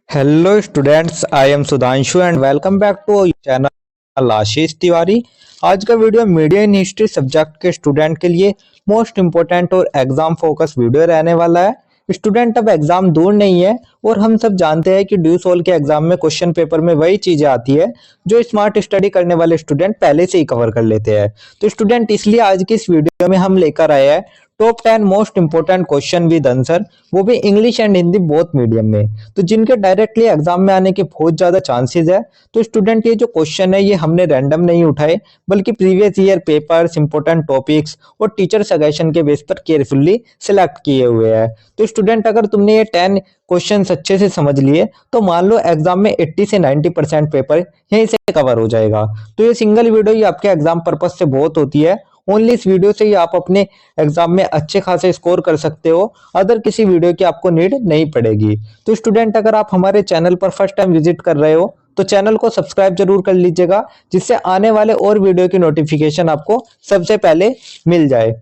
Hello students, I am Sudhanshu and welcome back to channel Ashish Tiwari. आज का video media in history subject के student के लिए मोस्ट इम्पोर्टेंट और एग्जाम फोकस वीडियो रहने वाला है। स्टूडेंट, अब एग्जाम दूर नहीं है और हम सब जानते हैं कि ड्यू सोल के एग्जाम में क्वेश्चन पेपर में वही चीजें आती है जो स्मार्ट स्टडी करने वाले स्टूडेंट पहले से ही कवर कर लेते हैं। तो स्टूडेंट, इसलिए आज की इस वीडियो में हम लेकर आए हैं top 10 most important question with answer, वो भी English and Hindi both medium में, तो जिनके डायरेक्टली एग्जाम में आने के बहुत ज्यादा चांसेस है। तो स्टूडेंट, ये जो क्वेश्चन है ये हमने रैंडम नहीं उठाए, बल्कि previous year papers, important topics और टीचर सजेशन के बेस पर केयरफुली सिलेक्ट किए हुए हैं। तो स्टूडेंट, अगर तुमने ये 10 क्वेश्चन अच्छे से समझ लिए तो मान लो एग्जाम में 80 से 90% पेपर यहीं से कवर हो जाएगा। तो ये सिंगल वीडियो ही आपके एग्जाम पर्पज से बहुत होती है। ओनली इस वीडियो से ही आप अपने एग्जाम में अच्छे खासे स्कोर कर सकते हो, अदर किसी वीडियो की आपको नीड नहीं पड़ेगी। तो स्टूडेंट, अगर आप हमारे चैनल पर फर्स्ट टाइम विजिट कर रहे हो तो चैनल को सब्सक्राइब जरूर कर लीजिएगा, जिससे आने वाले और वीडियो की नोटिफिकेशन आपको सबसे पहले मिल जाए।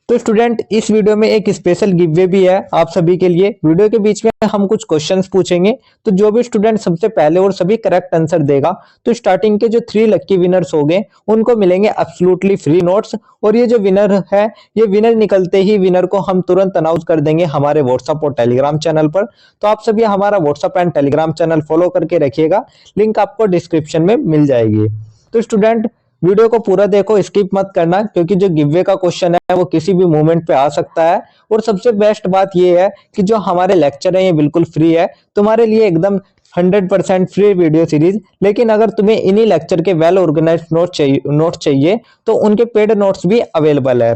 तो स्टूडेंट, इस वीडियो में एक स्पेशल गिववे भी है आप सभी के लिए। वीडियो के बीच में हम कुछ क्वेश्चंस पूछेंगे, तो जो भी स्टूडेंट सबसे पहले और सभी करेक्ट आंसर देगा तो स्टार्टिंग के जो 3 लक्की विनर्स होंगे उनको मिलेंगे एब्सोल्युटली फ्री नोट्स। और ये जो विनर है, ये विनर निकलते ही विनर को हम तुरंत अनाउंस कर देंगे हमारे व्हाट्सएप और टेलीग्राम चैनल पर। तो आप सभी हमारा WhatsApp and Telegram channel follow करके रखिएगा, लिंक आपको डिस्क्रिप्शन में मिल जाएगी। तो स्टूडेंट, वीडियो को पूरा देखो, स्किप मत करना, क्योंकि जो गिववे का क्वेश्चन है वो किसी भी मोमेंट पे आ सकता है। और सबसे बेस्ट बात ये है कि जो हमारे लेक्चर है ये बिल्कुल फ्री है, तुम्हारे लिए एकदम 100% फ्री वीडियो सीरीज। लेकिन अगर तुम्हें इन्हीं लेक्चर के वेल ऑर्गेनाइज्ड नोट चाहिए तो उनके पेड नोट्स भी अवेलेबल है,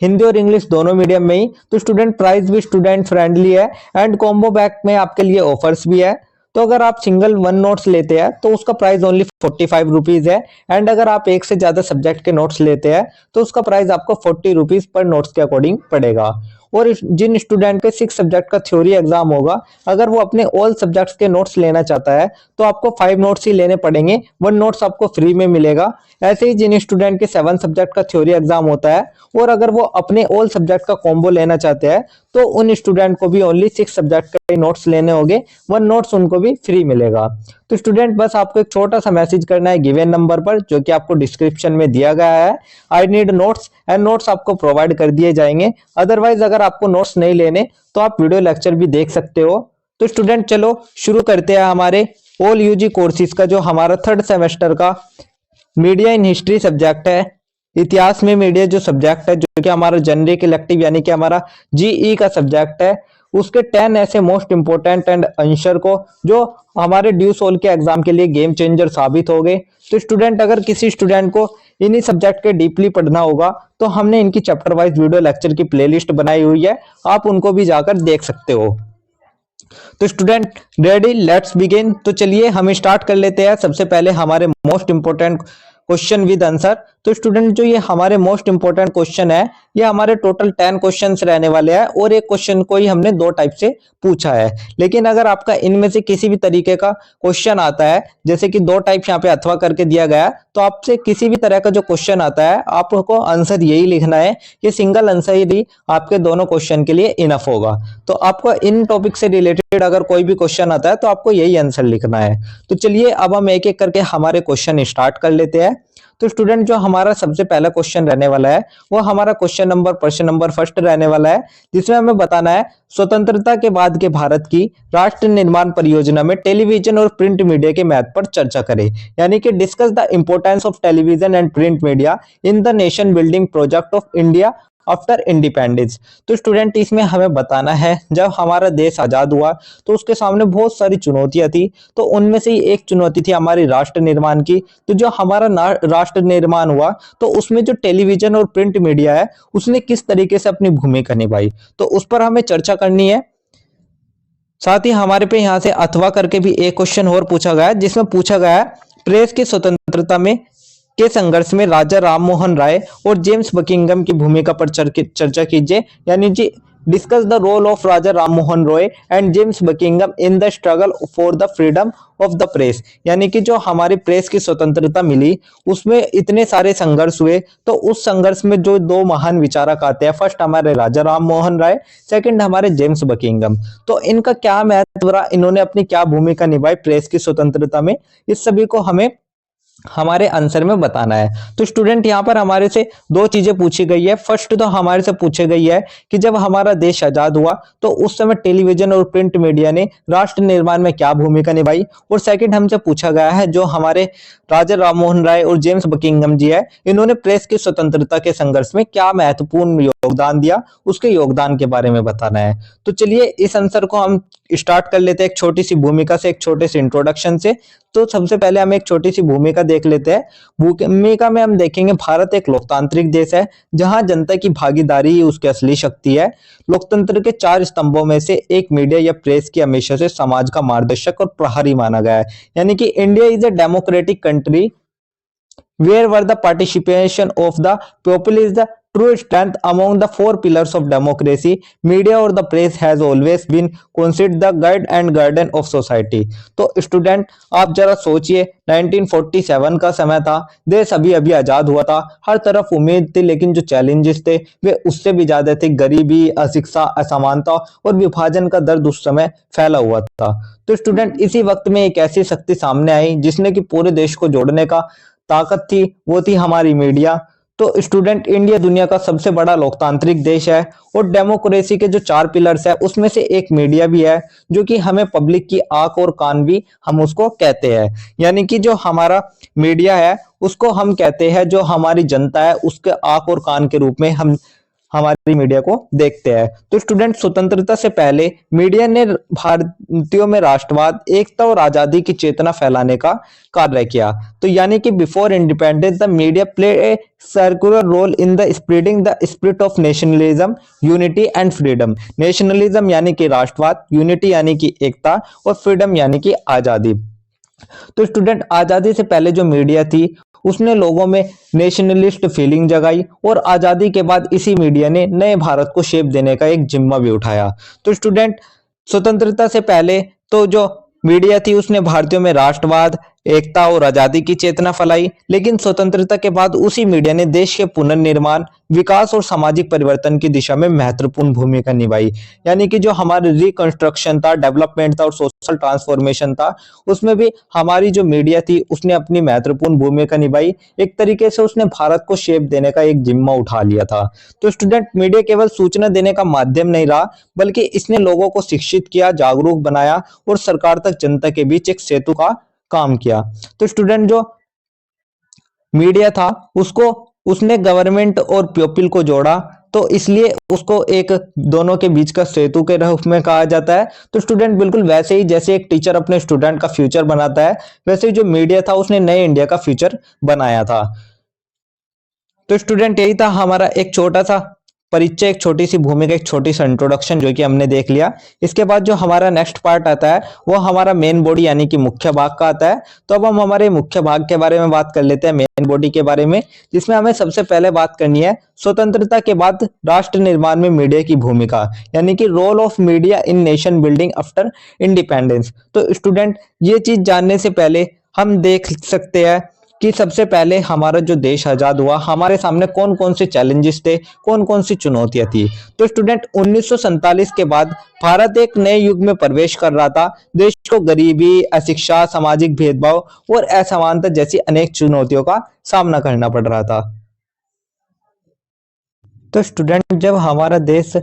हिंदी और इंग्लिश दोनों मीडियम में ही। तो स्टूडेंट, प्राइस भी स्टूडेंट फ्रेंडली है एंड कॉम्बो पैक में आपके लिए ऑफर्स भी है। तो अगर आप सिंगल 1 नोट्स लेते हैं तो उसका प्राइस ओनली 45 रुपीज है, एंड अगर आप एक से ज्यादा सब्जेक्ट के नोट्स लेते हैं तो उसका प्राइस आपको 40 रुपीज पर नोट्स के अकॉर्डिंग पड़ेगा। और जिन स्टूडेंट के 6 सब्जेक्ट का थ्योरी एग्जाम होगा, अगर वो अपने ऑल सब्जेक्ट्स के नोट्स लेना चाहता है तो आपको 5 नोट्स ही लेने पड़ेंगे, 1 नोट्स आपको फ्री में मिलेगा। ऐसे ही जिन स्टूडेंट के 7 सब्जेक्ट का थ्योरी एग्जाम होता है और अगर वो अपने ऑल सब्जेक्ट का कॉम्बो लेना चाहते हैं तो उन स्टूडेंट को भी ओनली 6 सब्जेक्ट के नोट्स लेने होंगे, 1 नोट्स उनको भी फ्री मिलेगा। तो स्टूडेंट, बस आपको एक छोटा सा मैसेज करना है गिवन नंबर पर, जो कि आपको डिस्क्रिप्शन में दिया गया है, I need notes, and notes आपको प्रोवाइड कर दिए जाएंगे। अदरवाइज अगर आपको नोट्स नहीं लेने तो आप वीडियो लेक्चर भी देख सकते हो। तो स्टूडेंट, चलो शुरू करते हैं हमारे ऑल यूजी कोर्सेज का, जो हमारा 3rd सेमेस्टर का मीडिया इन हिस्ट्री सब्जेक्ट है। इतिहास में मीडिया जो सब्जेक्ट है, जो कि हमारा जनरिक इलेक्टिव यानी कि हमारा जीई का सब्जेक्ट है, उसके 10 ऐसे मोस्ट इंपोर्टेंट एंड आंसर को जो हमारे ड्यू सोल के एग्जाम के लिए गेम चेंजर साबित हो गए। तो स्टूडेंट, अगर किसी स्टूडेंट को इन्हीं सब्जेक्ट के डीपली पढ़ना होगा तो हमने इनकी चैप्टर वाइज वीडियो लेक्चर की प्लेलिस्ट बनाई हुई है, आप उनको भी जाकर देख सकते हो। तो स्टूडेंट, रेडी, लेट्स बिगिन। तो चलिए हम स्टार्ट कर लेते हैं सबसे पहले हमारे most important question with answer. तो स्टूडेंट, जो ये हमारे मोस्ट इंपोर्टेंट क्वेश्चन है, ये हमारे टोटल 10 क्वेश्चंस रहने वाले हैं और एक क्वेश्चन को ही हमने 2 टाइप से पूछा है। लेकिन अगर आपका इनमें से किसी भी तरीके का क्वेश्चन आता है, जैसे कि 2 टाइप यहाँ पे अथवा करके दिया गया है, तो आपसे किसी भी तरह का जो क्वेश्चन आता है आपको आंसर यही लिखना है। ये सिंगल आंसर ही आपके दोनों क्वेश्चन के लिए इनफ होगा। तो आपको इन टॉपिक से रिलेटेड अगर कोई भी क्वेश्चन आता है तो आपको यही आंसर लिखना है। तो चलिए अब हम एक एक करके हमारे क्वेश्चन स्टार्ट कर लेते हैं। तो स्टूडेंट, जो हमारा सबसे पहला क्वेश्चन रहने वाला है वो हमारा प्रश्न नंबर फर्स्ट रहने वाला है, जिसमें हमें बताना है स्वतंत्रता के बाद के भारत की राष्ट्र निर्माण परियोजना में टेलीविजन और प्रिंट मीडिया के महत्व पर चर्चा करें। यानी कि discuss the importance of television and print media in the nation building project of India after independence. तो स्टूडेंट, इसमें हमें बताना है जब हमारा देश आजाद हुआ तो उसके सामने बहुत सारी चुनौतियां थी, तो उनमें से ही एक चुनौती थी हमारी राष्ट्र निर्माण की। तो जो हमारा राष्ट्र निर्माण हुआ तो उसमें जो टेलीविजन और प्रिंट मीडिया है उसने किस तरीके से अपनी भूमिका निभाई, तो उस पर हमें चर्चा करनी है। साथ ही हमारे पे यहाँ से अथवा करके भी एक क्वेश्चन और पूछा गया है, जिसमें पूछा गया है प्रेस की स्वतंत्रता में के संघर्ष में राजा राम मोहन राय और जेम्स बकिंगम की भूमिका पर चर्चा कीजिए। यानी जी discuss the role of Raja Ram Mohan Roy and James Buckingham in the struggle for the freedom of the press. यानी कि जो हमारी प्रेस की स्वतंत्रता मिली उसमें इतने सारे संघर्ष हुए, तो उस संघर्ष में जो दो महान विचारक आते हैं, फर्स्ट हमारे राजा राम मोहन राय, सेकंड हमारे जेम्स बकिंगम। तो इनका क्या महत्व रहा, इन्होंने अपनी क्या भूमिका निभाई प्रेस की स्वतंत्रता में, इस सभी को हमें हमारे आंसर में बताना है। तो स्टूडेंट यहाँ पर हमारे से दो चीजें पूछी गई है। फर्स्ट तो हमारे से पूछी गई है कि जब हमारा देश आजाद हुआ तो उस समय टेलीविजन और प्रिंट मीडिया ने राष्ट्र निर्माण में क्या भूमिका निभाई, और सेकंड हमसे पूछा गया है जो हमारे राजा राममोहन राय और जेम्स बकिंगम जी है, इन्होंने प्रेस की स्वतंत्रता के संघर्ष में क्या महत्वपूर्ण योगदान दिया, उसके योगदान के बारे में बताना है। तो चलिए इस आंसर को हम स्टार्ट कर लेते हैं एक छोटी सी भूमिका से, एक छोटे से इंट्रोडक्शन से। तो सबसे पहले हम एक छोटी सी भूमिका देख लेते हैं। भूमिका में हम देखेंगे भारत एक लोकतांत्रिक देश है जहां जनता की भागीदारी ही उसकी असली शक्ति है। लोकतंत्र के चार स्तंभों में से एक मीडिया या प्रेस की हमेशा से समाज का मार्गदर्शक और प्रहरी माना गया है। यानी कि India is a democratic country where the participation of the people is the true strength among the four pillars of democracy. Media or the press has always been considered the guide and guardian of society. तो student आप जरा सोचिए, 1947 का समय था, देश अभी अभी आजाद हुआ था, हर तरफ उम्मीद थी, लेकिन जो चैलेंजेस थे वे उससे भी ज्यादा थे। गरीबी, अशिक्षा, असमानता और विभाजन का दर्द उस समय फैला हुआ था। तो स्टूडेंट इसी वक्त में एक ऐसी शक्ति सामने आई जिसने कि पूरे देश को जोड़ने का ताकत थी, वो थी हमारी मीडिया। तो स्टूडेंट इंडिया दुनिया का सबसे बड़ा लोकतांत्रिक देश है और डेमोक्रेसी के जो चार पिलर्स है उसमें से एक मीडिया भी है, जो कि हमें पब्लिक की आंख और कान भी हम उसको कहते हैं। यानी कि जो हमारा मीडिया है उसको हम कहते हैं, जो हमारी जनता है उसके आंख और कान के रूप में हम हमारी मीडिया को देखते हैं। तो स्टूडेंट स्वतंत्रता से पहले मीडिया ने भारतीयों में राष्ट्रवाद, एकता और आजादी की चेतना फैलाने का कार्य किया। तो यानी कि before independence the media play a circular role in the spreading the spirit of nationalism, unity and freedom. Nationalism यानी कि राष्ट्रवाद, यूनिटी यानी कि एकता, और फ्रीडम यानी कि आजादी। तो स्टूडेंट आजादी से पहले जो मीडिया थी उसने लोगों में नेशनलिस्ट फीलिंग जगाई, और आजादी के बाद इसी मीडिया ने नए भारत को शेप देने का एक जिम्मा भी उठाया। तो स्टूडेंट स्वतंत्रता से पहले तो जो मीडिया थी उसने भारतीयों में राष्ट्रवाद, एकता और आजादी की चेतना फैलाई, लेकिन स्वतंत्रता के बाद उसी मीडिया ने देश के पुनर्निर्माण, विकास और सामाजिक परिवर्तन की दिशा में महत्वपूर्ण भूमिका निभाई। यानी कि जो हमारे रिकंस्ट्रक्शन था, डेवलपमेंट था और सोशल ट्रांसफॉर्मेशन था, उसमें भी हमारी जो मीडिया थी उसने अपनी महत्वपूर्ण भूमिका निभाई। एक तरीके से उसने भारत को शेप देने का एक जिम्मा उठा लिया था। तो स्टूडेंट मीडिया केवल सूचना देने का माध्यम नहीं रहा, बल्कि इसने लोगों को शिक्षित किया, जागरूक बनाया और सरकार तक जनता के बीच एक सेतु का काम किया। तो स्टूडेंट जो मीडिया था उसको उसने गवर्नमेंट और पीपल को जोड़ा, तो इसलिए उसको एक दोनों के बीच का सेतु के रूप में कहा जाता है। तो स्टूडेंट बिल्कुल वैसे ही जैसे एक टीचर अपने स्टूडेंट का फ्यूचर बनाता है, वैसे ही जो मीडिया था उसने नए इंडिया का फ्यूचर बनाया था। तो स्टूडेंट यही था हमारा एक छोटा सा परिचय, एक छोटी सी भूमिका, एक छोटी सा इंट्रोडक्शन जो कि हमने देख लिया। इसके बाद जो हमारा नेक्स्ट पार्ट आता है वो हमारा मेन बॉडी यानी कि मुख्य भाग का आता है। तो अब हम हमारे मुख्य भाग के बारे में बात कर लेते हैं, मेन बॉडी के बारे में, जिसमें हमें सबसे पहले बात करनी है स्वतंत्रता के बाद राष्ट्र निर्माण में मीडिया की भूमिका, यानी कि role of media in nation building after independence. तो स्टूडेंट ये चीज जानने से पहले हम देख सकते हैं कि सबसे पहले हमारा जो देश आजाद हुआ हमारे सामने कौन कौन से चैलेंजेस थे, कौन कौन सी चुनौतियां थी। तो स्टूडेंट 1947 के बाद भारत एक नए युग में प्रवेश कर रहा था। देश को गरीबी, अशिक्षा, सामाजिक भेदभाव और असमानता जैसी अनेक चुनौतियों का सामना करना पड़ रहा था। तो स्टूडेंट जब हमारा देश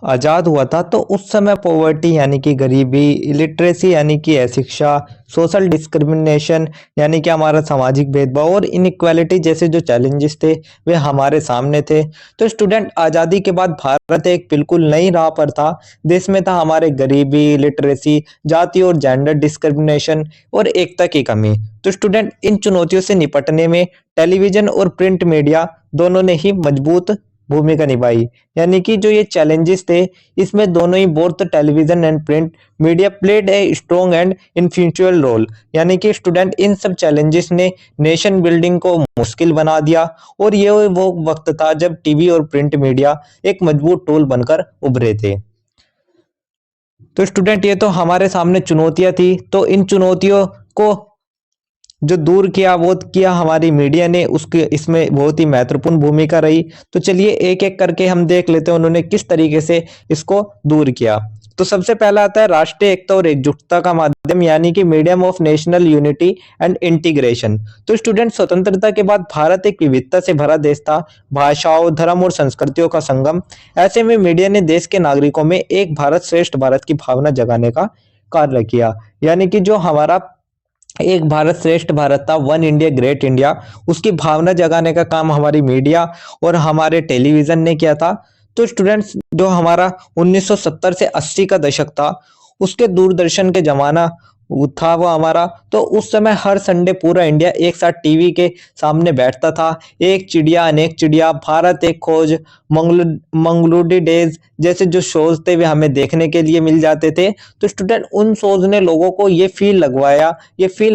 आजाद हुआ था तो उस समय पॉवर्टी यानी कि गरीबी, इलिटरेसी यानी कि अशिक्षा, सोशल डिस्क्रिमिनेशन यानी कि हमारा सामाजिक भेदभाव और इनइक्वालिटी जैसे जो चैलेंजेस थे वे हमारे सामने थे। तो स्टूडेंट आज़ादी के बाद भारत एक बिल्कुल नई राह पर था। देश में था हमारे गरीबी, लिटरेसी, जाति और जेंडर डिस्क्रिमिनेशन और एकता की कमी। तो स्टूडेंट इन चुनौतियों से निपटने में टेलीविजन और प्रिंट मीडिया दोनों ने ही मजबूत भूमिका निभाई। यानी कि जो ये चैलेंजेस थे, इसमें दोनों ही both television and print media played a strong and influential role. यानी कि स्टूडेंट इन सब चैलेंजेस ने नेशन बिल्डिंग को मुश्किल बना दिया, और ये वो वक्त था जब टीवी और प्रिंट मीडिया एक मजबूत टूल बनकर उभरे थे। तो स्टूडेंट ये तो हमारे सामने चुनौतियां थी, तो इन चुनौतियों को जो दूर किया वो किया हमारी मीडिया ने, उसके इसमें बहुत ही महत्वपूर्ण भूमिका रही। तो चलिए एक एक करके हम देख लेते हैं उन्होंने किस तरीके से इसको दूर किया। तो सबसे पहला आता है राष्ट्रीय एकता और एकजुटता का माध्यम, यानी कि medium of national unity and integration. तो स्टूडेंट स्वतंत्रता के बाद भारत एक विविधता से भरा देश था, भाषाओं, धर्म और संस्कृतियों का संगम। ऐसे में मीडिया ने देश के नागरिकों में एक भारत श्रेष्ठ भारत की भावना जगाने का कार्य किया। यानी कि जो हमारा एक भारत श्रेष्ठ भारत था, वन इंडिया ग्रेट इंडिया, उसकी भावना जगाने का काम हमारी मीडिया और हमारे टेलीविजन ने किया था। तो स्टूडेंट्स जो हमारा 1970 से 80 का दशक था, उसके दूरदर्शन के जमाना था वो हमारा। तो उस समय हर संडे पूरा इंडिया एक साथ टीवी के सामने बैठता था। एक चिड़िया अनेक चिड़िया, भारत एक खोज, मंगलूडी डेज जैसे जो शोज थे वे हमें देखने के लिए मिल जाते थे। तो स्टूडेंट उन शोज ने लोगों को ये फील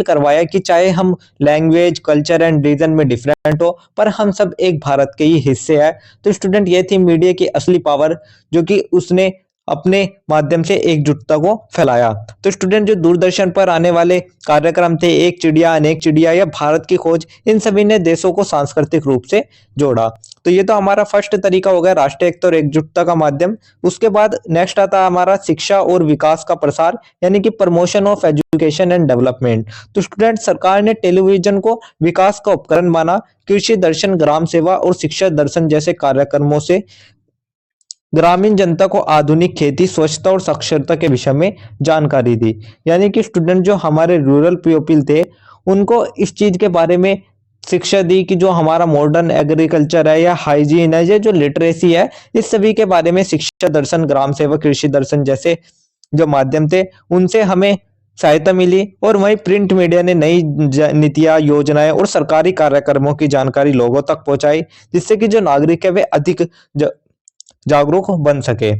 करवाया कि चाहे हम लैंग्वेज, कल्चर एंड रीजन में डिफरेंट हो, पर हम सब एक भारत के ही हिस्से हैं। तो स्टूडेंट ये थी मीडिया की असली पावर, जो कि उसने अपने माध्यम से एकजुटता को फैलाया। तो स्टूडेंट जो दूरदर्शन पर आने वाले कार्यक्रम थे, एक चिड़िया अनेक चिड़िया या भारत की खोज, इन सभी ने देशों को सांस्कृतिक रूप से जोड़ा। तो ये तो हमारा फर्स्ट तरीका हो गया राष्ट्रीय एकता और एकजुटता का माध्यम। उसके बाद नेक्स्ट आता है हमारा शिक्षा और विकास का प्रसार, यानी कि promotion of education and development. तो स्टूडेंट सरकार ने टेलीविजन को विकास का उपकरण माना। कृषि दर्शन, ग्राम सेवा और शिक्षा दर्शन जैसे कार्यक्रमों से ग्रामीण जनता को आधुनिक खेती, स्वच्छता और साक्षरता के विषय में जानकारी दी। यानी कि स्टूडेंट जो हमारे रूरल पीपल थे, उनको इस चीज के बारे में शिक्षा दी कि जो हमारा मॉडर्न एग्रीकल्चर है या हाइजीन है या जो लिटरेसी है, इस सभी के बारे में शिक्षा दर्शन, ग्राम सेवा, कृषि दर्शन जैसे जो माध्यम थे, उनसे हमें सहायता मिली। और वहीं प्रिंट मीडिया ने नई नीतियां, योजनाएं और सरकारी कार्यक्रमों की जानकारी लोगों तक पहुंचाई, जिससे कि जो नागरिक है वे अधिक जागरूक बन सके।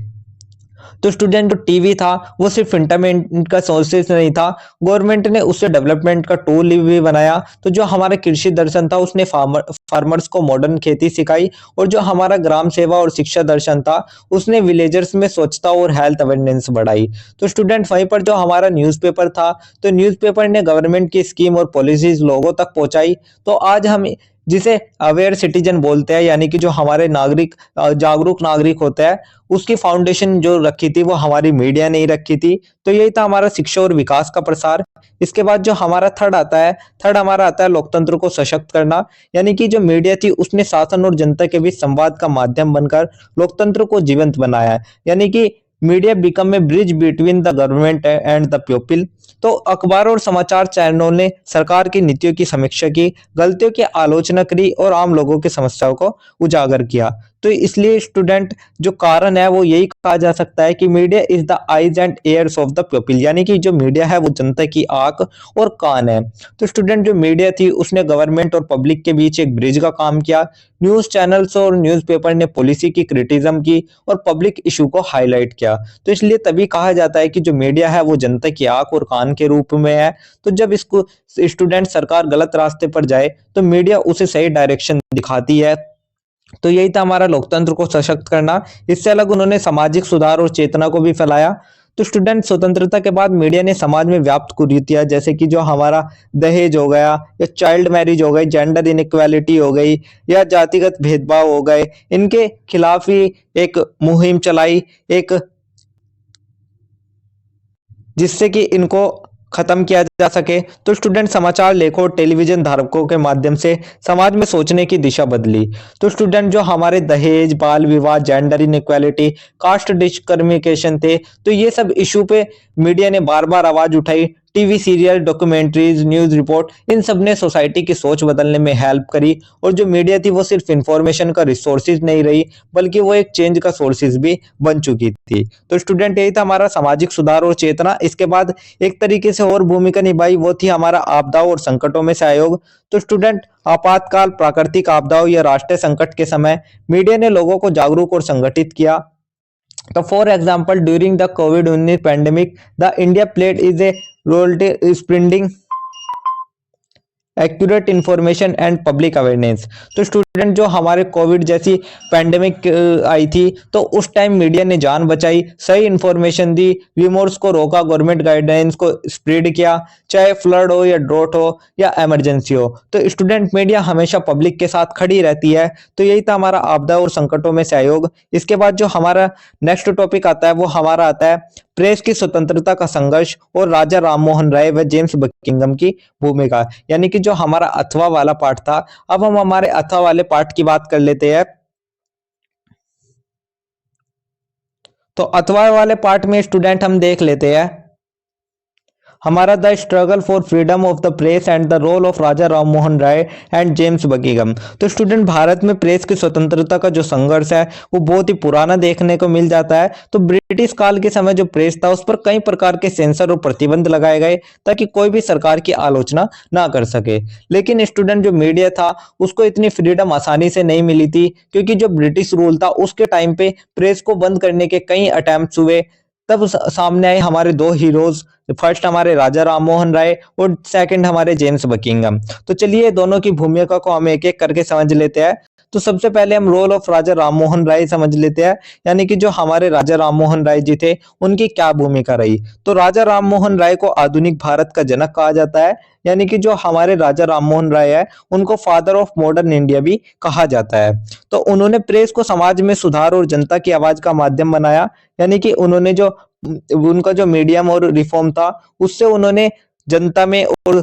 तो स्टूडेंट जो टीवी था वो सिर्फ इंटरटेनमेंट का सोर्सेस नहीं था, गवर्नमेंट ने उससे डेवलपमेंट का टूल भी बनाया। तो जो हमारा कृषि दर्शन था उसने फार्मर्स को मॉडर्न खेती सिखाई, और जो हमारा ग्राम सेवा और शिक्षा दर्शन था उसने विलेजर्स में स्वच्छता और हेल्थ अवेयरनेस बढ़ाई। तो स्टूडेंट वहीं पर जो हमारा न्यूज़पेपर था, तो न्यूज़पेपर ने गवर्नमेंट की स्कीम और पॉलिसीज लोगों तक पहुंचाई। तो आज हम जिसे अवेयर सिटीजन बोलते हैं, यानी कि जो हमारे नागरिक जागरूक नागरिक होता है, उसकी फाउंडेशन जो रखी थी वो हमारी मीडिया ने ही रखी थी। तो यही था हमारा शिक्षा और विकास का प्रसार। इसके बाद जो हमारा थर्ड हमारा आता है लोकतंत्र को सशक्त करना। यानी कि जो मीडिया थी उसने शासन और जनता के बीच संवाद का माध्यम बनकर लोकतंत्र को जीवंत बनाया है। यानी कि media become a bridge between the government and the people. तो अखबार और समाचार चैनलों ने सरकार की नीतियों की समीक्षा की, गलतियों की आलोचना करी और आम लोगों की समस्याओं को उजागर किया। तो इसलिए स्टूडेंट जो कारण है वो यही कहा जा सकता है कि media is the eyes and ears of the people. यानी कि जो मीडिया है वो जनता की आंख और कान है। तो स्टूडेंट जो मीडिया थी उसने गवर्नमेंट और पब्लिक के बीच एक ब्रिज का काम किया। न्यूज चैनल्स और न्यूज़पेपर ने पॉलिसी की क्रिटिज्म की और पब्लिक इशू को हाईलाइट किया। तो इसलिए तभी कहा जाता है कि जो मीडिया है वो जनता की आंख और कान के रूप में है। तो जब इसको स्टूडेंट सरकार गलत रास्ते पर जाए तो मीडिया उसे सही डायरेक्शन दिखाती है। तो यही था हमारा लोकतंत्र को सशक्त करना। इससे अलग उन्होंने सामाजिक सुधार और चेतना को भी फैलाया। तो स्टूडेंट स्वतंत्रता के बाद मीडिया ने समाज में व्याप्त कुरीतियां, जैसे कि जो हमारा दहेज हो गया या चाइल्ड मैरिज हो गई, जेंडर इनइक्वालिटी हो गई या जातिगत भेदभाव हो गए, इनके खिलाफ ही एक मुहिम चलाई, एक जिससे कि इनको खत्म किया जा सके। तो स्टूडेंट समाचार लेखों और टेलीविजन धारकों के माध्यम से समाज में सोचने की दिशा बदली। तो स्टूडेंट जो हमारे दहेज, बाल विवाह, जेंडर इनइक्वालिटी, कास्ट डिस्क्रिमिनेशन थे, तो ये सब इशू पे मीडिया ने बार बार आवाज उठाई। TV serial, documentaries, news report, इन सब ने सोसाइटी की सोच बदलने में हेल्प करी। और जो मीडिया थी वो सिर्फ इंफॉर्मेशन का रिसोर्सेज नहीं रही, बल्कि वो एक चेंज का सोर्सेज भी बन चुकी थी। तो स्टूडेंट यही था हमारा सामाजिक सुधार और चेतना। इसके बाद एक तरीके से और भूमिका निभाई वो थी हमारा आपदाओं और संकटों में सहयोग। तो स्टूडेंट, आपातकाल, प्राकृतिक आपदाओं या राष्ट्रीय संकट के समय मीडिया ने लोगों को जागरूक और संगठित किया। तो फॉर एग्जाम्पल, ड्यूरिंग द कोविड-19 pandemic, the India played is a role spreading accurate information and public awareness. तो स्टूडेंट, जो हमारे कोविड जैसी पैंडेमिक आई थी, तो उस टाइम मीडिया ने जान बचाई, सही इंफॉर्मेशन दी, रिमोर्स को रोका, गवर्नमेंट गाइडलाइंस को स्प्रेड किया, चाहे फ्लड हो या ड्रॉट हो या इमरजेंसी हो। तो स्टूडेंट, मीडिया हमेशा पब्लिक के साथ खड़ी रहती है। तो यही था हमारा आपदा और संकटों में सहयोग। इसके बाद जो हमारा नेक्स्ट टॉपिक आता है वो हमारा आता है प्रेस की स्वतंत्रता का संघर्ष और राजा राममोहन राय व जेम्स बकिंघम की भूमिका। यानी कि जो हमारा अथवा वाला पार्ट था, अब हम हमारे अथवा वाले पार्ट की बात कर लेते हैं। तो अथवा वाले पार्ट में स्टूडेंट हम देख लेते हैं हमारा the struggle for freedom of the press and the role of Raja Rammohan Roy and James Buckingham. तो स्टूडेंट, भारत में प्रेस की स्वतंत्रता का जो संघर्ष है वो बहुत ही पुराना देखने को मिल जाता है। तो ब्रिटिश काल के समय जो प्रेस था उस पर कई प्रकार के सेंसर और प्रतिबंध लगाए गए ताकि कोई भी सरकार की आलोचना ना कर सके। लेकिन स्टूडेंट, जो मीडिया था उसको इतनी फ्रीडम आसानी से नहीं मिली थी, क्योंकि जो ब्रिटिश रूल था उसके टाइम पे प्रेस को बंद करने के कई अटेम्प्ट्स हुए। तब सामने आए हमारे दो हीरोज, फर्स्ट हमारे राजा राममोहन राय और सेकंड हमारे जेम्स बकिंघम। तो चलिए दोनों की भूमिका को हम एक एक करके समझ लेते हैं। तो सबसे पहले हम रोल ऑफ राजा राममोहन राय समझ लेते हैं, यानी कि जो हमारे राजा राममोहन राय जी थे उनकी क्या भूमिका रही। तो राजा राममोहन राय को आधुनिक भारत का जनक कहा जाता है, यानी कि जो हमारे राजा राममोहन राय है उनको फादर ऑफ मॉडर्न इंडिया भी कहा जाता है। तो उन्होंने प्रेस को समाज में सुधार और जनता की आवाज का माध्यम बनाया, यानी कि उन्होंने जो उनका जो मीडियम और रिफॉर्म था उससे उन्होंने जनता में और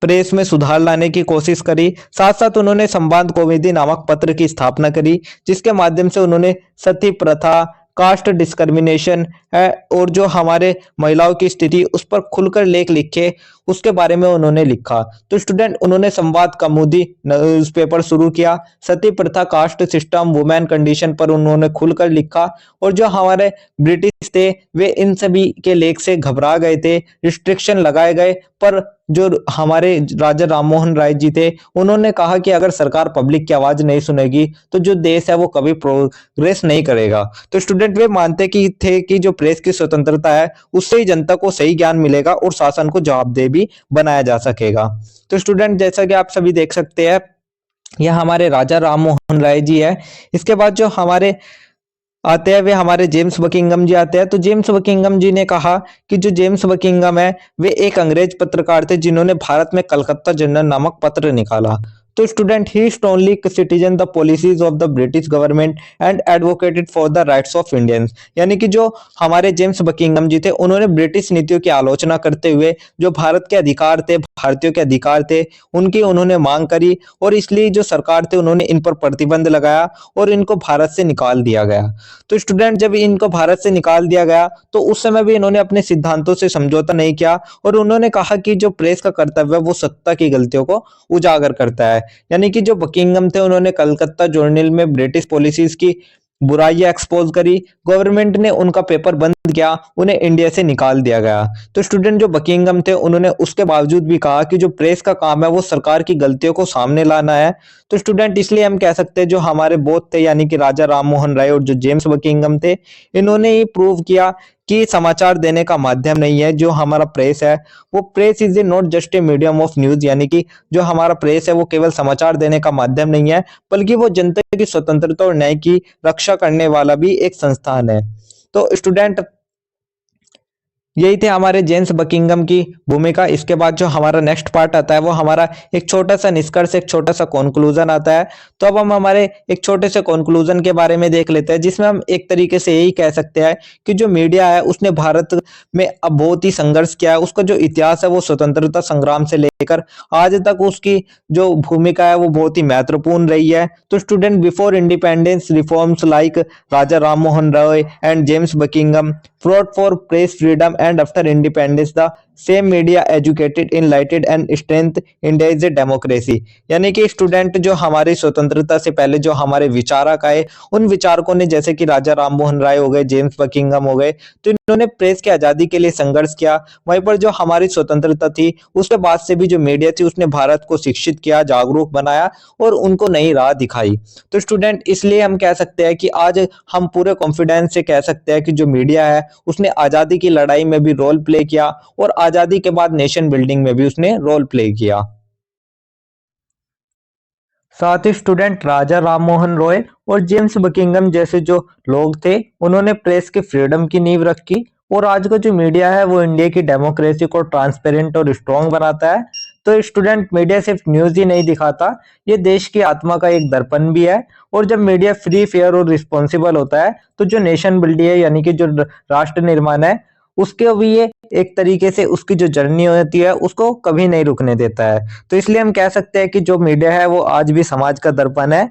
प्रेस में सुधार लाने की कोशिश करी। साथ साथ उन्होंने संवाद कौमुदी नामक पत्र की स्थापना करी, जिसके माध्यम से उन्होंने सती प्रथा, कास्ट डिस्क्रिमिनेशन है और जो हमारे महिलाओं की स्थिति उस पर खुलकर लेख लिखे, उसके बारे में उन्होंने लिखा। तो स्टूडेंट, उन्होंने संवाद कौमुदी न्यूज़पेपर शुरू किया, सती प्रथा, कास्ट सिस्टम, वुमेन कंडीशन पर उन्होंने खुलकर लिखा। और जो हमारे ब्रिटिश थे वे इन सभी के लेख से घबरा गए थे, रिस्ट्रिक्शन लगाए गए। पर जो हमारे राजा राममोहन राय जी थे उन्होंने कहा कि अगर सरकार पब्लिक की आवाज नहीं सुनेगी तो जो देश है वो कभी प्रोग्रेस नहीं करेगा। तो स्टूडेंट, वे मानते कि थे कि जो प्रेस की स्वतंत्रता है उससे ही जनता को सही ज्ञान मिलेगा और शासन को जवाबदेह भी बनाया जा सकेगा। तो स्टूडेंट, जैसा कि आप सभी देख सकते हैं यह हमारे राजा राममोहन राय जी है। इसके बाद जो हमारे आते हैं वे हमारे जेम्स बकिंघम जी आते हैं। तो जेम्स बकिंघम जी ने कहा कि जो जेम्स बकिंघम है वे एक अंग्रेज पत्रकार थे जिन्होंने भारत में कलकत्ता जर्नल नामक पत्र निकाला। तो student, he strongly citizen the policies of the British government and advocated for the rights of Indians. यानी कि जो हमारे जेम्स बकिंघम जी थे उन्होंने ब्रिटिश नीतियों की आलोचना करते हुए जो भारत के अधिकार थे, भारतीयों के अधिकार थे, उनकी उन्होंने मांग करी और इसलिए जो सरकार थे उन्होंने इन पर प्रतिबंध लगाया और इनको भारत से निकाल दिया गया। तो स्टूडेंट, जब इनको भारत से निकाल दिया गया तो उस समय भी इन्होंने अपने सिद्धांतों से समझौता नहीं किया और उन्होंने कहा कि जो प्रेस का कर्तव्य है वो सत्ता की गलतियों को उजागर करता है। यानी कि जो बकिंघम थे उन्होंने कलकत्ता जर्नल में ब्रिटिश पॉलिसीज की बुराइयां एक्सपोज करी, गवर्नमेंट ने उनका पेपर बंद किया, उन्हें इंडिया से निकाल दिया गया। तो स्टूडेंट, जो बकिंघम थे उन्होंने उसके बावजूद भी कहा कि जो प्रेस का काम है वो सरकार की गलतियों को सामने लाना है। तो स्टूडेंट, इसलिए हम कह सकते हैं जो हमारे बोथ थे यानी कि राजा राममोहन राय और जो जेम्स बकिंघम थे इन्होंने ही प्रूव किया कि समाचार देने का माध्यम नहीं है जो हमारा प्रेस है, वो press is a not just a medium of news. यानी कि जो हमारा प्रेस है वो केवल समाचार देने का माध्यम नहीं है बल्कि वो जनता की स्वतंत्रता और न्याय की रक्षा करने वाला भी एक संस्थान है। तो स्टूडेंट, यही थे हमारे जेम्स बकिंघम की भूमिका। इसके बाद जो हमारा नेक्स्ट पार्ट आता है वो हमारा एक छोटा सा निष्कर्ष, एक छोटा सा कंक्लूजन आता है। तो अब हम हमारे एक छोटे से कंक्लूजन के बारे में देख लेते हैं, जिसमें हम एक तरीके से यही कह सकते हैं कि जो मीडिया है उसने भारत में अब बहुत ही संघर्ष किया है। उसका जो इतिहास है वो स्वतंत्रता संग्राम से लेकर आज तक उसकी जो भूमिका है वो बहुत ही महत्वपूर्ण रही है। तो student, before independence reforms like Raja Rammohan Roy and James Buckingham fought for press freedom and after independence the same media educated enlightened and strength India is a democracy. यानी कि स्टूडेंट जो हमारी स्वतंत्रता से पहले जो हमारे विचारक आए, उन विचारकों ने जैसे कि राजा राम मोहन राय हो गए, जेम्स बकिंघम हो गए, तो इन्होंने प्रेस की आजादी के लिए संघर्ष किया। वहीं पर जो हमारी स्वतंत्रता थी उसके बाद से भी जो मीडिया थी उसने भारत को शिक्षित किया, जागरूक बनाया और उनको नई राह दिखाई। तो स्टूडेंट इसलिए हम कह सकते हैं कि आज हम पूरे कॉन्फिडेंस से कह सकते हैं कि जो मीडिया है उसने आजादी की लड़ाई में भी रोल प्ले किया और आजादी के बाद नेशन बिल्डिंग में भी उसने रोल प्ले किया। साथ ही स्टूडेंट राजा राम मोहन रॉय और जेम्स बकिंघम जैसे जो लोग थे उन्होंने प्रेस की फ्रीडम की नींव रखी। और आज का जो मीडिया है वो इंडिया की डेमोक्रेसी को ट्रांसपेरेंट और स्ट्रॉन्ग बनाता है। तो स्टूडेंट मीडिया सिर्फ न्यूज ही नहीं दिखाता, ये देश की आत्मा का एक दर्पण भी है। और जब मीडिया फ्री फेयर और रिस्पॉन्सिबल होता है तो जो नेशन बिल्डिंग है यानी कि जो राष्ट्र निर्माण है उसके भी ये एक तरीके से उसकी जो जर्नी होती है उसको कभी नहीं रुकने देता है। तो इसलिए हम कह सकते हैं कि जो मीडिया है वो आज भी समाज का दर्पण है।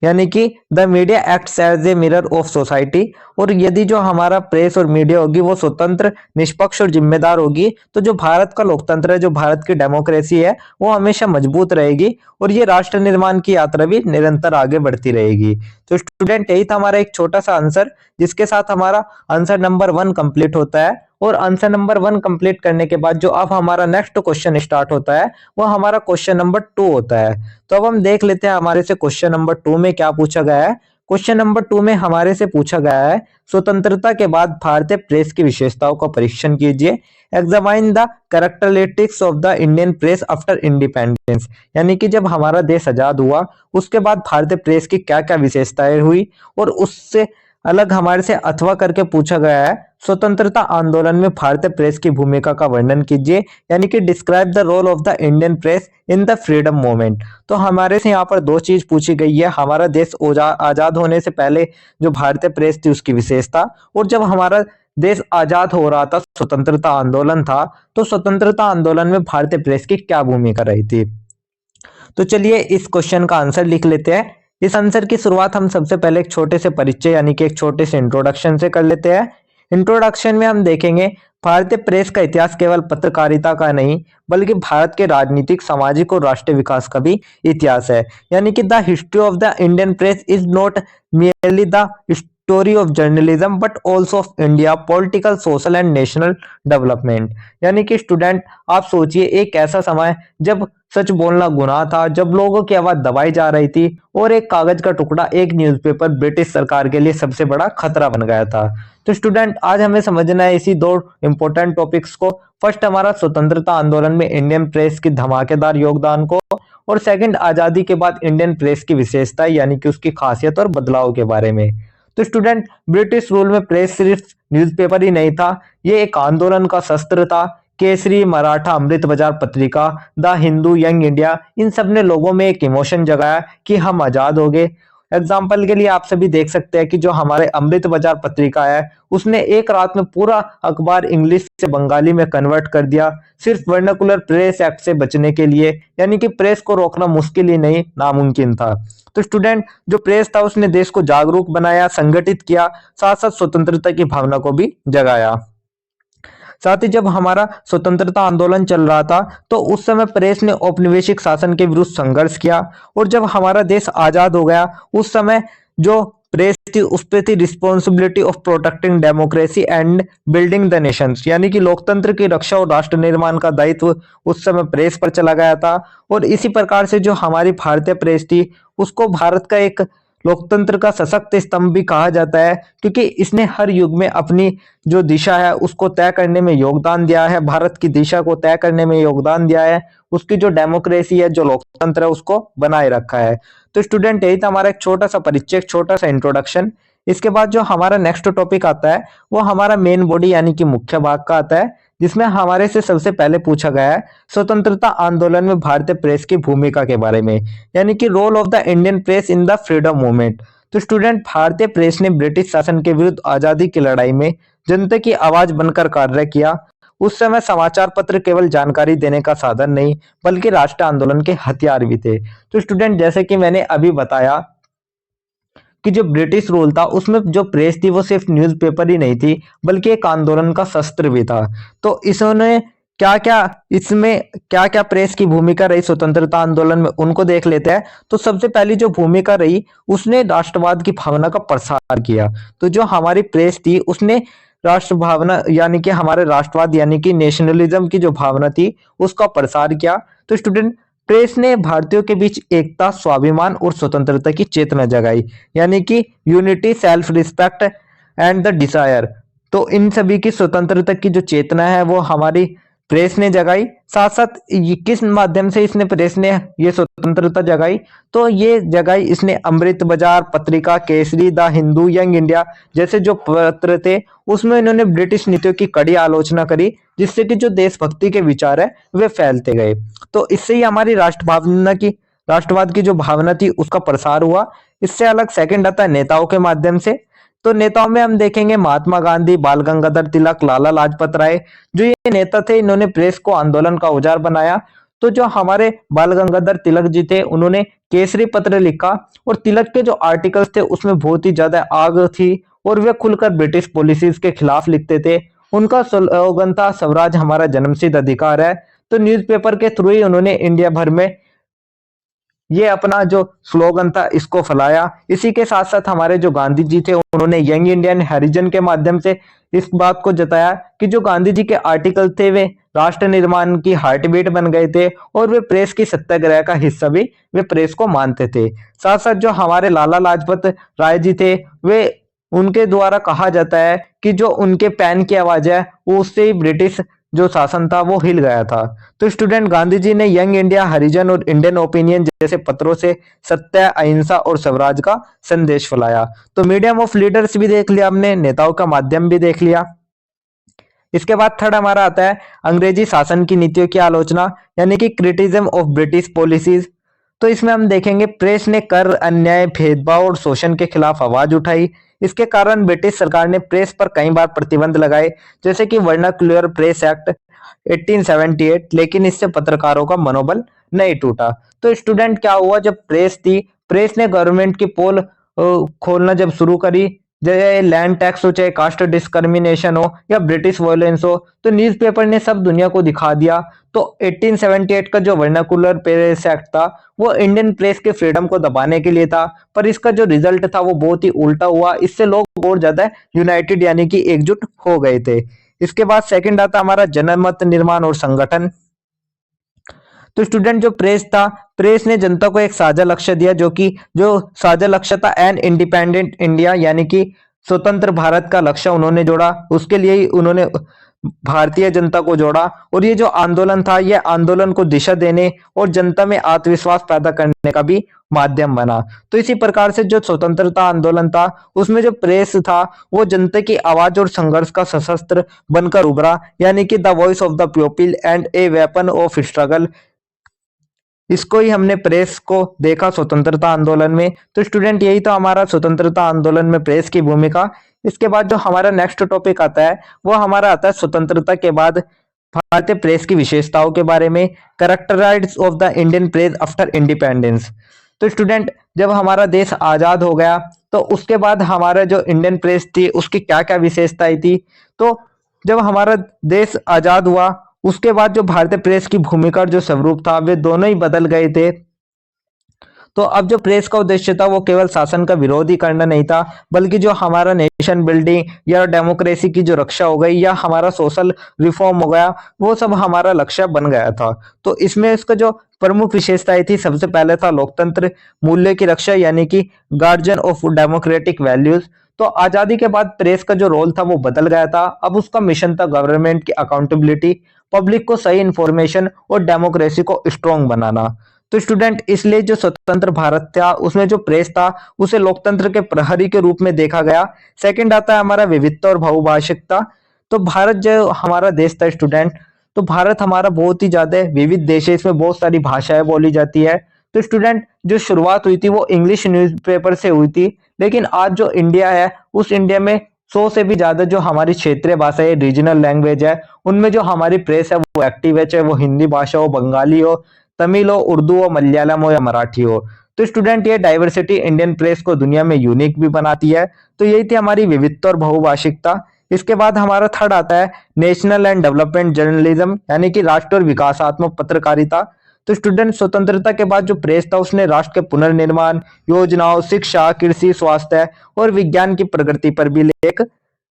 यानी कि the media acts as a mirror of society. और यदि जो हमारा प्रेस और मीडिया होगी वो स्वतंत्र, निष्पक्ष और जिम्मेदार होगी तो जो भारत का लोकतंत्र है, जो भारत की डेमोक्रेसी है, वो हमेशा मजबूत रहेगी और ये राष्ट्र निर्माण की यात्रा भी निरंतर आगे बढ़ती रहेगी। तो स्टूडेंट यही था हमारा एक छोटा सा आंसर, जिसके साथ हमारा आंसर नंबर 1 कंप्लीट होता है। और आंसर नंबर 1 कंप्लीट करने के बाद जो अब हमारा नेक्स्ट क्वेश्चन स्टार्ट होता है वो हमारा क्वेश्चन नंबर 2 होता है। तो अब हम देख लेते हैं हमारे से क्वेश्चन नंबर 2 में क्या पूछा गया है। क्वेश्चन नंबर 2 में हमारे से पूछा गया है, स्वतंत्रता के बाद भारतीय प्रेस की विशेषताओं का परीक्षण कीजिए। Examine the characteristics of the Indian press after independence. यानी कि जब हमारा देश आजाद हुआ उसके बाद भारतीय प्रेस की क्या क्या विशेषताएं हुई। और उससे अलग हमारे से अथवा करके पूछा गया है, स्वतंत्रता आंदोलन में भारतीय प्रेस की भूमिका का वर्णन कीजिए। यानी कि describe the role of the Indian press in the freedom movement. तो हमारे से यहाँ पर दो चीज पूछी गई है, हमारा देश आजाद होने से पहले जो भारतीय प्रेस थी उसकी विशेषता, और जब हमारा देश आजाद हो रहा था, स्वतंत्रता आंदोलन था, तो स्वतंत्रता आंदोलन में भारतीय प्रेस की क्या भूमिका रही थी। तो चलिए इस क्वेश्चन का आंसर लिख लेते हैं। इस आंसर की शुरुआत हम सबसे पहले एक छोटे से परिचय यानी कि एक छोटे से इंट्रोडक्शन से कर लेते हैं। इंट्रोडक्शन में हम देखेंगे भारतीय प्रेस का इतिहास केवल पत्रकारिता का नहीं बल्कि भारत के राजनीतिक, सामाजिक और राष्ट्रीय विकास का भी इतिहास है। यानी कि the history of the Indian press is not merely the story of journalism but also of India political, social and national development। यानी कि स्टूडेंट आप सोचिए एक ऐसा समय जब सच बोलना गुनाह था, जब लोगों की आवाज दबाई जा रही थी और एक कागज का टुकड़ा, एक न्यूज़पेपर ब्रिटिश सरकार के लिए सबसे बड़ा खतरा बन गया था। तो स्टूडेंट आज हमें समझना है इसी दो इंपॉर्टेंट टॉपिक्स को। फर्स्ट हमारा स्वतंत्रता आंदोलन में इंडियन प्रेस की धमाकेदार योगदान को, और सेकंड आजादी के बाद इंडियन प्रेस की विशेषता यानी कि उसकी खासियत और बदलाव के बारे में। तो स्टूडेंट ब्रिटिश रूल में प्रेस सिर्फ न्यूज़पेपर ही नहीं था, ये एक आंदोलन का शस्त्र था। केसरी, मराठा, अमृत बाजार पत्रिका, द हिंदू, यंग इंडिया, इन सब ने लोगों में एक इमोशन जगाया कि हम आजाद हो गए। एग्जाम्पल के लिए आप सभी देख सकते हैं कि जो हमारे अमृत बाजार पत्रिका है उसने एक रात में पूरा अखबार इंग्लिश से बंगाली में कन्वर्ट कर दिया, सिर्फ वर्नाकुलर प्रेस एक्ट से बचने के लिए। यानी कि प्रेस को रोकना मुश्किल ही नहीं, नामुमकिन था। तो स्टूडेंट जो प्रेस था उसने देश को जागरूक बनाया, संगठित किया, साथ साथ स्वतंत्रता की भावना को भी जगाया। साथ ही जब हमारा स्वतंत्रता आंदोलन चल रहा था तो उस समय प्रेस ने औपनिवेशिक शासन के विरुद्ध संघर्ष किया, और जब हमारा देश आजाद हो गया उस समय जो प्रेस थी उस पे थी responsibility of protecting democracy and building the Nations. यानी कि लोकतंत्र की रक्षा और राष्ट्र निर्माण का दायित्व उस समय प्रेस पर चला गया था। और इसी प्रकार से जो हमारी भारतीय प्रेस थी उसको भारत का एक लोकतंत्र का सशक्त स्तंभ भी कहा जाता है, क्योंकि इसने हर युग में अपनी जो दिशा है उसको तय करने में योगदान दिया है, भारत की दिशा को तय करने में योगदान दिया है, उसकी जो डेमोक्रेसी है, जो लोकतंत्र है, उसको बनाए रखा है। तो स्टूडेंट यही था हमारा एक छोटा सा परिचय, एक छोटा सा इंट्रोडक्शन। इसके बाद जो हमारा नेक्स्ट टॉपिक आता है वो हमारा मेन बॉडी यानी कि मुख्य भाग का आता है, जिसमें हमारे से सबसे पहले पूछा गया है स्वतंत्रता आंदोलन में भारतीय प्रेस की भूमिका के बारे में, यानी कि role of the Indian press in the freedom movement. तो स्टूडेंट भारतीय प्रेस ने ब्रिटिश शासन के विरुद्ध आजादी की लड़ाई में जनता की आवाज बनकर कार्य किया। उस समय समाचार पत्र केवल जानकारी देने का साधन नहीं बल्कि राष्ट्र आंदोलन के हथियार भी थे। तो स्टूडेंट जैसे कि मैंने अभी बताया कि जो ब्रिटिश रूल था उसमें जो प्रेस थी वो सिर्फ न्यूज़पेपर ही नहीं थी बल्कि एक आंदोलन का शस्त्र भी था। तो इसने क्या क्या इसमें क्या क्या प्रेस की भूमिका रही स्वतंत्रता आंदोलन में उनको देख लेते हैं। तो सबसे पहली जो भूमिका रही उसने राष्ट्रवाद की भावना का प्रसार किया। तो जो हमारी प्रेस थी उसने राष्ट्र भावना यानी कि हमारे राष्ट्रवाद यानी कि नेशनलिज्म की जो भावना थी उसका प्रसार किया। तो स्टूडेंट प्रेस ने भारतीयों के बीच एकता, स्वाभिमान और स्वतंत्रता की चेतना जगाई, यानी कि unity, self respect and the desire. तो इन सभी की स्वतंत्रता की जो चेतना है वो हमारी प्रेस ने जगाई। साथ साथ किस माध्यम से इसने प्रेस ने ये स्वतंत्रता जगाई, तो ये जगाई इसने अमृत बाजार पत्रिका, Kesari, the Hindu, young India जैसे जो पत्र थे उसमें इन्होंने ब्रिटिश नीतियों की कड़ी आलोचना करी, जिससे कि जो देशभक्ति के विचार है वे फैलते गए। तो इससे ही हमारी राष्ट्रवाद की जो भावना थी उसका प्रसार हुआ। इससे अलग सेकंड आता है नेताओं के माध्यम से। तो नेताओं में हम देखेंगे महात्मा गांधी, बाल गंगाधर तिलक, लाला लाजपत राय। जो ये नेता थे इन्होंने प्रेस को आंदोलन का औजार बनाया। तो जो हमारे बाल गंगाधर तिलक जी थे उन्होंने केसरी पत्र लिखा और तिलक के जो आर्टिकल्स थे उसमें बहुत ही ज्यादा आग थी और वे खुलकर ब्रिटिश पॉलिसीज के खिलाफ लिखते थे। उनका स्लोगन था स्वराज हमारा जन्मसिद्ध अधिकार है। तो न्यूज़पेपर के थ्रू ही उन्होंने इंडिया भर में ये अपना जो स्लोगन था इसको फैलाया। इसी के साथ साथ हमारे जो गांधी जी थे उन्होंने यंग इंडियन हरिजन के माध्यम से इस बात को जताया कि जो गांधी जी के आर्टिकल थे वे राष्ट्र निर्माण की हार्ट बीट बन गए थे और वे प्रेस की सत्याग्रह का हिस्सा भी वे प्रेस को मानते थे। साथ साथ जो हमारे लाला लाजपत राय जी थे वे उनके द्वारा कहा जाता है कि जो उनके पेन की आवाज है वो उससे ही ब्रिटिश जो शासन था वो हिल गया था। तो स्टूडेंट गांधी जी ने यंग इंडिया, हरिजन और इंडियन ओपिनियन जैसे पत्रों से सत्य, अहिंसा और स्वराज का संदेश फैलाया। तो मीडियम ऑफ लीडर्स भी देख लिया हमने, नेताओं का माध्यम भी देख लिया। इसके बाद थर्ड हमारा आता है अंग्रेजी शासन की नीतियों की आलोचना यानी कि क्रिटिसिज्म ऑफ ब्रिटिश पॉलिसीज। तो इसमें हम देखेंगे प्रेस ने कर, अन्याय, भेदभाव और शोषण के खिलाफ आवाज उठाई। इसके कारण ब्रिटिश सरकार ने प्रेस पर कई बार प्रतिबंध लगाए, जैसे कि वर्नाक्युलर प्रेस एक्ट 1878, लेकिन इससे पत्रकारों का मनोबल नहीं टूटा। तो स्टूडेंट क्या हुआ, जब प्रेस थी, प्रेस ने गवर्नमेंट की पोल खोलना जब शुरू करी, चाहे लैंड टैक्स हो, चाहे कास्ट डिस्क्रिमिनेशन हो या ब्रिटिश वायलेंस हो, तो न्यूज़पेपर ने सब दुनिया को दिखा दिया। तो 1878 का जो वर्नाकुलर प्रेस एक्ट था वो इंडियन प्रेस के फ्रीडम को दबाने के लिए था, पर इसका जो रिजल्ट था वो बहुत ही उल्टा हुआ। इससे लोग और ज्यादा यूनाइटेड यानी कि एकजुट हो गए थे। इसके बाद सेकंड आता हमारा जनमत निर्माण और संगठन। तो स्टूडेंट जो प्रेस था, प्रेस ने जनता को एक साझा लक्ष्य दिया, जो साझा लक्ष्य था एन इंडिपेंडेंट इंडिया यानी कि स्वतंत्र भारत का लक्ष्य उन्होंने जोड़ा। उसके लिए ही उन्होंने भारतीय जनता को जोड़ा और ये जो आंदोलन था ये आंदोलन को दिशा देने और जनता में आत्मविश्वास पैदा करने का भी माध्यम बना। तो इसी प्रकार से जो स्वतंत्रता आंदोलन था उसमें जो प्रेस था वो जनता की आवाज और संघर्ष का सशस्त्र बनकर उभरा, यानी कि the voice of the people and a weapon of struggle. इसको ही हमने प्रेस को देखा स्वतंत्रता आंदोलन में। तो स्टूडेंट यही तो हमारा स्वतंत्रता आंदोलन में प्रेस की भूमिका। इसके बाद जो हमारा नेक्स्ट टॉपिक आता है वो हमारा आता है स्वतंत्रता के बाद भारतीय प्रेस की विशेषताओं के बारे में, characterize of the Indian press after independence. तो स्टूडेंट जब हमारा देश आजाद हो गया तो उसके बाद हमारा जो इंडियन प्रेस थी उसकी क्या क्या विशेषताएं थी। तो जब हमारा देश आजाद हुआ उसके बाद जो भारतीय प्रेस की भूमिका और जो स्वरूप था वे दोनों ही बदल गए थे। तो अब जो प्रेस का उद्देश्य था वो केवल शासन का विरोध ही करना नहीं था, बल्कि जो हमारा नेशन बिल्डिंग या डेमोक्रेसी की जो रक्षा हो गई या हमारा सोशल रिफॉर्म हो गया वो सब हमारा लक्ष्य बन गया था। तो इसमें इसका जो प्रमुख विशेषताएं थी, सबसे पहले था लोकतंत्र मूल्य की रक्षा यानी कि गार्जियन ऑफ डेमोक्रेटिक वैल्यूज। तो आजादी के बाद प्रेस का जो रोल था वो बदल गया था। अब उसका मिशन था गवर्नमेंट की अकाउंटेबिलिटी, पब्लिक को सही इंफॉर्मेशन और डेमोक्रेसी को स्ट्रॉन्ग बनाना। तो स्टूडेंट इसलिए जो स्वतंत्र भारत था उसमें जो प्रेस था उसे लोकतंत्र के प्रहरी के रूप में देखा गया। सेकंड आता है हमारा विविधता और बहुभाषिकता। तो भारत जो हमारा देश था स्टूडेंट, तो भारत हमारा बहुत ही ज्यादा विविध देश है, इसमें बहुत सारी भाषाएं बोली जाती है। तो स्टूडेंट जो शुरुआत हुई थी वो इंग्लिश न्यूज़पेपर से हुई थी, लेकिन आज जो इंडिया है उस इंडिया में 100 से भी ज्यादा जो हमारी क्षेत्रीय भाषा है, रीजनल लैंग्वेज है, उनमें जो हमारी प्रेस है वो एक्टिव है, चाहे वो हिंदी भाषा हो, बंगाली हो, तमिल हो, उर्दू हो, मलयालम हो या मराठी हो। तो स्टूडेंट ये डाइवर्सिटी इंडियन प्रेस को दुनिया में यूनिक भी बनाती है। तो यही थी हमारी विविधता और बहुभाषिकता। इसके बाद हमारा थर्ड आता है नेशनल एंड डेवलपमेंट जर्नलिज्म, यानी कि राष्ट्र और विकासात्मक पत्रकारिता। तो स्टूडेंट स्वतंत्रता के बाद जो प्रेस था उसने राष्ट्र के पुनर्निर्माण, योजनाओं, शिक्षा, कृषि, स्वास्थ्य और विज्ञान की प्रगति पर भी लेख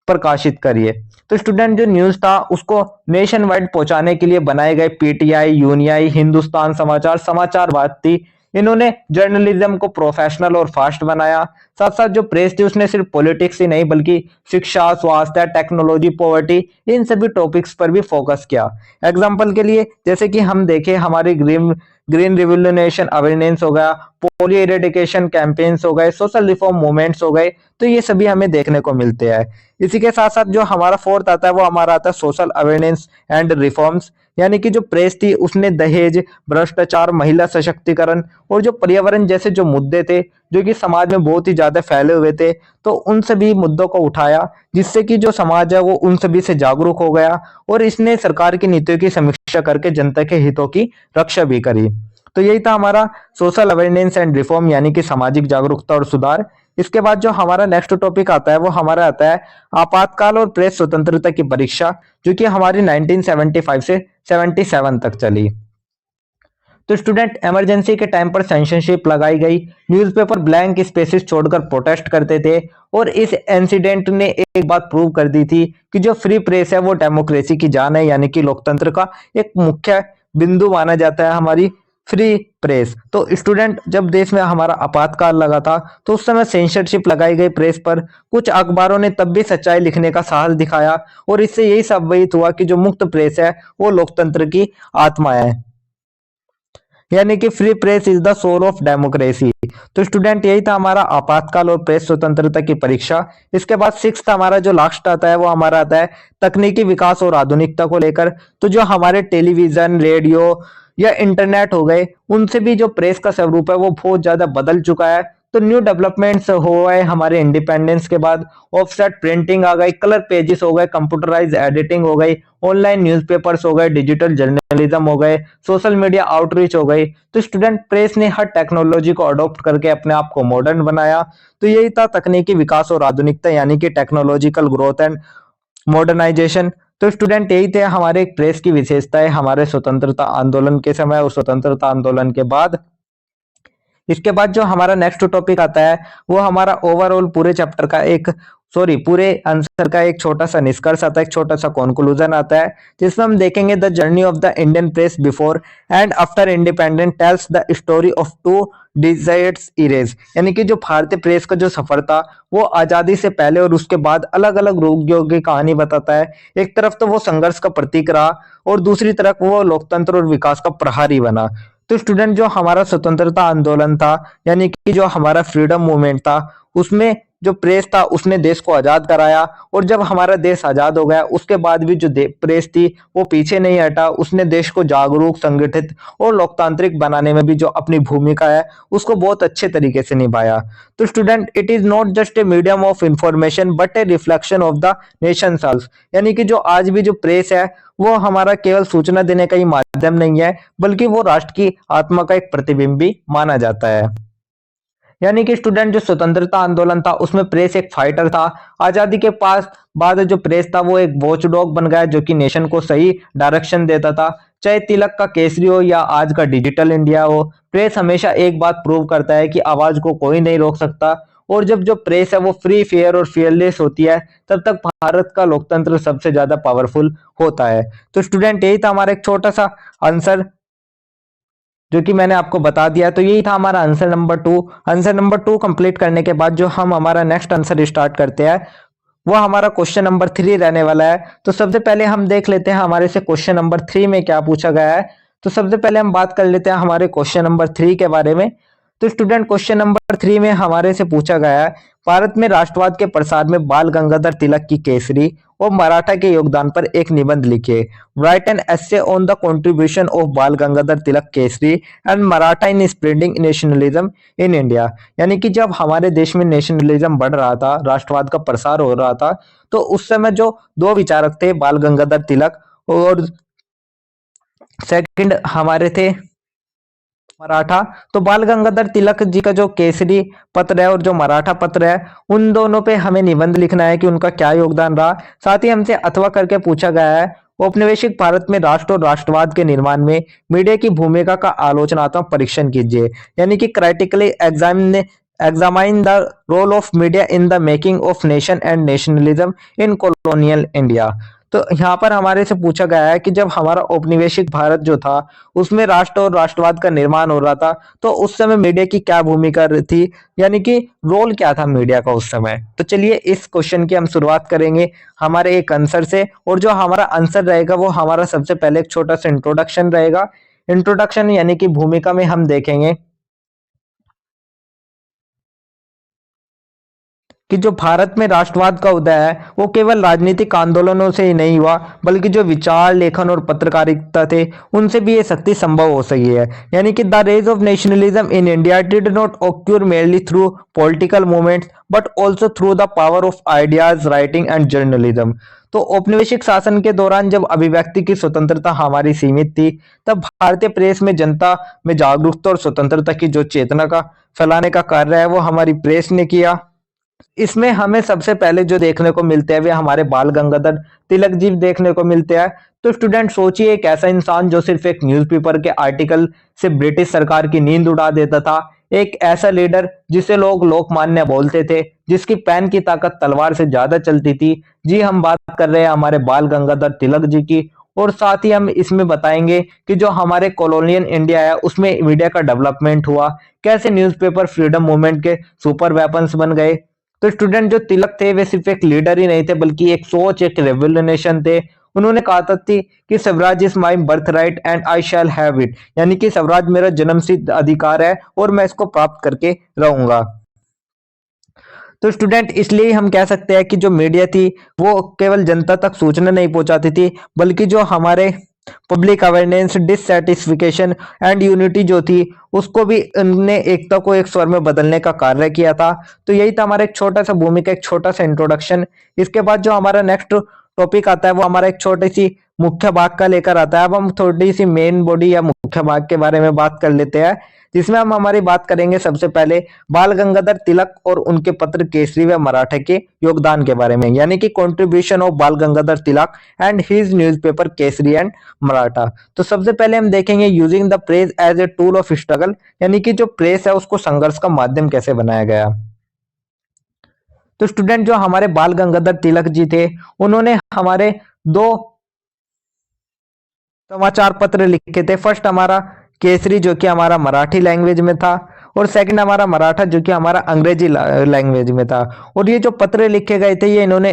प्रकाशित करिए। तो स्टूडेंट जो न्यूज था उसको नेशन वाइड पहुंचाने के लिए बनाए गए पीटीआई, यूनियाई, हिंदुस्तान समाचार, समाचार भारती, इन्होंने जर्नलिज्म को प्रोफेशनल और फास्ट बनाया। साथ साथ जो प्रेस थी उसने सिर्फ पॉलिटिक्स ही नहीं बल्कि शिक्षा, स्वास्थ्य, टेक्नोलॉजी, पॉवर्टी, इन सभी टॉपिक्स पर भी फोकस किया। एग्जाम्पल के लिए जैसे कि हम देखें हमारी ग्रीन ग्रीन रिवोल्यूशन अवेयरनेस हो गया, पोलियो इरेडिकेशन कैंपेन्स हो गए, सोशल रिफॉर्म मूवमेंट्स हो गए, तो ये सभी हमें देखने को मिलते हैं। इसी के साथ साथ जो हमारा फोर्थ आता है वो हमारा आता है सोशल अवेयरनेस एंड रिफॉर्म्स, यानी कि जो प्रेस थी उसने दहेज, भ्रष्टाचार, महिला सशक्तिकरण और जो पर्यावरण जैसे जो मुद्दे थे जो कि समाज में बहुत ही ज्यादा फैले हुए थे, तो उन सभी मुद्दों को उठाया, जिससे कि जो समाज है वो उन सभी से जागरूक हो गया और इसने सरकार की नीतियों की समीक्षा करके जनता के हितों की रक्षा भी करी। तो यही था हमारा सोशल अवेयरनेस एंड रिफॉर्म, यानी कि सामाजिक जागरूकता और सुधार। इसके बाद जो हमारा नेक्स्ट टॉपिक आता है वो हमारा आता है आपातकाल और प्रेस स्वतंत्रता की परीक्षा, जो कि हमारी 1975 से 77 तक चली। तो स्टूडेंट इमरजेंसी के टाइम पर सेंसरशिप लगाई गई, न्यूज़पेपर ब्लैंक स्पेसेस छोड़कर प्रोटेस्ट करते थे, और इस इंसिडेंट ने एक बात प्रूव कर दी थी कि जो फ्री प्रेस है वो डेमोक्रेसी की जान है, यानी कि लोकतंत्र का एक मुख्य बिंदु माना जाता है हमारी फ्री प्रेस। तो स्टूडेंट जब देश में हमारा आपातकाल लगा था तो उस समय सेंसरशिप लगाई गई प्रेस पर। कुछ अखबारों ने तब भी सच्चाई लिखने का साहस दिखाया और इससे यही साबित हुआ कि जो मुक्त प्रेस है वो लोकतंत्र की आत्मा है, यानी कि free press is the soul of democracy. तो स्टूडेंट यही था हमारा आपातकाल और प्रेस स्वतंत्रता की परीक्षा। इसके बाद सिक्स्थ हमारा जो लास्ट आता है वो हमारा आता है तकनीकी विकास और आधुनिकता को लेकर। तो जो हमारे टेलीविजन, रेडियो या इंटरनेट हो गए, उनसे भी जो प्रेस का स्वरूप है वो बहुत ज्यादा बदल चुका है। तो न्यू डेवलपमेंट्स हो गए हमारे इंडिपेंडेंस के बाद, ऑफसेट प्रिंटिंग आ गई, कलर पेजेस हो गए, कंप्यूटराइज एडिटिंग हो गई, ऑनलाइन न्यूज़पेपर्स हो गए, डिजिटल जर्नलिज्म हो गए, सोशल मीडिया आउटरीच हो गई। तो स्टूडेंट प्रेस ने हर टेक्नोलॉजी को अडॉप्ट करके अपने आप को मॉडर्न बनाया। तो यही था तकनीकी विकास और आधुनिकता, यानी कि टेक्नोलॉजिकल ग्रोथ एंड मॉडर्नाइजेशन। तो स्टूडेंट यही थे हमारे प्रेस की विशेषताएं हमारे स्वतंत्रता आंदोलन के समय और स्वतंत्रता आंदोलन के बाद। इसके बाद जो हमारा नेक्स्ट टॉपिक आता है वो हमारा ओवरऑल पूरे चैप्टर का एक पूरे आंसर का एक छोटा सा निष्कर्ष आता है, एक छोटा सा कंक्लूजन आता है, जिसमें हम देखेंगे the journey of the Indian press before and after independence tells the story of two desires erase, यानी कि जो भारतीय प्रेस का जो सफर था वो आजादी से पहले और उसके बाद अलग अलग रोगियों की कहानी बताता है। एक तरफ तो वो संघर्ष का प्रतीक रहा और दूसरी तरफ वो लोकतंत्र और विकास का प्रहारी बना। तो स्टूडेंट जो हमारा स्वतंत्रता आंदोलन था, यानी कि जो हमारा फ्रीडम मूवमेंट था, उसमें जो प्रेस था उसने देश को आजाद कराया, और जब हमारा देश आजाद हो गया उसके बाद भी जो प्रेस थी वो पीछे नहीं हटा, उसने देश को जागरूक, संगठित और लोकतांत्रिक बनाने में भी जो अपनी भूमिका है उसको बहुत अच्छे तरीके से निभाया। तो student it is not just a medium of information but a reflection of the nation self, यानी कि जो आज भी जो प्रेस है वो हमारा केवल सूचना देने का ही माध्यम नहीं है बल्कि वो राष्ट्र की आत्मा का एक प्रतिबिंब भी माना जाता है। यानी कि स्टूडेंट जो स्वतंत्रता आंदोलन था उसमें प्रेस एक फाइटर था, आजादी के पास बाद जो प्रेस था वो एक वॉचडॉग बन गया जो कि नेशन को सही डायरेक्शन देता था। चाहे तिलक का केसरी हो या आज का डिजिटल इंडिया हो, प्रेस हमेशा एक बात प्रूव करता है कि आवाज को कोई नहीं रोक सकता, और जब जो प्रेस है वो फ्री, फेयर और फियरलेस होती है तब तक भारत का लोकतंत्र सबसे ज्यादा पावरफुल होता है। तो स्टूडेंट यही था हमारा एक छोटा सा आंसर जो कि मैंने आपको बता दिया। तो यही था हमारा answer number 2। Answer number 2 complete करने के बाद जो हम हमारा नेक्स्ट आंसर स्टार्ट करते हैं वो हमारा क्वेश्चन नंबर 3 रहने वाला है। तो सबसे पहले हम देख लेते हैं हमारे से क्वेश्चन नंबर 3 में क्या पूछा गया है। तो सबसे पहले हम बात कर लेते हैं हमारे क्वेश्चन नंबर 3 के बारे में। तो स्टूडेंट क्वेश्चन नंबर 3 में हमारे से पूछा गया है भारत में राष्ट्रवाद के प्रसार में बाल गंगाधर तिलक की केसरी और मराठा के योगदान पर एक निबंध लिखिए। Write an essay on the contribution of Bal Gangadhar Tilak Kesari and Maratha in spreading nationalism in India, यानी कि जब हमारे देश में नेशनलिज्म बढ़ रहा था, राष्ट्रवाद का प्रसार हो रहा था, तो उस समय जो दो विचारक थे बाल गंगाधर तिलक और सेकंड हमारे थे मराठा। तो बाल गंगाधर तिलक जी का जो केसरी पत्र है और जो मराठा पत्र है, उन दोनों पे हमें निबंध लिखना है कि उनका क्या योगदान रहा। साथ ही हमसे अथवा करके पूछा गया है औपनिवेशिक भारत में राष्ट्र और राष्ट्रवाद के निर्माण में मीडिया की भूमिका का आलोचनात्मक परीक्षण कीजिए, यानी कि क्राइटिकली examine the role of media in the making of nation and nationalism in colonial India। तो यहाँ पर हमारे से पूछा गया है कि जब हमारा औपनिवेशिक भारत जो था उसमें राष्ट्र और राष्ट्रवाद का निर्माण हो रहा था, तो उस समय मीडिया की क्या भूमिका थी, यानी कि रोल क्या था मीडिया का उस समय। तो चलिए इस क्वेश्चन की हम शुरुआत करेंगे हमारे एक आंसर से, और जो हमारा आंसर रहेगा वो हमारा सबसे पहले एक छोटा सा इंट्रोडक्शन रहेगा। इंट्रोडक्शन यानी कि भूमिका में हम देखेंगे कि जो भारत में राष्ट्रवाद का उदय है वो केवल राजनीतिक आंदोलनों से ही नहीं हुआ, बल्कि जो विचार लेखन और पत्रकारिता थे उनसे भी ये शक्ति संभव हो सकी है। यानी कि the rage of nationalism in India did not occur merely through political movements but also through the power of ideas, writing and journalism. तो औपनिवेशिक शासन के दौरान जब अभिव्यक्ति की स्वतंत्रता हमारी सीमित थी, तब भारतीय प्रेस में जनता में जागरूकता और स्वतंत्रता की जो चेतना का फैलाने का कार्य है वो हमारी प्रेस ने किया। इसमें हमें सबसे पहले जो देखने को मिलते हैं वे हमारे बाल गंगाधर तिलक जी देखने को मिलते हैं। तो स्टूडेंट सोचिए, एक ऐसा इंसान जो सिर्फ एक न्यूज़पेपर के आर्टिकल से ब्रिटिश सरकार की नींद उड़ा देता था, एक ऐसा लीडर जिसे लोग लोकमान्य बोलते थे, जिसकी पेन की ताकत तलवार से ज्यादा चलती थी। जी, हम बात कर रहे हैं हमारे बाल गंगाधर तिलक जी की। और साथ ही हम इसमें बताएंगे कि जो हमारे कॉलोनियल इंडिया है उसमें मीडिया का डेवलपमेंट हुआ, कैसे न्यूज़पेपर फ्रीडम मूवमेंट के सुपर वेपन्स बन गए। तो स्टूडेंट जो तिलक थे वे सिर्फ एक लीडर ही नहीं थे, बल्कि एक सोच, एक रेवोल्यूशन थे। उन्होंने कहा थी कि Swaraj is my birth right and I shall have it, यानी कि स्वराज मेरा जन्मसिद्ध अधिकार है और मैं इसको प्राप्त करके रहूंगा। तो स्टूडेंट इसलिए हम कह सकते हैं कि जो मीडिया थी वो केवल जनता तक सूचना नहीं पहुंचाती थी, बल्कि जो हमारे पब्लिक अवेयरनेस, डिससेटिस्फिकेशन एंड यूनिटी जो थी उसको भी उनने एकता को एक स्वर में बदलने का कार्य किया था। तो यही था हमारा एक छोटा सा भूमिका, एक छोटा सा इंट्रोडक्शन। इसके बाद जो हमारा नेक्स्ट टॉपिक आता है वो हमारा एक छोटी सी मुख्य भाग का लेकर आता है। अब हम थोड़ी सी मेन बॉडी या मुख्य भाग के बारे में बात कर लेते हैं, जिसमें हम हमारी बात करेंगे सबसे पहले बाल गंगाधर तिलक और उनके पत्र केसरी व मराठा के योगदान के बारे में, यानी कि contribution of Bal Gangadhar Tilak and his newspaper Kesari and Maratha. तो सबसे पहले हम देखेंगे using the press as a tool of struggle, यानी कि जो प्रेस है उसको संघर्ष का माध्यम कैसे बनाया गया। तो स्टूडेंट जो हमारे बाल गंगाधर तिलक जी थे उन्होंने हमारे दो समाचार पत्र लिखे थे। फर्स्ट हमारा केसरी जो कि हमारा मराठी लैंग्वेज में था, और सेकंड हमारा मराठा जो कि हमारा अंग्रेजी लैंग्वेज में था। और ये जो पत्र लिखे गए थे ये इन्होंने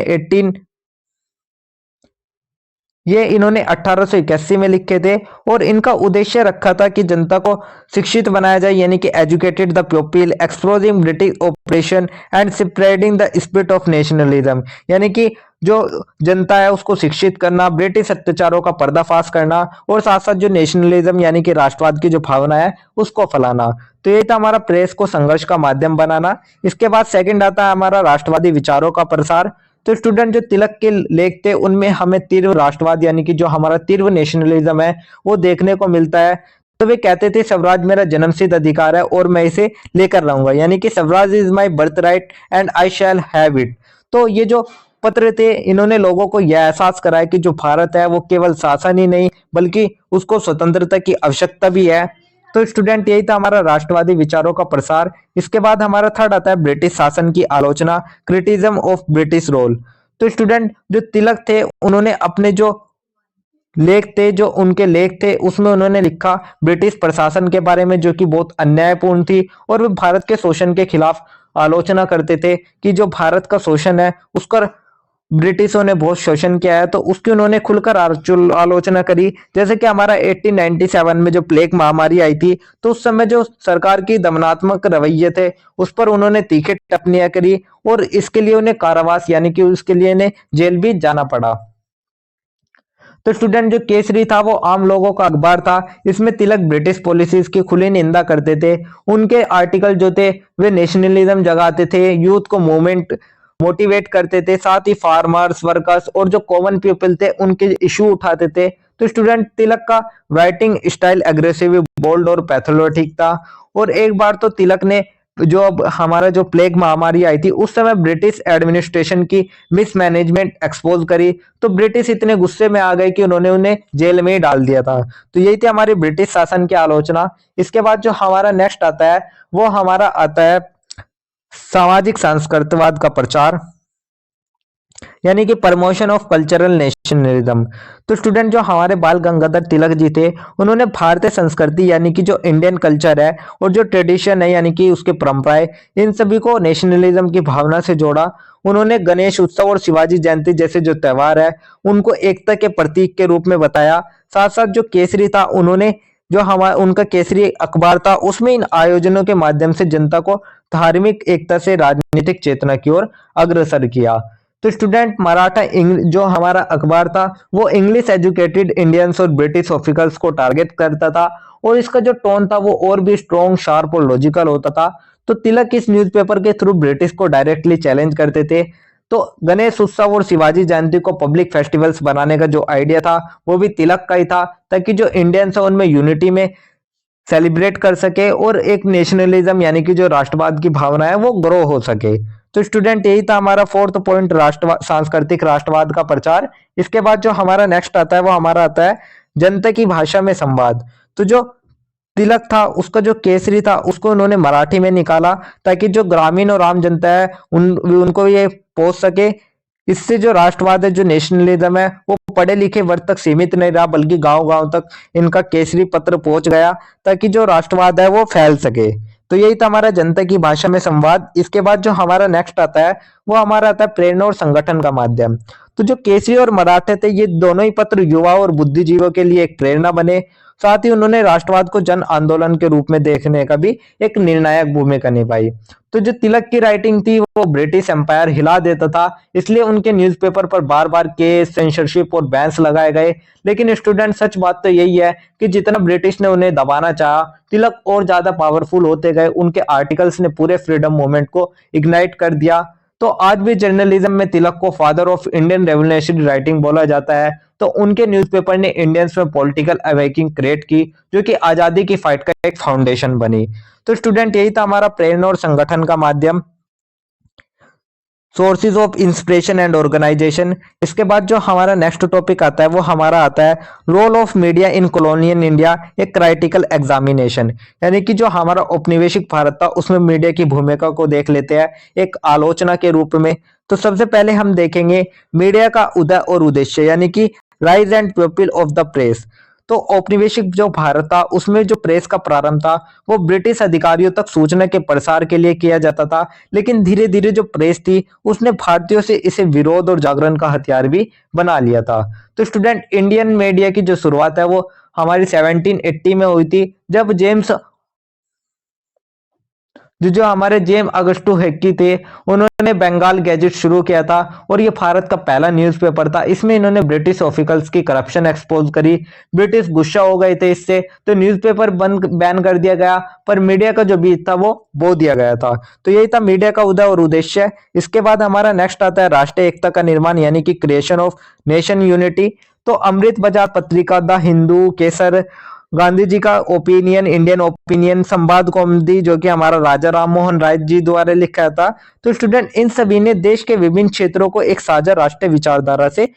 1881 में लिखे थे, और इनका उद्देश्य रखा था कि जनता को शिक्षित बनाया जाए, यानी कि educated the people, exposing British operation and spreading the spirit of nationalism, यानी कि जो जनता है उसको शिक्षित करना, ब्रिटिश अत्याचारों का पर्दाफाश करना, और साथ साथ जो नेशनलिज्म यानी कि राष्ट्रवाद की जो भावना है उसको फैलाना। तो ये था हमारा प्रेस को संघर्ष का माध्यम बनाना। इसके बाद सेकंड आता है हमारा राष्ट्रवादी विचारों का प्रसार। तो स्टूडेंट जो तिलक के लेख थे उनमें हमें तीव्र राष्ट्रवाद यानी कि जो हमारा तीव्र नेशनलिज्म है वो देखने को मिलता है। तो वे कहते थे स्वराज मेरा जन्मसिद्ध अधिकार है और मैं इसे लेकर रहूंगा, यानी कि Swaraj is my birth right and I shall have it. तो ये जो पत्र थे इन्होंने लोगों को यह एहसास कराया कि जो भारत है वो केवल शासन ही नहीं बल्कि उसको स्वतंत्रता की आवश्यकता भी है। तो स्टूडेंट यही था हमारा राष्ट्रवादी विचारों का प्रसार। इसके बाद हमारा थर्ड आता है ब्रिटिश शासन की आलोचना, क्रिटिज्म ऑफ ब्रिटिश रोल। तो स्टूडेंट जो तिलक थे उन्होंने अपने जो उनके लेख थे उसमें उन्होंने लिखा ब्रिटिश प्रशासन के बारे में, जो कि बहुत अन्यायपूर्ण थी, और वे भारत के शोषण के खिलाफ आलोचना करते थे कि जो भारत का शोषण है उसका ब्रिटिशों ने बहुत शोषण किया है। तो उसकी उन्होंने खुलकर आलोचना करी। जैसे कि हमारा 1897 में जो प्लेग महामारी आई थी, तो उस समय जो सरकार की दमनात्मक रवैये थे उस पर उन्होंने तीखे टिप्पणियां करी, और इसके लिए उन्हें कारावास यानी कि उसके लिए उन्हें जेल भी जाना पड़ा। तो स्टूडेंट जो केसरी था वो आम लोगों का अखबार था। इसमें तिलक ब्रिटिश पॉलिसीज की खुली निंदा करते थे। उनके आर्टिकल जो थे वे नेशनलिज्म जगाते थे, यूथ को मूवमेंट मोटिवेट करते थे, साथ ही फार्मर्स, वर्कर्स और जो कॉमन पीपल थे उनके इशू उठाते थे। तो स्टूडेंट तिलक का राइटिंग स्टाइल एग्रेसिव बोल्ड और पैथोलॉजिक था। और एक बार तो तिलक ने जो अब हमारा जो प्लेग महामारी आई थी उस समय ब्रिटिश एडमिनिस्ट्रेशन की मिसमैनेजमेंट एक्सपोज करी, तो ब्रिटिश इतने गुस्से में आ गए कि उन्होंने उन्हें जेल में ही डाल दिया था। तो यही थी हमारी ब्रिटिश शासन की आलोचना। इसके बाद जो हमारा नेक्स्ट आता है वो हमारा आता है सामाजिक सांस्कृतिकवाद का प्रचार, यानी कि प्रमोशन ऑफ कल्चरल नेशनलिज्म। तो स्टूडेंट जो हमारे बाल गंगाधर तिलक जी थे उन्होंने भारतीय संस्कृति यानी कि जो इंडियन कल्चर है और जो ट्रेडिशन है यानी कि उसके परंपराएं, इन सभी को नेशनलिज्म की भावना से जोड़ा। उन्होंने गणेश उत्सव और शिवाजी जयंती जैसे जो त्योहार है उनको एकता के प्रतीक के रूप में बताया। साथ साथ जो केसरी था उन्होंने जो हमारा उनका केसरी अखबार था उसमें इन आयोजनों के माध्यम से जनता को धार्मिक एकता से राजनीतिक चेतना की ओर अग्रसर किया। तो स्टूडेंट मराठा जो हमारा अखबार था वो इंग्लिश एजुकेटेड इंडियंस और ब्रिटिश ऑफिसर्स को टारगेट करता था और इसका जो टोन था वो और भी स्ट्रॉन्ग, शार्प और लॉजिकल होता था। तो तिलक इस न्यूज़पेपर के थ्रू ब्रिटिश को डायरेक्टली चैलेंज करते थे। तो गणेश उत्सव और शिवाजी जयंती को पब्लिक फेस्टिवल्स बनाने का जो आइडिया था वो भी तिलक का ही था, ताकि जो इंडियंस है उनमें यूनिटी में सेलिब्रेट कर सके और एक नेशनलिज्म यानी कि जो राष्ट्रवाद की भावना है वो ग्रो हो सके। तो स्टूडेंट यही था हमारा फोर्थ पॉइंट, राष्ट्रवाद, सांस्कृतिक राष्ट्रवाद का प्रचार। इसके बाद जो हमारा नेक्स्ट आता है वो हमारा आता है जनता की भाषा में संवाद। तो जो तिलक था उसका जो केसरी था उसको उन्होंने मराठी में निकाला ताकि जो ग्रामीण और आम जनता है उनको ये पहुंच सके। इससे जो राष्ट्रवाद है, जो नेशनलिज्म है, वो पढ़े लिखे वर्ग तक सीमित नहीं रहा बल्कि गांव गांव तक इनका केसरी पत्र पहुंच गया ताकि जो राष्ट्रवाद है वो फैल सके। तो यही था हमारा जनता की भाषा में संवाद। इसके बाद जो हमारा नेक्स्ट आता है वो हमारा आता है प्रेरणा और संगठन का माध्यम। तो जो केसरी और मराठे थे ये दोनों ही पत्र युवा और बुद्धिजीवियों के लिए एक प्रेरणा बने। साथ ही उन्होंने राष्ट्रवाद को जन आंदोलन के रूप में देखने का भी एक निर्णायक भूमिका निभाई। तो जो तिलक की राइटिंग थी वो ब्रिटिश एम्पायर हिला देता था, इसलिए उनके न्यूज़पेपर पर बार बार केस, सेंसरशिप और बैन्स लगाए गए। लेकिन स्टूडेंट सच बात तो यही है कि जितना ब्रिटिश ने उन्हें दबाना चाहा तिलक और ज्यादा पावरफुल होते गए। उनके आर्टिकल्स ने पूरे फ्रीडम मूवमेंट को इग्नाइट कर दिया। तो आज भी जर्नलिज्म में तिलक को father of Indian revolutionary writing बोला जाता है। तो उनके न्यूज़पेपर ने इंडियंस में पॉलिटिकल अवेकिंग क्रिएट की जो कि आजादी की फाइट का एक फाउंडेशन बनी। तो स्टूडेंट यही था हमारा प्रेरणा और संगठन का माध्यम, sources of inspiration and organization. इसके बाद जो हमारा नेक्स्ट टॉपिक आता है वो हमारा आता है role of media in colonial India, एक क्राइटिकल एग्जामिनेशन। यानी कि जो हमारा औपनिवेशिक भारत था उसमें मीडिया की भूमिका को देख लेते हैं एक आलोचना के रूप में। तो सबसे पहले हम देखेंगे मीडिया का उदय और उद्देश्य, यानी कि rise and people of the press. तो औपनिवेशिक जो भारत था उसमें जो प्रेस का प्रारंभ था वो ब्रिटिश अधिकारियों तक सूचना के प्रसार के लिए किया जाता था। लेकिन धीरे धीरे जो प्रेस थी उसने भारतीयों से इसे विरोध और जागरण का हथियार भी बना लिया था। तो स्टूडेंट इंडियन मीडिया की जो शुरुआत है वो हमारी 1780 में हुई थी, जब जो हमारे जेम्स अगस्टो हेक्की थे उन्होंने बंगाल गैजेट शुरू किया था और ये भारत का पहला न्यूज़पेपर था। इसमें इन्होंने ब्रिटिश ऑफिसर्स की करप्शन एक्सपोज करी। ब्रिटिश गुस्सा हो गए थे इससे, तो न्यूज़पेपर बंद बैन कर दिया गया, पर मीडिया का जो बीज था वो बो दिया गया था। तो यही था मीडिया का उदय और उद्देश्य। इसके बाद हमारा नेक्स्ट आता है राष्ट्रीय एकता का निर्माण, यानी कि क्रिएशन ऑफ नेशन यूनिटी। तो अमृत बाजार पत्रिका, द हिंदू, केसर, गांधी जी का ओपिनियन, इंडियन ओपिनियन, संवाद कौमुदी जो कि हमारा राजा राम मोहन राय जी द्वारा लिखा था। तो स्टूडेंट इन सभी ने देश के विभिन्न क्षेत्रों को एक साझा राष्ट्रीय विचारधारा से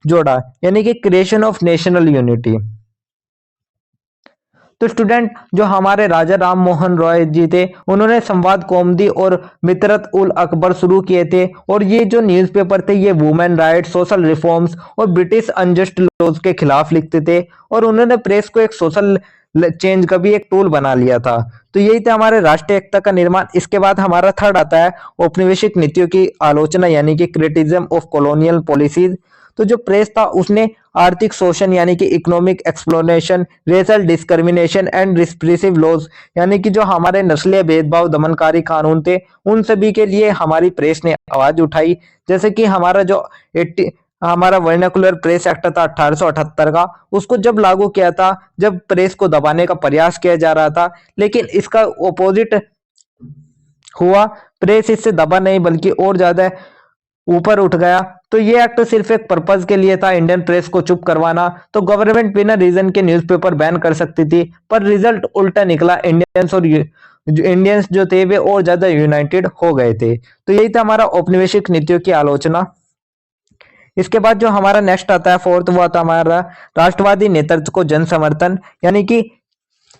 जोड़ा, यानी कि क्रिएशन ऑफ नेशनल यूनिटी। तो स्टूडेंट जो हमारे राजा राम मोहन रॉय जी थे उन्होंने संवाद कौमुदी और मित्रत उल अकबर शुरू किए थे और ये जो न्यूज़पेपर थे ये वुमेन राइट्स, सोशल रिफॉर्म्स और ब्रिटिश अनजस्ट लॉज के खिलाफ लिखते थे और उन्होंने प्रेस को एक सोशल चेंज का भी एक टूल बना लिया था। तो यही था हमारे राष्ट्रीय एकता का निर्माण। इसके बाद हमारा थर्ड आता है औपनिवेशिक नीतियों की आलोचना, यानी कि क्रिटिसिज्म ऑफ कॉलोनियल पॉलिसीज। तो जो प्रेस था उसने आर्थिक शोषण यानी कि economic exploitation, racial discrimination and repressive laws, यानी कि जो हमारे नस्लीय भेदभाव दमनकारी कानून थे उन सभी के लिए हमारी प्रेस ने आवाज उठाई। जैसे कि हमारा जो हमारा वर्नाकुलर प्रेस एक्ट था 1878 का, उसको जब लागू किया था, जब प्रेस को दबाने का प्रयास किया जा रहा था, लेकिन इसका ओपोजिट हुआ। प्रेस इससे दबा नहीं बल्कि और ज्यादा ऊपर उठ गया। तो ये एक्ट सिर्फ एक पर्पज के लिए था, इंडियन प्रेस को चुप करवाना। तो गवर्नमेंट बिना रीजन के न्यूज़पेपर बैन कर सकती थी, पर रिजल्ट उल्टा निकला। इंडियंस जो थे वे और ज्यादा यूनाइटेड हो गए थे। तो यही था हमारा औपनिवेशिक नीतियों की आलोचना। इसके बाद जो हमारा नेक्स्ट आता है फोर्थ, वो आता है हमारा राष्ट्रवादी नेतृत्व को जन समर्थन, यानी कि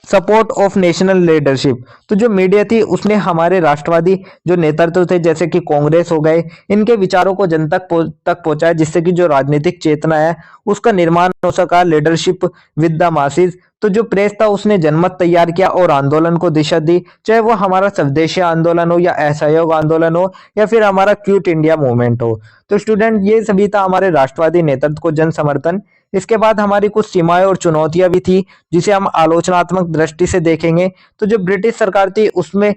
सपोर्ट ऑफ नेशनल लीडरशिप। तो जो मीडिया थी उसने हमारे राष्ट्रवादी जो नेतृत्व थे, जैसे कि कांग्रेस हो गए, इनके विचारों को जन तक पहुंचाया, जिससे कि जो राजनीतिक चेतना है उसका निर्माण हो सका। Leadership with the masses. तो जो प्रेस था उसने जनमत तैयार किया और आंदोलन को दिशा दी, चाहे वो हमारा स्वदेशी आंदोलन हो या असहयोग आंदोलन हो या फिर हमारा क्विट इंडिया मूवमेंट हो। तो स्टूडेंट ये सभी था हमारे राष्ट्रवादी नेतृत्व को जन समर्थन। इसके बाद हमारी कुछ सीमाएं और चुनौतियां भी थी, जिसे हम आलोचनात्मक दृष्टि से देखेंगे। तो जो ब्रिटिश सरकार थी उसमें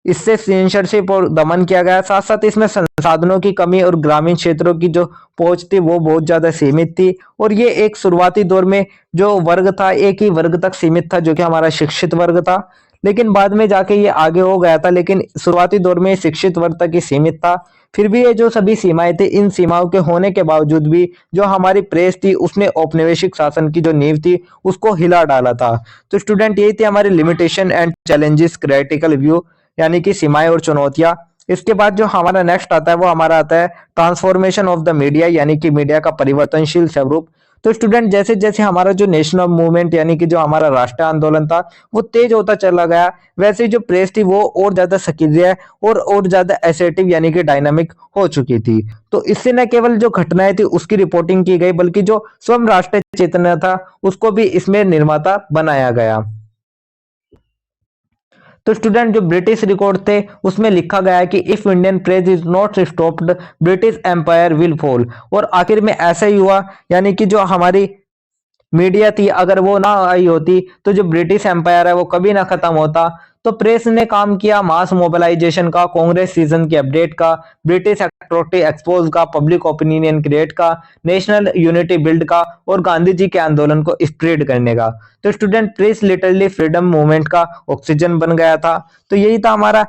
इससे सेंसरशिप और दमन किया गया, साथ साथ इसमें संसाधनों की कमी और ग्रामीण क्षेत्रों की जो पहुंच थी वो बहुत ज्यादा सीमित थी। और ये एक शुरुआती दौर में जो वर्ग था एक ही वर्ग तक सीमित था, जो कि हमारा शिक्षित वर्ग था। लेकिन बाद में जाके ये आगे हो गया था, लेकिन शुरुआती दौर में शिक्षित वर्ग तक ही सीमित था। फिर भी ये जो सभी सीमाएं थी, इन सीमाओं के होने के बावजूद भी जो हमारी प्रेस थी उसने औपनिवेशिक शासन की जो नींव थी उसको हिला डाला था। तो स्टूडेंट यही थे हमारे limitation and challenges critical view, यानी कि सीमाएं और चुनौतियां। इसके बाद जो हमारा नेक्स्ट आता है वो हमारा आता है ट्रांसफॉर्मेशन ऑफ द मीडिया, यानी कि मीडिया का परिवर्तनशील स्वरूप। तो स्टूडेंट जैसे जैसे हमारा जो नेशनल मूवमेंट यानी कि जो हमारा राष्ट्रीय आंदोलन था वो तेज होता चला गया, वैसे ही जो प्रेस थी वो और ज्यादा सक्रिय और ज्यादा एसेटिव यानी कि डायनामिक हो चुकी थी। तो इससे न केवल जो घटनाएं थी उसकी रिपोर्टिंग की गई, बल्कि जो स्वयं राष्ट्रीय चेतना था उसको भी इसमें निर्माता बनाया गया। तो स्टूडेंट जो ब्रिटिश रिकॉर्ड थे उसमें लिखा गया है कि if Indian press is not stopped British empire will fall. और आखिर में ऐसा ही हुआ, यानी कि जो हमारी मीडिया थी अगर वो ना आई होती तो जो ब्रिटिश एम्पायर है वो कभी ना खत्म होता। तो प्रेस ने काम किया मास मोबिलाइजेशन का, कांग्रेस सीजन की अपडेट का, ब्रिटिश एट्रोसिटी एक्सपोज का, पब्लिक ओपिनियन क्रिएट का, नेशनल यूनिटी बिल्ड का और गांधी जी के आंदोलन को स्प्रेड करने का। तो student press literally freedom movement का ऑक्सीजन बन गया था। तो यही था हमारा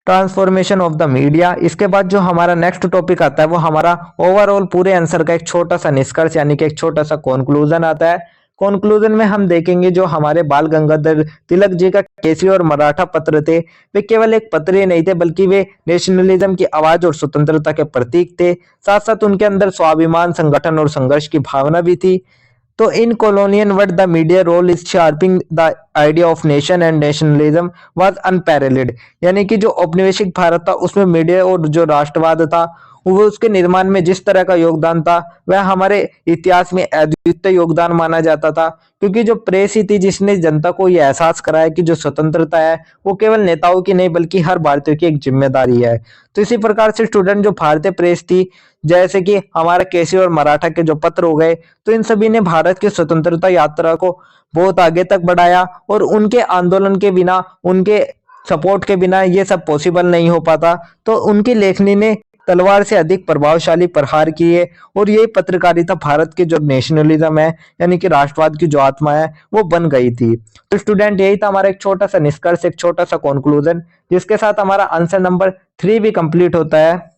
ट्रांसफॉर्मेशन ऑफ द मीडिया। इसके बाद जो हमारा नेक्स्ट टॉपिक आता है वो हमारा ओवरऑल पूरे आंसर का एक छोटा सा निष्कर्ष यानी कि एक छोटा सा कंक्लूजन आता है। कंक्लूजन में हम देखेंगे जो हमारे बाल गंगाधर तिलक जी का केसरी और मराठा पत्र थे, वे केवल एक पत्र ही नहीं थे बल्कि वे नेशनलिज्म की आवाज और स्वतंत्रता के प्रतीक थे। साथ साथ उनके अंदर स्वाभिमान, संगठन और संघर्ष की भावना भी थी। तो इन colonial world the media role is sharpening the idea of nation and nationalism was unparalleled। यानी कि जो औपनिवेशिक भारत था उसमें मीडिया और जो राष्ट्रवाद था वो उसके निर्माण में जिस तरह का योगदान था वह हमारे इतिहास में अद्वितीय योगदान माना जाता था। क्योंकि जो प्रेस ही थी जिसने जनता को ये एहसास कराया कि जो स्वतंत्रता है वो केवल नेताओं की नहीं बल्कि हर भारतीय की एक जिम्मेदारी है। तो इसी प्रकार से स्टूडेंट जो भारतीय प्रेस थी, जैसे कि हमारा केसरी और मराठा के जो पत्र हो गए, तो इन सभी ने भारत की स्वतंत्रता यात्रा को बहुत आगे तक बढ़ाया। और उनके आंदोलन के बिना, उनके सपोर्ट के बिना ये सब पॉसिबल नहीं हो पाता। तो उनकी लेखनी ने तलवार से अधिक प्रभावशाली प्रहार किए और यही पत्रकारिता भारत के जो नेशनलिज्म है यानी कि राष्ट्रवाद की जो आत्मा है वो बन गई थी। तो स्टूडेंट यही था हमारा एक छोटा सा निष्कर्ष, एक छोटा सा कंक्लूजन, जिसके साथ हमारा आंसर नंबर 3 भी कंप्लीट होता है।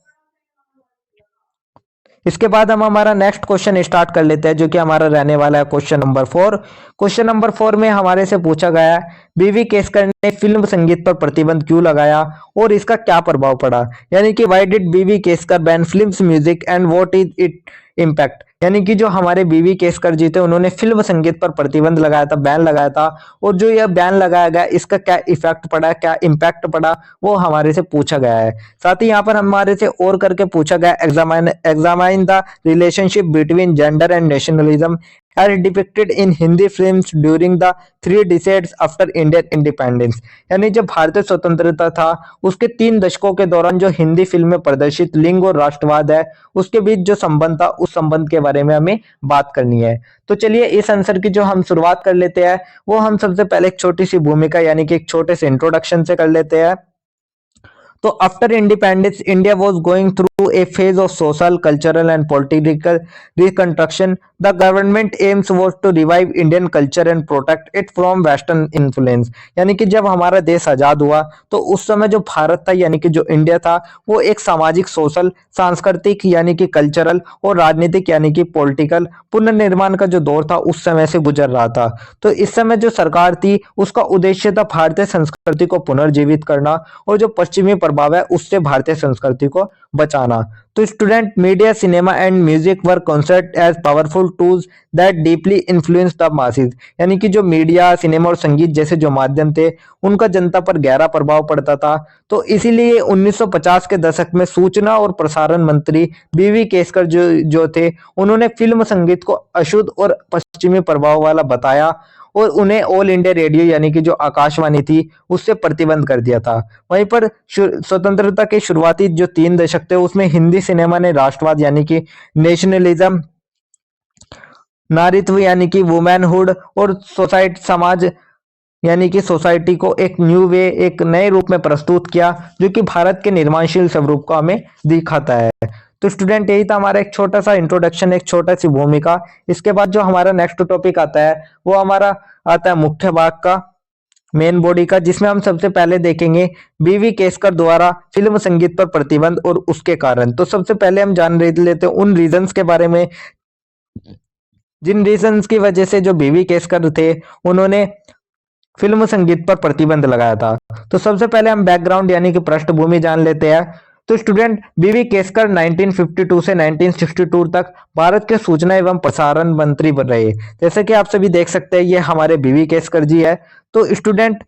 इसके बाद हम हमारा नेक्स्ट क्वेश्चन स्टार्ट कर लेते हैं, जो कि हमारा रहने वाला है क्वेश्चन नंबर 4। क्वेश्चन नंबर 4 में हमारे से पूछा गया है बीवी केसकर ने फिल्म संगीत पर प्रतिबंध क्यों लगाया और इसका क्या प्रभाव पड़ा। यानी कि व्हाई डिड बीवी Keskar ban films music and what is it impact. यानी कि जो हमारे बीवी केसकर जी थे उन्होंने फिल्म संगीत पर प्रतिबंध लगाया था, बैन लगाया था, और जो यह बैन लगाया गया इसका क्या इफेक्ट पड़ा, क्या इम्पैक्ट पड़ा, वो हमारे से पूछा गया है। साथ ही यहाँ पर हमारे से और करके पूछा गया examine the relationship between gender and nationalism as depicted in Hindi films during the 3 decades after Indian independence। यानी जब भारतीय स्वतंत्रता था उसके 3 दशकों के दौरान जो हिंदी फिल्म में प्रदर्शित लिंग और राष्ट्रवाद है उसके बीच जो संबंध था उस संबंध के बारे में हमें बात करनी है। तो चलिए इस आंसर की जो हम शुरुआत कर लेते हैं वो हम सबसे पहले एक छोटी सी भूमिका यानी कि एक छोटे से इंट्रोडक्शन से कर लेते हैं। तो after independence India was going through a phase of social cultural and political reconstruction. The government aims was to revive Indian culture and protect it from western influence. यानी कि जब हमारा देश आजाद हुआ तो उस समय जो भारत था यानी कि जो इंडिया था वो एक सामाजिक सोशल सांस्कृतिक यानी कि कल्चरल और राजनीतिक यानी कि पॉलिटिकल पुनर्निर्माण का जो दौर था उस समय से गुजर रहा था। तो इस समय जो सरकार थी उसका उद्देश्य था भारतीय संस्कृति को पुनर्जीवित करना और जो पश्चिमी प्रभाव है उससे भारतीय संस्कृति को बचाना। तो student media cinema and music were considered as powerful tools that deeply influence the masses. यानी कि जो मीडिया सिनेमा और संगीत जैसे जो माध्यम थे उनका जनता पर गहरा प्रभाव पड़ता था। तो इसीलिए 1950 के दशक में सूचना और प्रसारण मंत्री बीवी केसकर जो थे उन्होंने फिल्म संगीत को अशुद्ध और पश्चिमी प्रभाव वाला बताया और उन्हें ऑल इंडिया रेडियो यानी कि जो आकाशवाणी थी उससे प्रतिबंध कर दिया था। वहीं पर स्वतंत्रता के शुरुआती जो 3 दशक थे उसमें हिंदी सिनेमा ने राष्ट्रवाद यानी कि नेशनलिज्म, नारीत्व यानी कि वुमेनहुड और सोसाइटी समाज यानी कि सोसाइटी को एक न्यू वे एक नए रूप में प्रस्तुत किया जो कि भारत के निर्माणशील स्वरूप को हमें दिखाता है। तो स्टूडेंट यही था हमारा एक छोटा सा इंट्रोडक्शन, एक छोटा सी भूमिका। इसके बाद जो हमारा नेक्स्ट टॉपिक आता है वो हमारा आता है मुख्य भाग का, मेन बॉडी का, जिसमें हम सबसे पहले देखेंगे बीवी केसकर द्वारा फिल्म संगीत पर प्रतिबंध और उसके कारण। तो सबसे पहले हम जान लेते हैं उन रीजंस के बारे में जिन रीजंस की वजह से जो बीवी केसकर थे उन्होंने फिल्म संगीत पर प्रतिबंध लगाया था। तो सबसे पहले हम बैकग्राउंड यानी कि पृष्ठभूमि जान लेते हैं। तो स्टूडेंट बीवी केसकर 1952 से 1962 तक भारत के सूचना एवं प्रसारण मंत्री रहे। जैसे कि आप सभी देख सकते हैं ये हमारे बीवी केसकर जी है। तो स्टूडेंट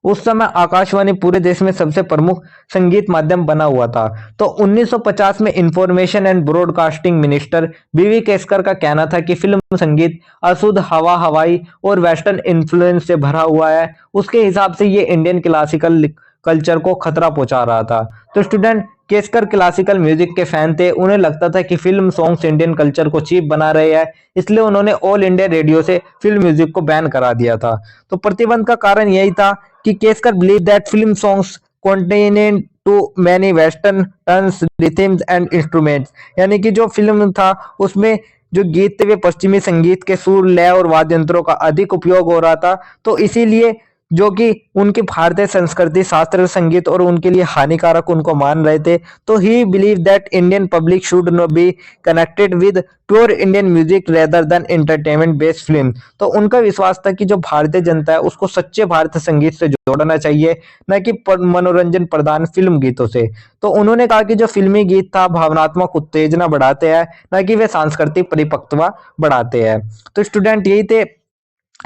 उस समय आकाशवाणी पूरे देश में सबसे प्रमुख संगीत माध्यम बना हुआ था। तो 1950 में इंफॉर्मेशन एंड ब्रॉडकास्टिंग मिनिस्टर बीवी केसकर का कहना था कि फिल्म संगीत अशुद्ध हवाई और वेस्टर्न इन्फ्लुएंस से भरा हुआ है। उसके हिसाब से ये इंडियन क्लासिकल कल्चर को खतरा पहुंचा रहा था। तो स्टूडेंट केसकर क्लासिकल म्यूजिक के फैन थे, उन्हें लगता था कि फिल्म सॉन्ग्स इंडियन कल्चर को चीप बना रहे हैं, इसलिए उन्होंने ऑल इंडिया रेडियो से फिल्म म्यूजिक को बैन करा दिया था। तो प्रतिबंध का कारण यही था कि Keskar believe that film songs contain too many western tunes rhythms and instruments. यानी कि जो फिल्म था उसमें जो गीत थे वे पश्चिमी संगीत के सुर, लय और वाद्य यंत्रों का अधिक उपयोग हो रहा था। तो इसीलिए जो कि उनकी भारतीय संस्कृति, शास्त्रीय संगीत और उनके लिए हानिकारक उनको मान रहे थे। तो ही believe that Indian public should not be connected with pure Indian music rather than entertainment based film. तो उनका विश्वास था कि जो भारतीय जनता है उसको सच्चे भारतीय संगीत से जोड़ना चाहिए, न कि मनोरंजन प्रदान फिल्म गीतों से। तो उन्होंने कहा कि जो फिल्मी गीत था भावनात्मक उत्तेजना बढ़ाते हैं, न कि वे सांस्कृतिक परिपक्वता बढ़ाते हैं। तो स्टूडेंट यही थे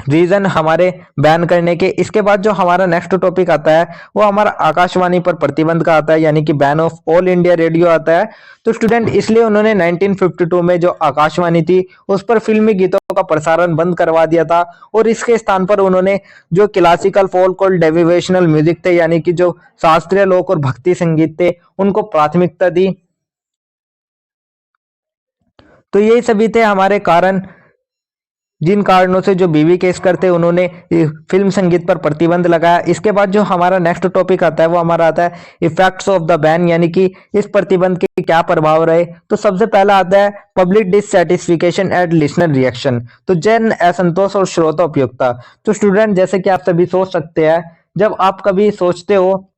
रीजन हमारे बैन करने के। इसके बाद जो हमारा नेक्स्ट टॉपिक आता है वो हमारा आकाशवाणी पर प्रतिबंध का आता है, यानी कि ban of all India radio आता है। तो स्टूडेंट इसलिए उन्होंने 1952 में जो आकाशवाणी थी उस पर फिल्मी गीतों का प्रसारण बंद करवा दिया था और इसके स्थान पर उन्होंने जो क्लासिकल, फोल्क और डेविवेशनल म्यूजिक थे यानी कि जो शास्त्रीय लोक और भक्ति संगीत थे उनको प्राथमिकता दी। तो यही सभी थे हमारे कारण जिन कारणों से जो बीवी केसकर थे उन्होंने फिल्म संगीत पर प्रतिबंध लगाया। इसके बाद जो हमारा नेक्स्ट टॉपिक आता है वो हमारा आता है इफेक्ट्स ऑफ द बैन, यानी कि इस प्रतिबंध के क्या प्रभाव रहे। तो सबसे पहला आता है पब्लिक डिससेटिस्फिकेशन एंड लिसनर रिएक्शन। तो जन असंतोष और श्रोता उपयुक्तता। तो स्टूडेंट जैसे कि आप सभी सोच सकते हैं, जब आप कभी सोचते हो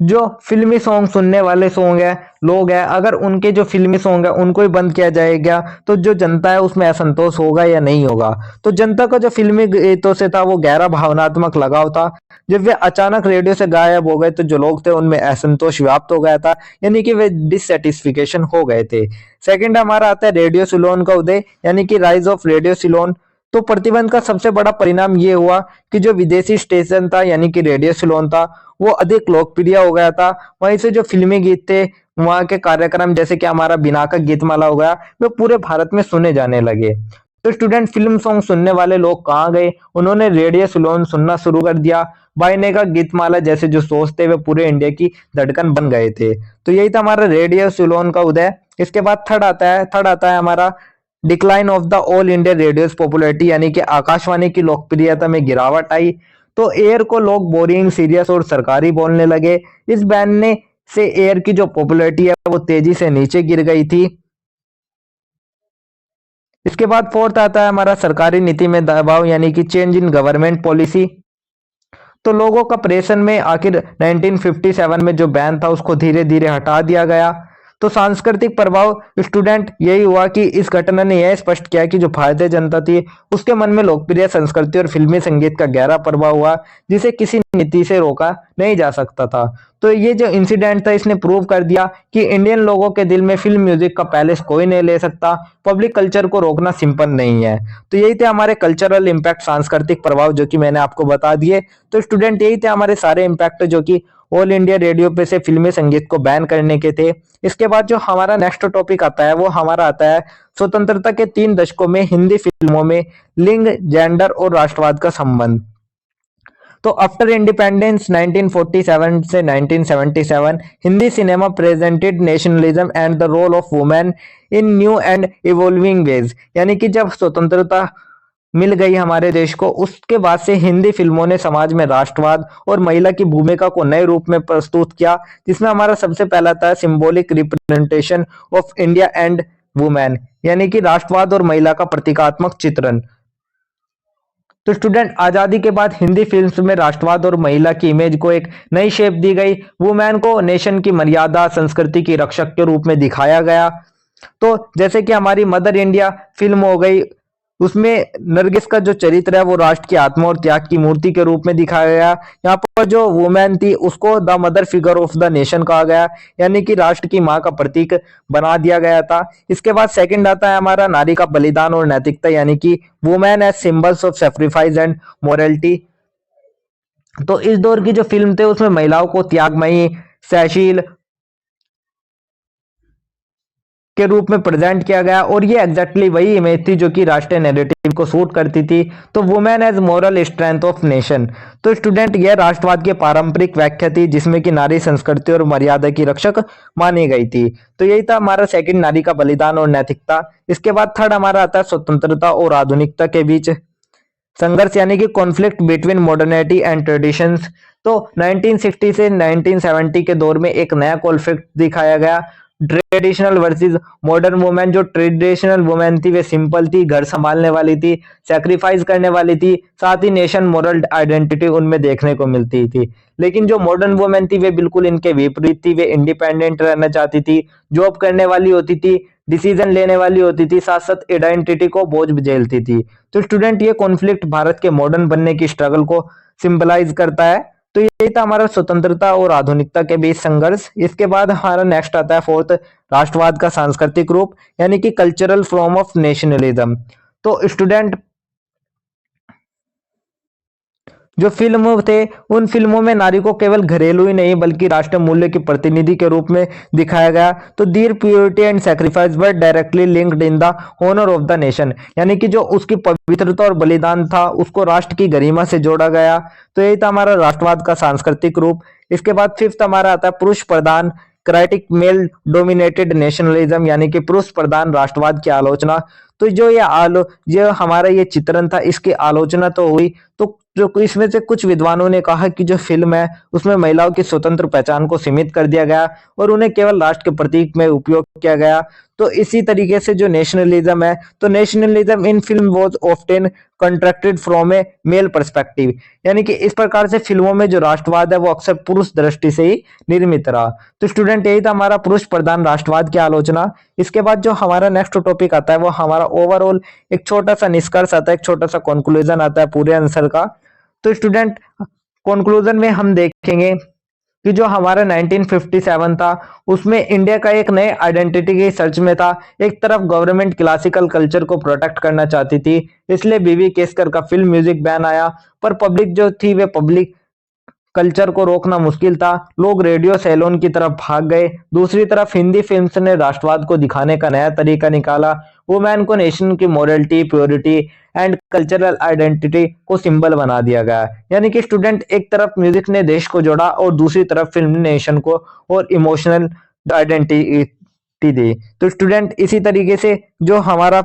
जो फिल्मी सॉन्ग सुनने वाले सॉन्ग है लोग हैं, अगर उनके जो फिल्मी सॉन्ग है उनको ही बंद किया जाएगा तो जो जनता है उसमें असंतोष होगा या नहीं होगा। तो जनता का जो फिल्मी गीतों से था वो गहरा भावनात्मक लगाव था। जब वे अचानक रेडियो से गायब हो गए तो जो लोग थे उनमें असंतोष व्याप्त हो गया था, यानी कि वे डिससेटिस्फिकेशन हो गए थे। सेकंड हमारा आता है रेडियो सिलोन का उदय, यानी कि राइज ऑफ रेडियो सिलोन। तो प्रतिबंध का सबसे बड़ा परिणाम ये हुआ कि जो विदेशी स्टेशन था यानी कि रेडियो सिलोन था वो अधिक लोकप्रिय हो गया था। वहीं से जो फिल्मी गीत थे वहां के कार्यक्रम जैसे कि हमारा बिना का गीतमाला हो गया वे पूरे भारत में सुने जाने लगे। तो स्टूडेंट फिल्म सॉन्ग सुनने वाले लोग कहाँ गए, उन्होंने रेडियो सिलोन सुनना शुरू कर दिया। बाइने का गीतमाला जैसे जो सोच थे वे पूरे इंडिया की धड़कन बन गए थे। तो यही था हमारा रेडियो सिलोन का उदय। इसके बाद थर्ड आता है हमारा decline of the all India radios popularity, यानी कि आकाशवाणी की लोकप्रियता में गिरावट आई। तो एयर को लोग बोरिंग, सीरियस और सरकारी बोलने लगे। इस बैन ने से एयर की जो पॉपुलैरिटी है वो तेजी से नीचे गिर गई थी। इसके बाद फोर्थ आता है हमारा सरकारी नीति में दबाव, यानी कि चेंज इन गवर्नमेंट पॉलिसी। तो लोगों का प्रेशर में आखिर 1957 में जो बैन था उसको धीरे धीरे हटा दिया गया। तो सांस्कृतिक प्रभाव स्टूडेंट यही हुआ कि इस घटना ने यह स्पष्ट किया कि जो भारतीय जनता थी उसके मन में लोकप्रिय संस्कृति और फिल्मी संगीत का गहरा प्रभाव हुआ, जिसे किसी नीति से रोका नहीं जा सकता था। तो ये जो इंसिडेंट था इसने प्रूव कर दिया कि इंडियन लोगों के दिल में फिल्म म्यूजिक का पैलेस कोई नहीं ले सकता। पब्लिक कल्चर को रोकना सिंपल नहीं है। तो यही थे हमारे कल्चरल इम्पैक्ट, सांस्कृतिक प्रभाव जो कि मैंने आपको बता दिए। तो स्टूडेंट यही थे हमारे सारे इम्पैक्ट जो कि ऑल इंडिया रेडियो पे से फिल्मी संगीत को बैन करने के थे। इसके बाद जो हमारा नेक्स्ट टॉपिक आता है वो हमारा आता है स्वतंत्रता के 3 दशकों में हिंदी फिल्मों में लिंग, जेंडर और राष्ट्रवाद का संबंध। तो आफ्टर इंडिपेंडेंस 1947 से 1977 Hindi cinema presented nationalism and the role of women in new and evolving ways, यानी कि जब स्वतंत्रता मिल गई हमारे देश को उसके बाद से हिंदी फिल्मों ने समाज में राष्ट्रवाद और महिला की भूमिका को नए रूप में प्रस्तुत किया, जिसमें हमारा सबसे पहला था symbolic representation of India and women, यानी कि राष्ट्रवाद और महिला का प्रतीकात्मक चित्रण। तो स्टूडेंट आजादी के बाद हिंदी फिल्म्स में राष्ट्रवाद और महिला की इमेज को एक नई शेप दी गई। वुमेन को नेशन की मर्यादा, संस्कृति की रक्षक के रूप में दिखाया गया। तो जैसे कि हमारी मदर इंडिया फिल्म हो गई, उसमें नरगिस का जो चरित्र है वो राष्ट्र की आत्मा और त्याग की मूर्ति के रूप में दिखाया गया। यहाँ पर जो वुमेन थी उसको the mother figure of the nation कहा गया, यानी कि राष्ट्र की माँ का प्रतीक बना दिया गया था। इसके बाद सेकंड आता है हमारा नारी का बलिदान और नैतिकता, यानी कि women as symbols of sacrifice and morality. तो इस दौर की जो फिल्म थे उसमें महिलाओं को त्यागमयी, सहशील के रूप में प्रेजेंट किया गया, और ये एग्जैक्टली वही इमेज थी जो कि राष्ट्रीय नैरेटिव को सूट करती थी। तो women as moral strength of nation. तो स्टूडेंट यह राष्ट्रवाद की पारंपरिक व्याख्या थी जिसमें कि नारी संस्कृति और मर्यादा की रक्षक मानी गई थी। तो यही था हमारा सेकंड, नारी का बलिदान और नैतिकता। इसके बाद थर्ड हमारा आता है स्वतंत्रता और आधुनिकता के बीच संघर्ष, यानी कि conflict between modernity and traditions. तो 1960 से 1970 के दौर में एक नया कॉन्फ्लिक्ट दिखाया गया, ट्रेडिशनल वर्सेस मॉडर्न वुमेन। जो ट्रेडिशनल वुमेन थी वे सिंपल थी, घर संभालने वाली थी, सैक्रिफाइस करने वाली थी, साथ ही नेशन मोरल आइडेंटिटी उनमें देखने को मिलती थी। लेकिन जो मॉडर्न वुमेन थी वे बिल्कुल इनके विपरीत थी। वे इंडिपेंडेंट रहना चाहती थी, जॉब करने वाली होती थी, डिसीजन लेने वाली होती थी, साथ साथ आइडेंटिटी को बोझ झेलती थी। तो स्टूडेंट ये कॉन्फ्लिक्ट भारत के मॉडर्न बनने की स्ट्रगल को सिंबलाइज करता है। तो ये था हमारा स्वतंत्रता और आधुनिकता के बीच संघर्ष। इसके बाद हमारा नेक्स्ट आता है फोर्थ, राष्ट्रवाद का सांस्कृतिक रूप, यानी कि कल्चरल फॉर्म ऑफ नेशनलिज्म। तो स्टूडेंट जो फिल्म थे उन फिल्मों में नारी को केवल घरेलू ही नहीं बल्कि राष्ट्रीय मूल्य की प्रतिनिधि के रूप में दिखाया गया। तो their purity and sacrifice were directly linked in the honour of the nation, यानी कि जो उसकी पवित्रता और बलिदान था उसको राष्ट्र की गरिमा से जोड़ा गया। तो यही था हमारा राष्ट्रवाद का सांस्कृतिक रूप। इसके बाद फिफ्थ हमारा आता है पुरुष प्रधान क्राइटिक मेल डोमिनेटेड नेशनलिज्म, यानी कि पुरुष प्रधान राष्ट्रवाद की आलोचना। तो जो हमारा ये चित्रण था इसकी आलोचना तो हुई। तो जो इसमें से कुछ विद्वानों ने कहा कि जो फिल्म है उसमें महिलाओं की स्वतंत्र पहचान को सीमित कर दिया गया और उन्हें केवल राष्ट्र के प्रतीक में उपयोग किया गया। तो इसी तरीके से जो नेशनलिज्म है, तो nationalism in film was often constructed from a male perspective, यानी कि इस प्रकार से फिल्मों में जो राष्ट्रवाद है वो अक्सर पुरुष दृष्टि से ही निर्मित रहा। तो स्टूडेंट यही था हमारा पुरुष प्रधान राष्ट्रवाद की आलोचना। इसके बाद जो हमारा नेक्स्ट टॉपिक आता है वो हमारा ओवरऑल एक छोटा सा निष्कर्ष आता है, एक छोटा सा कंक्लूजन आता है पूरे आंसर का। तो स्टूडेंट कंक्लूजन में हम देखेंगे कि जो हमारा 1957 था उसमें इंडिया का एक नए आइडेंटिटी के सर्च में था। एक तरफ गवर्नमेंट क्लासिकल कल्चर को प्रोटेक्ट करना चाहती थी, इसलिए बीवी केसकर का फिल्म म्यूजिक बैन आया, पर पब्लिक जो थी वे पब्लिक कल्चर को रोकना मुश्किल था, लोग रेडियो सैलून की तरफ भाग गए। दूसरी तरफ हिंदी फिल्म्स ने राष्ट्रवाद को दिखाने का नया तरीका निकाला। वुमेन को नेशन की morality, purity and cultural identity को सिंबल बना दिया गया। यानी कि स्टूडेंट एक तरफ म्यूजिक ने देश को जोड़ा और दूसरी तरफ फिल्म ने नेशन को और इमोशनल आइडेंटिटी दी। तो स्टूडेंट इसी तरीके से जो हमारा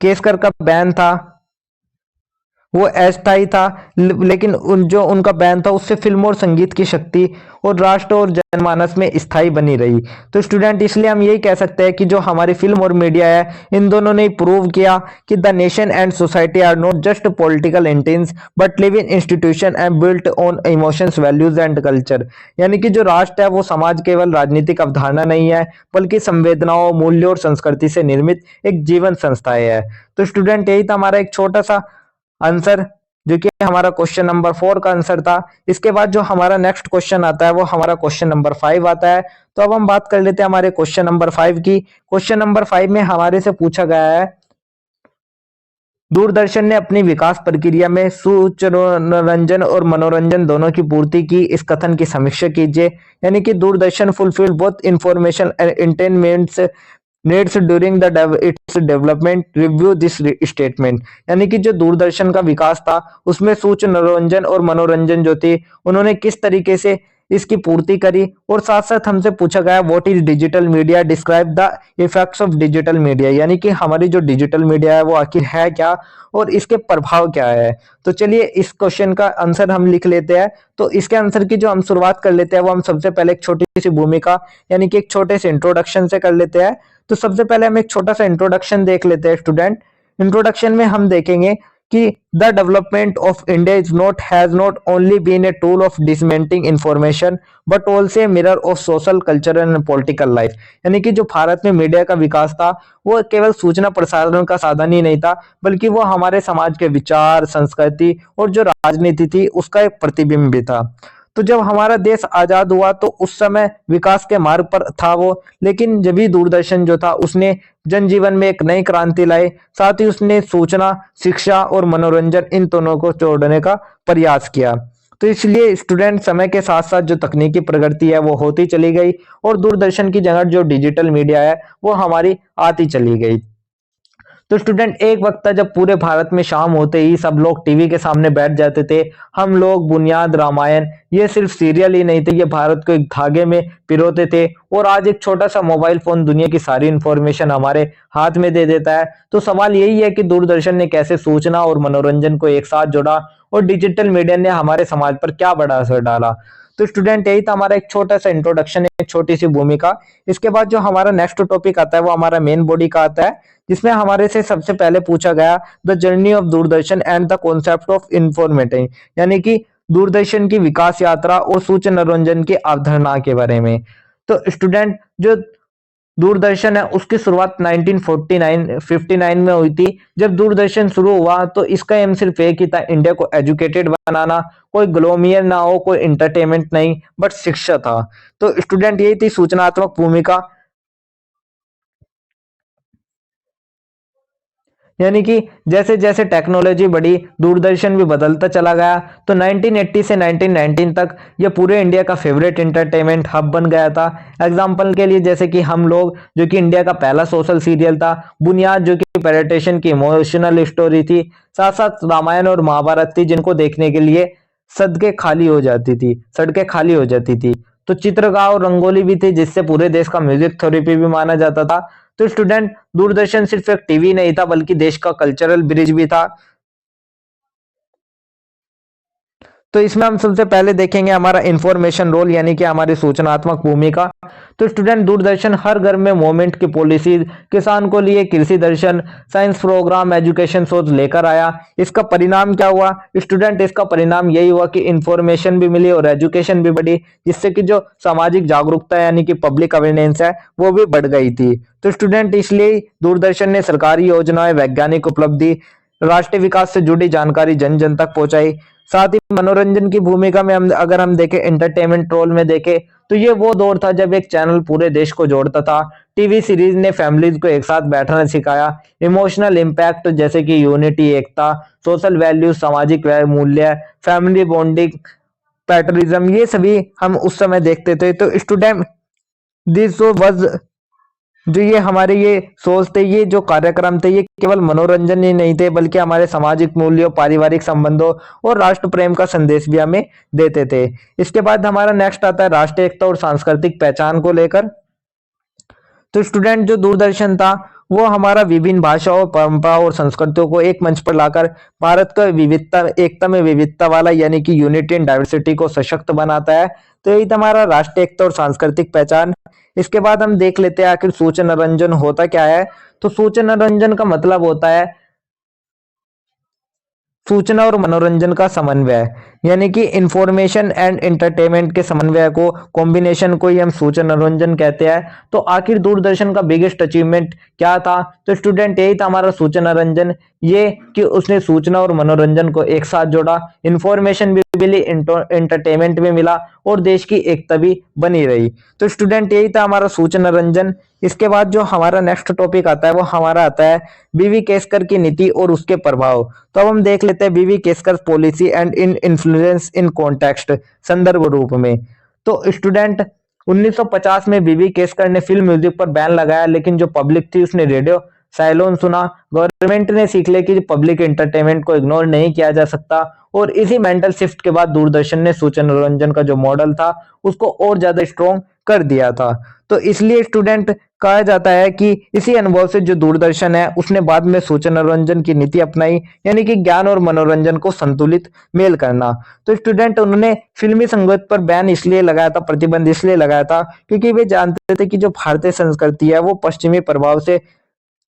केसकर का बैन था वो अस्थायी था, लेकिन जो उनका बैन था उससे फिल्म और संगीत की शक्ति और राष्ट्र और जनमानस में स्थायी बनी रही। तो स्टूडेंट इसलिए हम यही कह सकते हैं कि जो हमारी फिल्म और मीडिया है, इन दोनों ने प्रूव किया कि the nation and society are not just political entities but living institution and built on emotions, values and culture. यानी कि जो राष्ट्र है वो समाज केवल राजनीतिक अवधारणा नहीं है, बल्कि संवेदनाओं, मूल्यों और संस्कृति से निर्मित एक जीवन संस्था है। तो स्टूडेंट यही था हमारा एक छोटा सा आंसर, जो कि हमारा क्वेश्चन नंबर 4 का आंसर था। इसके बाद जो हमारा नेक्स्ट क्वेश्चन आता है वो हमारा क्वेश्चन नंबर 5 आता है। तो अब हम बात कर लेते हैं हमारे क्वेश्चन नंबर 5 की। क्वेश्चन नंबर 5 में हमारे से पूछा गया है, दूरदर्शन ने अपनी विकास प्रक्रिया में सूचनारंजन और मनोरंजन दोनों की पूर्ति की, इस कथन की समीक्षा कीजिए। यानी कि Doordarshan fulfil both information and entertainment needs during the its development, review this statement. यानी कि जो दूरदर्शन का विकास था उसमें सूचनारंजन और मनोरंजन जो थी उन्होंने किस तरीके से इसकी पूर्ति करी, और साथ साथ हमसे पूछा गया what is digital media, describe the effects of digital media. यानी कि हमारी जो डिजिटल मीडिया है वो आखिर है क्या और इसके प्रभाव क्या है। तो चलिए इस क्वेश्चन का आंसर हम लिख लेते हैं। तो इसके आंसर की जो हम शुरुआत कर लेते हैं वो हम सबसे पहले एक छोटी सी भूमिका यानी कि एक छोटे से इंट्रोडक्शन से कर लेते हैं। तो सबसे पहले हम एक छोटा सा इंट्रोडक्शन देख लेते हैं स्टूडेंट। इंट्रोडक्शन में हम देखेंगे कि the development of India is not has not only been a tool of disseminating information but also a mirror of social, cultural and political life. यानी कि जो भारत में मीडिया का विकास था वो केवल सूचना प्रसारण का साधन ही नहीं था, बल्कि वो हमारे समाज के विचार, संस्कृति और जो राजनीति थी उसका एक प्रतिबिंब भी था। तो जब हमारा देश आजाद हुआ तो उस समय विकास के मार्ग पर था वो, लेकिन जब भी दूरदर्शन जो था उसने जनजीवन में एक नई क्रांति लाई, साथ ही उसने सूचना, शिक्षा और मनोरंजन इन दोनों को जोड़ने का प्रयास किया। तो इसलिए स्टूडेंट समय के साथ साथ जो तकनीकी प्रगति है वो होती चली गई और दूरदर्शन की जगह जो डिजिटल मीडिया है वो हमारी आती चली गई। तो स्टूडेंट एक वक्त था जब पूरे भारत में शाम होते ही सब लोग टीवी के सामने बैठ जाते थे। हम लोग बुनियाद, रामायण, ये सिर्फ सीरियल ही नहीं थे, ये भारत को एक धागे में पिरोते थे। और आज एक छोटा सा मोबाइल फोन दुनिया की सारी इंफॉर्मेशन हमारे हाथ में दे देता है। तो सवाल यही है कि दूरदर्शन ने कैसे सूचना और मनोरंजन को एक साथ जोड़ा और डिजिटल मीडिया ने हमारे समाज पर क्या बड़ा असर डाला। तो स्टूडेंट यही था हमारा एक छोटा सा इंट्रोडक्शन, एक छोटी सी भूमिका। इसके बाद जो हमारा नेक्स्ट टॉपिक आता है वो हमारा मेन बॉडी का आता है, जिसमें हमारे से सबसे पहले पूछा गया the journey of Doordarshan and the concept of informative. यानी कि दूरदर्शन की विकास यात्रा और सूचना मनोरंजन की अवधारणा के बारे में। तो स्टूडेंट जो दूरदर्शन है उसकी शुरुआत 1959 में हुई थी। जब दूरदर्शन शुरू हुआ तो इसका एम सिर्फ एक ही था, इंडिया को एजुकेटेड बनाना, कोई ग्लोमियर ना हो, कोई इंटरटेनमेंट नहीं, बट शिक्षा था। तो स्टूडेंट यही थी सूचनात्मक भूमिका। यानी कि जैसे जैसे टेक्नोलॉजी बढ़ी दूरदर्शन भी बदलता चला गया। तो 1980 से 1919 तक ये पूरे इंडिया का फेवरेट एंटरटेनमेंट हब बन गया था। एग्जाम्पल के लिए जैसे कि हम लोग, जो कि इंडिया का पहला सोशल सीरियल था, बुनियाद जो कि पेडिटेशन की इमोशनल स्टोरी थी, साथ साथ रामायण और महाभारत थी जिनको देखने के लिए सड़कें खाली हो जाती थी। तो चित्रगांव और रंगोली भी थी जिससे पूरे देश का म्यूजिक थेरेपी भी माना जाता था। तो स्टूडेंट दूरदर्शन सिर्फ एक टीवी नहीं था बल्कि देश का कल्चरल ब्रिज भी था। तो इसमें हम सबसे पहले देखेंगे हमारा इंफॉर्मेशन रोल यानी कि हमारी सूचनात्मक भूमिका। तो स्टूडेंट दूरदर्शन हर घर में मूवमेंट की पॉलिसी, किसान को लिए कृषि दर्शन, साइंस प्रोग्राम, एजुकेशन शोध लेकर आया। इसका परिणाम क्या हुआ स्टूडेंट? इसका परिणाम यही हुआ कि इंफॉर्मेशन भी मिली और एजुकेशन भी बढ़ी, जिससे कि जो सामाजिक जागरूकता यानी कि पब्लिक अवेयरनेस है वो भी बढ़ गई थी। तो स्टूडेंट इसलिए दूरदर्शन ने सरकारी योजनाएं, वैज्ञानिक उपलब्धि, राष्ट्रीय विकास से जुड़ी जानकारी जन जन तक पहुंचाई। साथ ही मनोरंजन की भूमिका में हम अगर हम देखें, एंटरटेनमेंट रोल में देखें, तो ये वो दौर था जब एक चैनल पूरे देश को जोड़ता था। टीवी सीरीज ने फैमिलीज को एक साथ बैठना सिखाया। इमोशनल इम्पैक्ट जैसे कि यूनिटी, एकता, सोशल वैल्यू, सामाजिक मूल्य, फैमिली बॉन्डिंग, पैट्रिज्म, ये सभी हम उस समय देखते थे। तो स्टूडेंट दिस वाज, जो ये हमारे ये सोच थे, ये जो कार्यक्रम थे, ये केवल मनोरंजन ही नहीं थे बल्कि हमारे सामाजिक मूल्यों, पारिवारिक संबंधों और राष्ट्र प्रेम का संदेश भी हमें देते थे। इसके बाद हमारा नेक्स्ट आता है राष्ट्रीय एकता और सांस्कृतिक पहचान को लेकर। तो स्टूडेंट जो दूरदर्शन था वो हमारा विभिन्न भाषाओं, परंपराओं और संस्कृतियों को एक मंच पर लाकर भारत का विविधता एकता में विविधता वाला यानी कि यूनिटी इन डाइवर्सिटी को सशक्त बनाता है। तो यही तो हमारा राष्ट्रीय एकता और सांस्कृतिक पहचान। इसके बाद हम देख लेते हैं आखिर सूचना रंजन होता क्या है। तो सूचना रंजन का मतलब होता है सूचना और मनोरंजन का समन्वय, यानी कि इंफॉर्मेशन एंड एंटरटेनमेंट के समन्वय को, कॉम्बिनेशन को ही हम सूचना मनोरंजन कहते हैं। तो आखिर दूरदर्शन का बिगेस्ट अचीवमेंट क्या था? तो स्टूडेंट यही था हमारा सूचना रंजन, ये कि उसने सूचना और मनोरंजन को एक साथ जोड़ा, इंफॉर्मेशन भी मिली, एंटरटेनमेंट भी मिला और देश की एकता भी बनी रही। तो स्टूडेंट यही था हमारा सूचना रंजन। इसके बाद जो हमारा नेक्स्ट टॉपिक आता है वो हमारा आता है बीवी केसकर की नीति और उसके प्रभाव। तो अब हम देख लेते हैं बीवी Keskar policy and in influence in context, संदर्भ रूप में। तो स्टूडेंट 1950 में बीवी केसकर ने फिल्म म्यूजिक पर बैन लगाया, लेकिन जो पब्लिक थी उसने रेडियो साइलोन सुना। गवर्नमेंट ने सीख लिया कि पब्लिक एंटरटेनमेंट को इग्नोर नहीं किया जा सकता और इसी मेंटल शिफ्ट के बाद दूरदर्शन ने सूचना मनोरंजन का जो मॉडल था उसको और ज्यादा स्ट्रॉन्ग कर दिया था। तो इसलिए स्टूडेंट कहा जाता है कि इसी अनुभव से जो दूरदर्शन है उसने बाद में सूचना मनोरंजन की नीति अपनाई, यानी कि ज्ञान और मनोरंजन को संतुलित मेल करना। तो स्टूडेंट उन्होंने फिल्मी संगीत पर बैन इसलिए लगाया था, प्रतिबंध इसलिए लगाया था क्योंकि वे जानते थे कि जो भारतीय संस्कृति है वो पश्चिमी प्रभाव से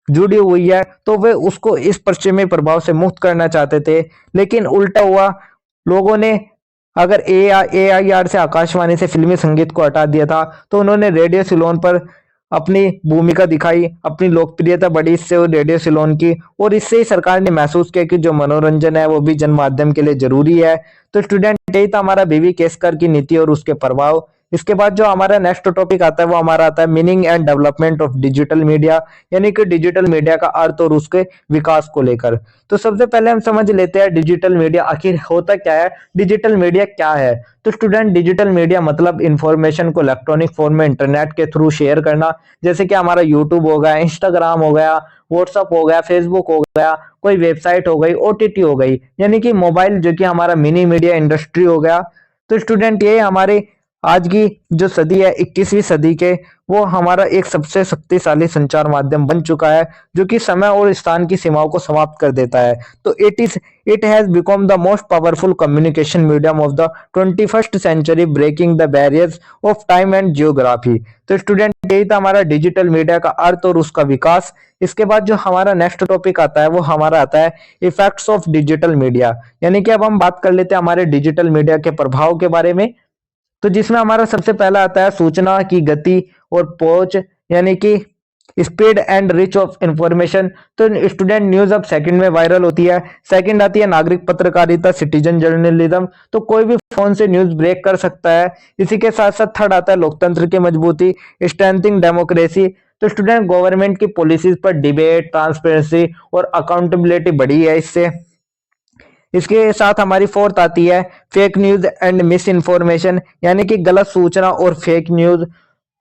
जुड़ी हुई है, तो वे उसको इस पश्चिमी प्रभाव से मुक्त करना चाहते थे। लेकिन उल्टा हुआ, लोगों ने अगर AIR से, आकाशवाणी से फिल्मी संगीत को हटा दिया था, तो उन्होंने रेडियो सिलोन पर अपनी भूमिका दिखाई, अपनी लोकप्रियता बढ़ी इससे रेडियो सिलोन की, और इससे ही सरकार ने महसूस किया कि जो मनोरंजन है वो भी जन माध्यम के लिए जरूरी है। तो स्टूडेंट यही था हमारा बीवी केसकर की नीति और उसके प्रभाव। इसके बाद जो हमारा नेक्स्ट टॉपिक आता है वो हमारा आता है meaning and development of digital media, यानी कि डिजिटल मीडिया का अर्थ और उसके विकास को लेकर। तो सबसे पहले हम समझ लेते हैं डिजिटल मीडिया आखिर होता क्या है, डिजिटल मीडिया क्या है। तो स्टूडेंट डिजिटल मीडिया मतलब इंफॉर्मेशन को इलेक्ट्रॉनिक फॉर्म में इंटरनेट के थ्रू शेयर करना, जैसे कि हमारा यूट्यूब हो गया, इंस्टाग्राम हो गया, व्हाट्सअप हो गया, फेसबुक हो गया, कोई वेबसाइट हो गई, OTT हो गई, यानी कि मोबाइल जो कि हमारा मिनी मीडिया इंडस्ट्री हो गया। तो स्टूडेंट ये हमारे आज की जो सदी है 21वीं सदी के, वो हमारा एक सबसे शक्तिशाली संचार माध्यम बन चुका है जो कि समय और स्थान की सीमाओं को समाप्त कर देता है। तो it has become the most powerful communication medium of the 21st century, breaking the barriers of time and geography. तो स्टूडेंट यही था हमारा डिजिटल मीडिया का अर्थ और उसका विकास। इसके बाद जो हमारा नेक्स्ट टॉपिक आता है वो हमारा आता है इफेक्ट्स ऑफ डिजिटल मीडिया, यानी कि अब हम बात कर लेते हैं हमारे डिजिटल मीडिया के प्रभाव के बारे में। तो जिसमें हमारा सबसे पहला आता है सूचना की गति और पहुंच, यानी कि speed and rich of information. तो स्टूडेंट न्यूज अब सेकंड में वायरल होती है। सेकंड आती है नागरिक पत्रकारिता, सिटीजन जर्नलिज्म, तो कोई भी फोन से न्यूज ब्रेक कर सकता है। इसी के साथ साथ थर्ड आता है लोकतंत्र की मजबूती, स्ट्रेंथिंग डेमोक्रेसी। तो स्टूडेंट गवर्नमेंट की पॉलिसीज पर डिबेट, ट्रांसपेरेंसी और अकाउंटेबिलिटी बढ़ी है इससे। इसके साथ हमारी फोर्थ आती है fake news and miss information, यानी कि गलत सूचना और फेक न्यूज।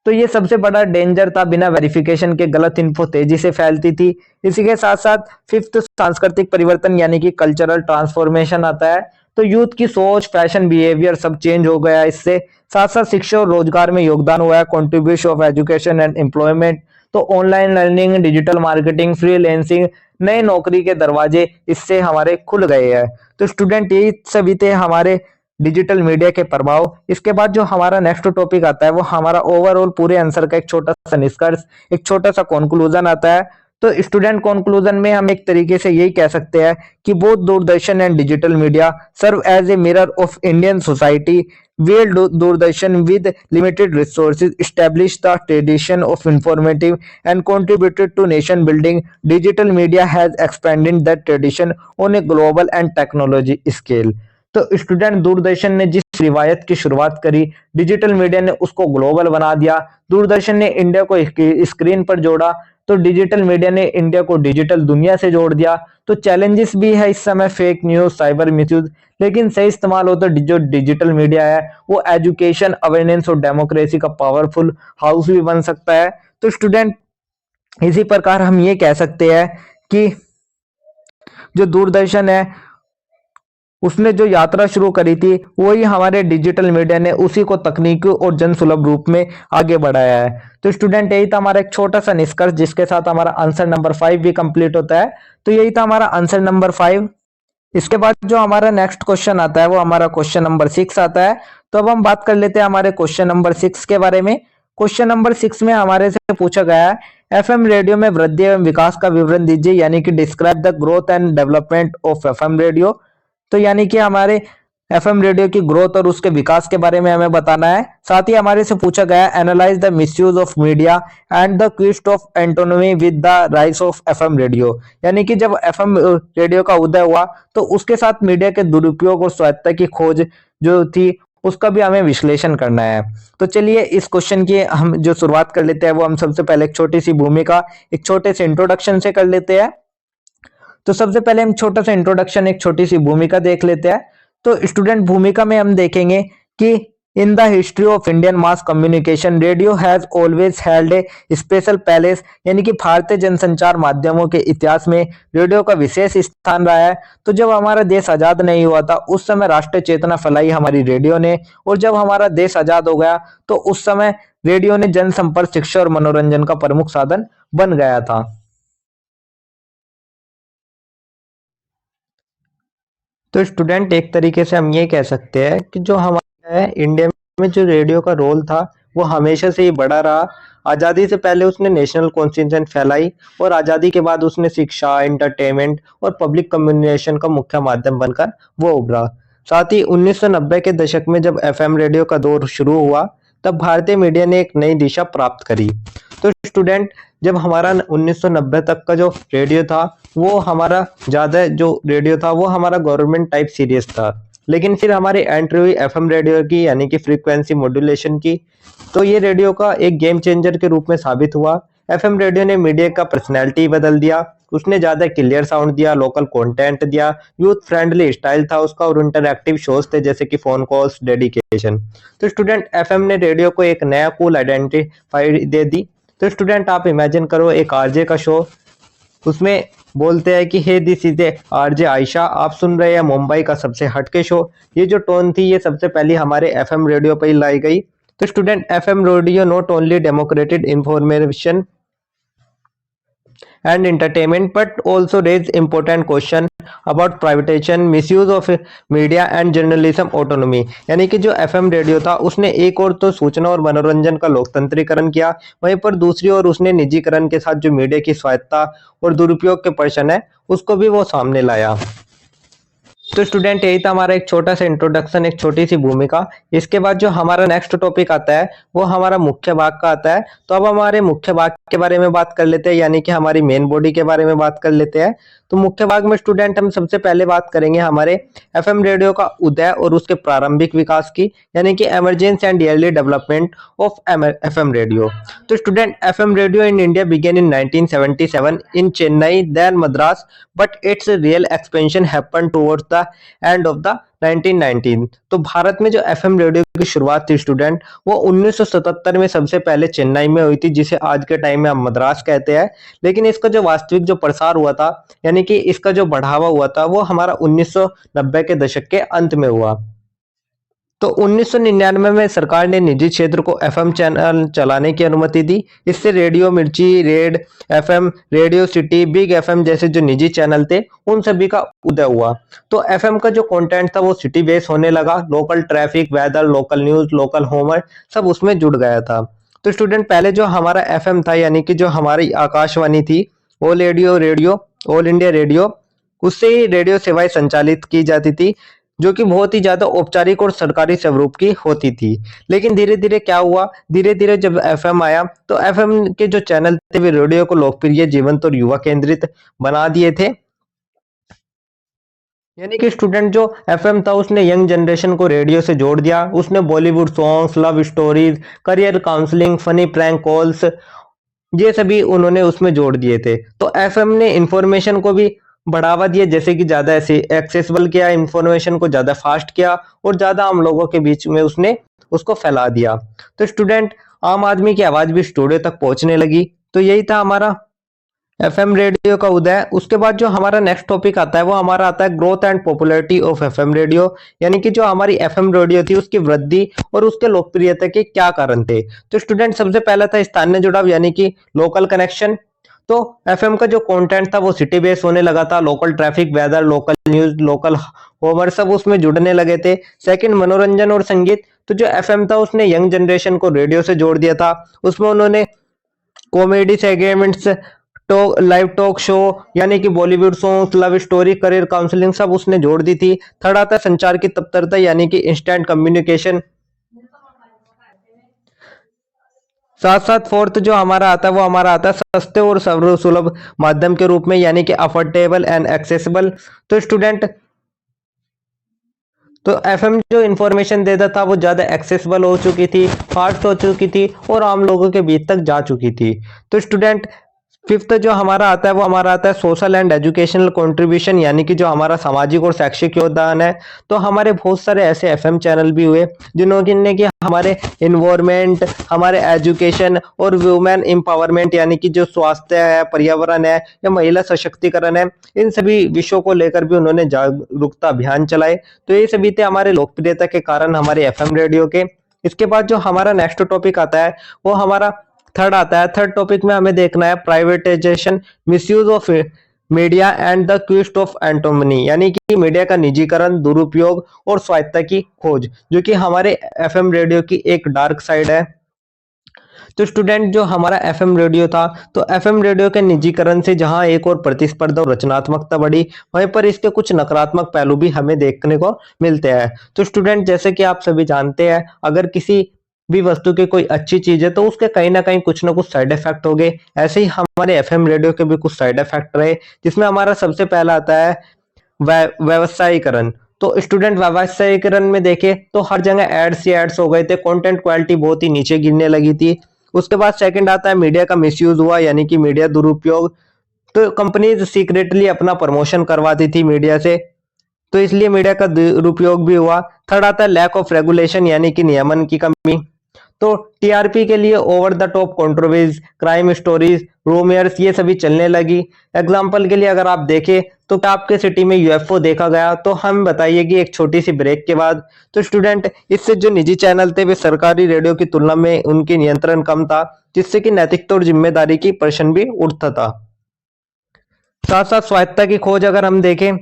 तो ये सबसे बड़ा डेंजर था, बिना वेरिफिकेशन के गलत इन्फो तेजी से फैलती थी। इसी के साथ साथ फिफ्थ सांस्कृतिक परिवर्तन, यानी कि कल्चरल ट्रांसफॉर्मेशन आता है। तो यूथ की सोच, फैशन, बिहेवियर सब चेंज हो गया इससे। साथ साथ शिक्षा और रोजगार में योगदान हुआ है, contribution of education and employment. तो online learning, digital marketing, freelancing, नए नौकरी के दरवाजे इससे हमारे खुल गए हैं। तो स्टूडेंट यही सभी थे हमारे डिजिटल मीडिया के प्रभाव। इसके बाद जो हमारा नेक्स्ट टॉपिक आता है वो हमारा ओवरऑल पूरे आंसर का एक छोटा सा निष्कर्ष, एक छोटा सा कंक्लूजन आता है। तो स्टूडेंट कंक्लूजन में हम एक तरीके से यही कह सकते हैं कि both Doordarshan and digital media serve as a mirror of Indian society. While Doordarshan with limited resources established the tradition of informative and contributed to nation building, digital media has expanded that tradition on a global and technology scale। तो student Doordarshan ने जिस रिवायत की शुरुआत करी, digital media ने उसको global बना दिया। दूरदर्शन ने इंडिया को स्क्रीन पर जोड़ा, तो डिजिटल मीडिया ने इंडिया को डिजिटल दुनिया से जोड़ दिया। तो चैलेंजेस भी है इस समय, फेक न्यूज, साइबर मिसयूज, लेकिन सही इस्तेमाल हो तो जो डिजिटल मीडिया है वो एजुकेशन, अवेयरनेस और डेमोक्रेसी का पावरफुल हाउस भी बन सकता है। तो स्टूडेंट इसी प्रकार हम ये कह सकते हैं कि जो दूरदर्शन है उसने जो यात्रा शुरू करी थी वही हमारे डिजिटल मीडिया ने उसी को तकनीकी और जन सुलभ रूप में आगे बढ़ाया है। तो स्टूडेंट यही था हमारा एक छोटा सा निष्कर्ष, जिसके साथ हमारा आंसर नंबर 5 भी कंप्लीट होता है। तो यही था हमारा आंसर नंबर 5। इसके बाद जो हमारा नेक्स्ट क्वेश्चन आता है वो हमारा क्वेश्चन नंबर 6 आता है। तो अब हम बात कर लेते हैं हमारे क्वेश्चन नंबर 6 के बारे में। क्वेश्चन नंबर 6 में हमारे से पूछा गया है, एफएम रेडियो में वृद्धि एवं विकास का विवरण दीजिए, यानी कि describe the growth and development of FM radio. तो यानी कि हमारे एफएम रेडियो की ग्रोथ और उसके विकास के बारे में हमें बताना है। साथ ही हमारे से पूछा गया है, analyse the misuse of media and the quest of autonomy with the rise of FM radio. यानी कि जब एफएम रेडियो का उदय हुआ तो उसके साथ मीडिया के दुरुपयोग और स्वायत्तता की खोज जो थी उसका भी हमें विश्लेषण करना है। तो चलिए इस क्वेश्चन की हम जो शुरुआत कर लेते हैं वो हम सबसे पहले एक छोटी सी भूमिका, एक छोटे से इंट्रोडक्शन से कर लेते हैं। तो सबसे पहले हम छोटा सा इंट्रोडक्शन, एक छोटी सी भूमिका देख लेते हैं। तो स्टूडेंट भूमिका में हम देखेंगे कि in the history of Indian mass communication radio has always held A special place, यानी कि भारतीय जनसंचार माध्यमों के इतिहास में रेडियो का विशेष स्थान रहा है। तो जब हमारा देश आजाद नहीं हुआ था उस समय राष्ट्रीय चेतना फैलाई हमारी रेडियो ने, और जब हमारा देश आजाद हो गया तो उस समय रेडियो ने जनसंपर्क, शिक्षा और मनोरंजन का प्रमुख साधन बन गया था। तो स्टूडेंट एक तरीके से हम ये कह सकते हैं कि जो हमारा है इंडिया में जो रेडियो का रोल था वो हमेशा से ही बड़ा रहा। आज़ादी से पहले उसने नेशनल कॉन्शियसनेस फैलाई और आज़ादी के बाद उसने शिक्षा, एंटरटेनमेंट और पब्लिक कम्युनिकेशन का मुख्य माध्यम बनकर वो उभरा। साथ ही 1990 के दशक में जब एफएम रेडियो का दौर शुरू हुआ तब भारतीय मीडिया ने एक नई दिशा प्राप्त करी। तो स्टूडेंट जब हमारा 1990 तक का जो रेडियो था वो हमारा ज्यादा जो रेडियो था वो हमारा गवर्नमेंट टाइप सीरीज था, लेकिन फिर हमारी एंट्री हुई एफएम रेडियो की, यानी कि फ्रीक्वेंसी मॉड्यूलेशन की। तो ये रेडियो का एक गेम चेंजर के रूप में साबित हुआ। एफएम रेडियो ने मीडिया का पर्सनैलिटी बदल दिया, उसने ज्यादा क्लियर साउंड दिया, लोकल कंटेंट दिया, यूथ फ्रेंडली स्टाइल था उसका और इंटरैक्टिव शोज थे जैसे कि फोन कॉल्स, डेडिकेशन। तो स्टूडेंट एफएम ने रेडियो को एक नया कूल आइडेंटिफाई दे दी। तो स्टूडेंट आप इमेजिन करो एक आरजे का शो, उसमें बोलते हैं कि hey this is a RJ Ayesha, आप सुन रहे हैं मुंबई का सबसे हटके शो। ये जो टोन थी ये सबसे पहले हमारे एफएम रेडियो पर ही लाई गई। तो student FM radio not only democratised information and entertainment but also raise important question about privatization, misuse of media and journalism autonomy। यानी कि जो एफएम रेडियो था उसने एक और तो सूचना और मनोरंजन का लोकतंत्रीकरण किया, वहीं पर दूसरी ओर उसने निजीकरण के साथ जो मीडिया की स्वायत्तता और दुरुपयोग के प्रश्न है उसको भी वो सामने लाया। तो स्टूडेंट यही था हमारा एक छोटा सा इंट्रोडक्शन, एक छोटी सी भूमिका। इसके बाद जो हमारा नेक्स्ट टॉपिक आता है वो हमारा मुख्य भाग का आता है। तो अब हमारे मुख्य भाग के बारे में बात कर लेते हैं, यानी कि हमारी मेन बॉडी के बारे में बात कर लेते हैं। तो मुख्य भाग में स्टूडेंट हम सबसे पहले बात करेंगे हमारे एफएम रेडियो का उदय और उसके प्रारंभिक विकास की, यानी कि emergence and early development of FM radio. तो student FM radio in India began in 1977 in Chennai then Madras, but its real expansion happened towards the end of the 1919। तो भारत में जो एफएम रेडियो की शुरुआत थी स्टूडेंट वो 1977 में सबसे पहले चेन्नई में हुई थी, जिसे आज के टाइम में हम मद्रास कहते हैं। लेकिन इसका जो वास्तविक जो प्रसार हुआ था, यानी कि इसका जो बढ़ावा हुआ था वो हमारा 1990 के दशक के अंत में हुआ। तो 1999 में सरकार ने निजी क्षेत्र को एफएम चैनल चलाने की अनुमति दी। इससे रेडियो मिर्ची, red FM, radio city, big FM जैसे जो निजी चैनल थे उन सभी का उदय हुआ। तो एफएम का जो कंटेंट था वो सिटी बेस होने लगा, local traffic, weather, local news, local होमर सब उसमें जुड़ गया था। तो स्टूडेंट पहले जो हमारा एफएम था, यानी कि जो हमारी आकाशवाणी थी, ऑल इंडिया रेडियो, उससे ही रेडियो सेवाएं संचालित की जाती थी, जो कि बहुत ही ज्यादा औपचारिक और सरकारी स्वरूप की होती थी। लेकिन धीरे धीरे क्या हुआ, धीरे धीरे जब एफएम आया तो एफएम के जो चैनल थे वे रेडियो को लोकप्रिय, जीवंत और युवा केंद्रित बना दिए थे। यानी कि स्टूडेंट जो एफएम था उसने यंग जनरेशन को रेडियो से जोड़ दिया। उसने Bollywood songs, love stories, career counselling, funny prank calls ये सभी उन्होंने उसमें जोड़ दिए थे। तो एफएम ने इंफॉर्मेशन को भी बढ़ावा दिया, जैसे कि ज्यादा ऐसे एक्सेसिबल किया, इंफॉर्मेशन को ज्यादा फास्ट किया और ज्यादा आम लोगों के बीच में उसने उसको फैला दिया। तो स्टूडेंट आम आदमी की आवाज भी स्टूडियो तक पहुंचने लगी। तो यही था हमारा एफएम रेडियो का उदय। उसके बाद जो हमारा नेक्स्ट टॉपिक आता है वो हमारा आता है growth and popularity of FM radio, यानी कि जो हमारी एफएम रेडियो थी उसकी वृद्धि और उसके लोकप्रियता के क्या कारण थे। तो स्टूडेंट सबसे पहला था स्थानीय जुड़ाव, यानी कि लोकल कनेक्शन। तो एफएम का जो कंटेंट था वो सिटी बेस होने लगा था, local traffic, weather, local news, लोकल खबर सब उसमें जुड़ने लगे थे। सेकंड, मनोरंजन और संगीत। तो जो एफएम था उसने यंग जनरेशन को रेडियो से जोड़ दिया था। उसमें उन्होंने comedy segments, live talk show, यानी कि Bollywood song, love story, career counselling सब उसने जोड़ दी थी। थर्ड आता है संचार की तत्परता, यानी कि इंस्टेंट कम्युनिकेशन। साथ साथ फोर्थ जो हमारा आता है वो हमारा आता है सस्ते और सर्वसुलभ माध्यम के रूप में, यानी कि अफोर्डेबल एंड एक्सेसिबल। तो स्टूडेंट, तो एफएम जो इन्फॉर्मेशन देता था वो ज़्यादा एक्सेसिबल हो चुकी थी, फास्ट हो चुकी थी और आम लोगों के बीच तक जा चुकी थी। तो स्टूडेंट, फिफ्थ जो हमारा आता है वो हमारा आता है सोशल एंड एजुकेशनल कंट्रीब्यूशन, यानी कि जो हमारा सामाजिक और शैक्षिक योगदान है। तो हमारे बहुत सारे ऐसे एफएम चैनल भी हुए जिन्होंने कि हमारे इन्वायरमेंट, हमारे एजुकेशन और वुमेन एम्पावरमेंट, यानी कि जो स्वास्थ्य है, पर्यावरण है या महिला सशक्तिकरण है, इन सभी विषयों को लेकर भी उन्होंने जागरूकता अभियान चलाए। तो ये सभी थे हमारे लोकप्रियता के कारण हमारे एफएम रेडियो के। इसके बाद जो हमारा नेक्स्ट टॉपिक आता है वो हमारा थर्ड आता है। थर्ड टॉपिक में हमें देखना है privatisation, misuse of media and the quest of autonomy, यानी कि मीडिया का निजीकरण, दुरुपयोग और स्वायत्तता की खोज, जो कि हमारे एफएम रेडियो की एक डार्क साइड है। तो स्टूडेंट, जो हमारा एफएम रेडियो था, तो एफएम रेडियो के निजीकरण से जहां एक और प्रतिस्पर्धा और रचनात्मकता बढ़ी, वहीं पर इसके कुछ नकारात्मक पहलू भी हमें देखने को मिलते हैं। तो स्टूडेंट, जैसे कि आप सभी जानते हैं, अगर किसी भी वस्तु की कोई अच्छी चीज है तो उसके कहीं ना कुछ साइड इफेक्ट हो गए। ऐसे ही हमारे एफएम रेडियो के भी कुछ साइड इफेक्ट रहे, जिसमें हमारा सबसे पहला आता है व्यवसायीकरण। तो स्टूडेंट, व्यवसायीकरण में देखे तो हर जगह एड्स ही एड्स हो गए थे, कंटेंट क्वालिटी बहुत ही नीचे गिरने लगी थी। उसके बाद सेकंड आता है मीडिया का मिसयूज हुआ, यानी कि मीडिया दुरुपयोग। तो कंपनीज सीक्रेटली अपना प्रमोशन करवाती थी मीडिया से, तो इसलिए मीडिया का दुरुपयोग भी हुआ। थर्ड आता है लैक ऑफ रेगुलेशन, यानी कि नियमन की कमी। तो टीआरपी के लिए over the top controversies, crime stories, rumours, ये सभी चलने लगी। एग्जांपल के लिए अगर आप देखें तो क्या आपके सिटी में यूएफओ देखा गया, तो हम बताइए कि एक छोटी सी ब्रेक के बाद। तो स्टूडेंट, इससे जो निजी चैनल थे वे सरकारी रेडियो की तुलना में उनकी नियंत्रण कम था, जिससे कि नैतिकता और जिम्मेदारी की प्रश्न भी उठता था। साथ साथ स्वायत्तता की खोज अगर हम देखें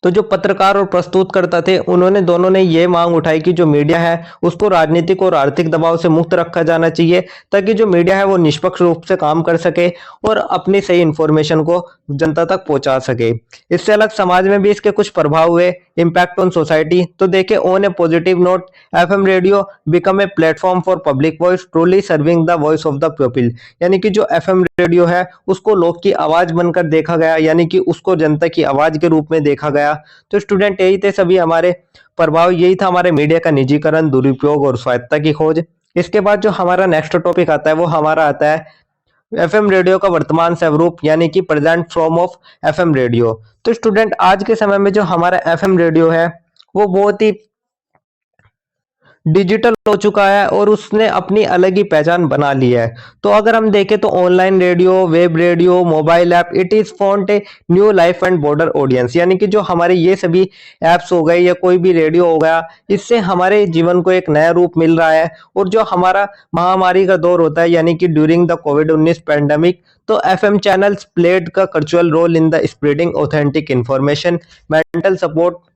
तो जो पत्रकार और प्रस्तुतकर्ता थे उन्होंने दोनों ने ये मांग उठाई कि जो मीडिया है उसको राजनीतिक और आर्थिक दबाव से मुक्त रखा जाना चाहिए, ताकि जो मीडिया है वो निष्पक्ष रूप से काम कर सके और अपनी सही इंफॉर्मेशन को जनता तक पहुंचा सके। इससे अलग समाज में भी इसके कुछ प्रभाव हुए। इम्पैक्ट ऑन सोसाइटी, तो देखे on A positive note, FM radio become a platform for public voice, truly serving the voice of the people, यानी कि जो एफएम रेडियो है उसको लोग की आवाज बनकर देखा गया, यानी कि उसको जनता की आवाज के रूप में देखा गया। तो स्टूडेंट, यही थे सभी हमारे प्रभाव, यही था हमारे मीडिया का निजीकरण, दुरुपयोग और स्वायत्तता की खोज। इसके बाद जो हमारा नेक्स्ट टॉपिक आता है वो हमारा आता है एफएम रेडियो का वर्तमान स्वरूप, यानी कि present form of FM radio. तो स्टूडेंट, आज के समय में जो हमारा एफएम रेडियो है वो बहुत ही डिजिटल हो चुका है और उसने अपनी अलग ही पहचान बना ली है। तो अगर हम देखें तो online radio, web radio, mobile app, it is found a new life and border audience, यानी कि जो हमारे ये सभी ऐप्स हो गए या कोई भी रेडियो हो गया, इससे हमारे जीवन को एक नया रूप मिल रहा है। और जो हमारा महामारी का दौर होता है, यानी कि ड्यूरिंग द कोविड-19 पैंडेमिक, तो FM channels played a crucial role in the spreading authentic information, mental support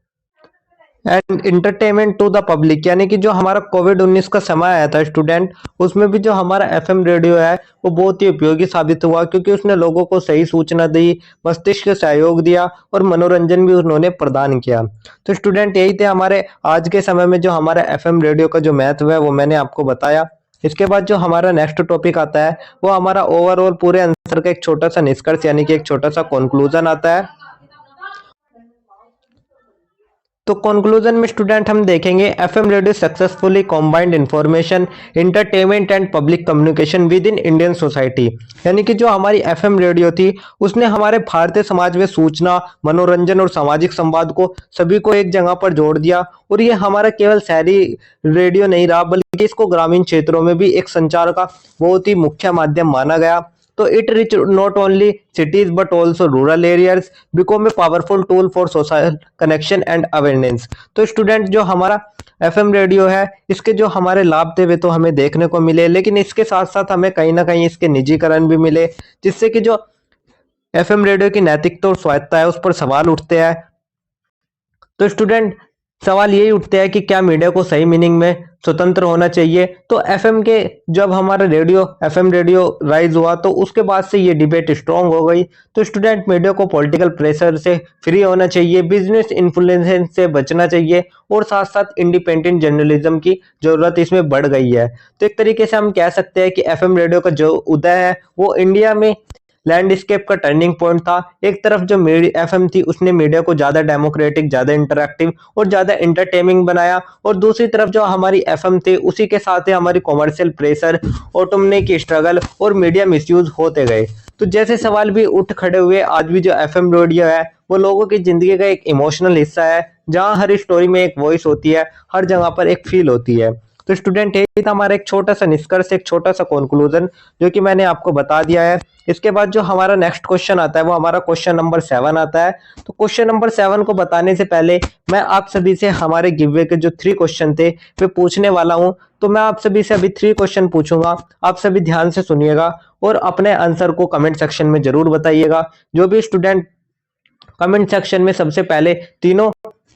and entertainment to the public, यानी कि जो हमारा कोविड-19 का समय आया था स्टूडेंट, उसमें भी जो हमारा एफएम रेडियो है वो बहुत ही उपयोगी साबित हुआ, क्योंकि उसने लोगों को सही सूचना दी, मस्तिष्क को सहयोग दिया और मनोरंजन भी उन्होंने प्रदान किया। तो स्टूडेंट, यही थे हमारे आज के समय में जो हमारा एफएम रेडियो का जो महत्व है वो मैंने आपको बताया। इसके बाद जो हमारा नेक्स्ट टॉपिक आता है वो हमारा ओवरऑल पूरे आंसर का एक छोटा सा निष्कर्ष, यानी कि एक छोटा सा कंक्लूजन आता है। तो कंक्लूजन में स्टूडेंट हम देखेंगे FM radio successfully combined information, entertainment and public communication with in Indian society, यानी कि जो हमारी एफएम रेडियो थी उसने हमारे भारतीय समाज में सूचना, मनोरंजन और सामाजिक संवाद को सभी को एक जगह पर जोड़ दिया। और ये हमारा केवल शहरी रेडियो नहीं रहा, बल्कि इसको ग्रामीण क्षेत्रों में भी एक संचार का बहुत ही मुख्य माध्यम माना गया। तो it rich not only cities but also rural areas, become a powerful tool for social connection and awareness। तो स्टूडेंट जो हमारा एफएम रेडियो है, इसके जो हमारे लाभ थे वे तो हमें देखने को मिले, लेकिन इसके साथ साथ हमें कहीं ना कहीं इसके निजीकरण भी मिले, जिससे कि जो एफएम रेडियो की नैतिकता और स्वायत्ता है उस पर सवाल उठते हैं। तो स्टूडेंट सवाल यही उठते हैं कि क्या मीडिया को सही मीनिंग में स्वतंत्र होना चाहिए। तो एफएम के जब हमारा एफएम रेडियो राइज हुआ तो उसके बाद से ये डिबेट स्ट्रांग हो गई। तो स्टूडेंट मीडिया को पॉलिटिकल प्रेशर से फ्री होना चाहिए, बिजनेस इन्फ्लुएंस से बचना चाहिए, और साथ साथ इंडिपेंडेंट जर्नलिज्म की जरूरत इसमें बढ़ गई है। तो एक तरीके से हम कह सकते हैं कि एफएम रेडियो का जो उदय है वो इंडिया में लैंडस्केप का टर्निंग पॉइंट था। एक तरफ जो एफएम थी उसने मीडिया को ज्यादा डेमोक्रेटिक, ज्यादा इंटरैक्टिव और ज्यादा एंटरटेनिंग बनाया, और दूसरी तरफ जो हमारी एफएम थी उसी के साथ ही हमारी कॉमर्शियल प्रेशर, ऑटोमनी की स्ट्रगल और मीडिया मिसयूज होते गए। तो जैसे सवाल भी उठ खड़े हुए, आज भी जो एफएम रेडियो है वो लोगों की जिंदगी का एक इमोशनल हिस्सा है, जहां हर स्टोरी में एक वॉइस होती है, हर जगह पर एक फील होती है। तो स्टूडेंट यही था हमारा एक छोटा सा निष्कर्ष, एक छोटा सा कंक्लूजन जो कि मैंने आपको बता दिया है। इसके बाद जो हमारा नेक्स्ट क्वेश्चन आता है वो हमारा क्वेश्चन नंबर 7 आता है। तो क्वेश्चन नंबर 7 को बताने से पहले मैं आप सभी से हमारे गिववे के जो 3 क्वेश्चन थे वे पूछने वाला हूं। तो मैं आप सभी से अभी 3 क्वेश्चन पूछूंगा, आप सभी ध्यान से सुनिएगा और अपने आंसर को कमेंट सेक्शन में जरूर बताइएगा। जो भी स्टूडेंट कमेंट सेक्शन में सबसे पहले तीनों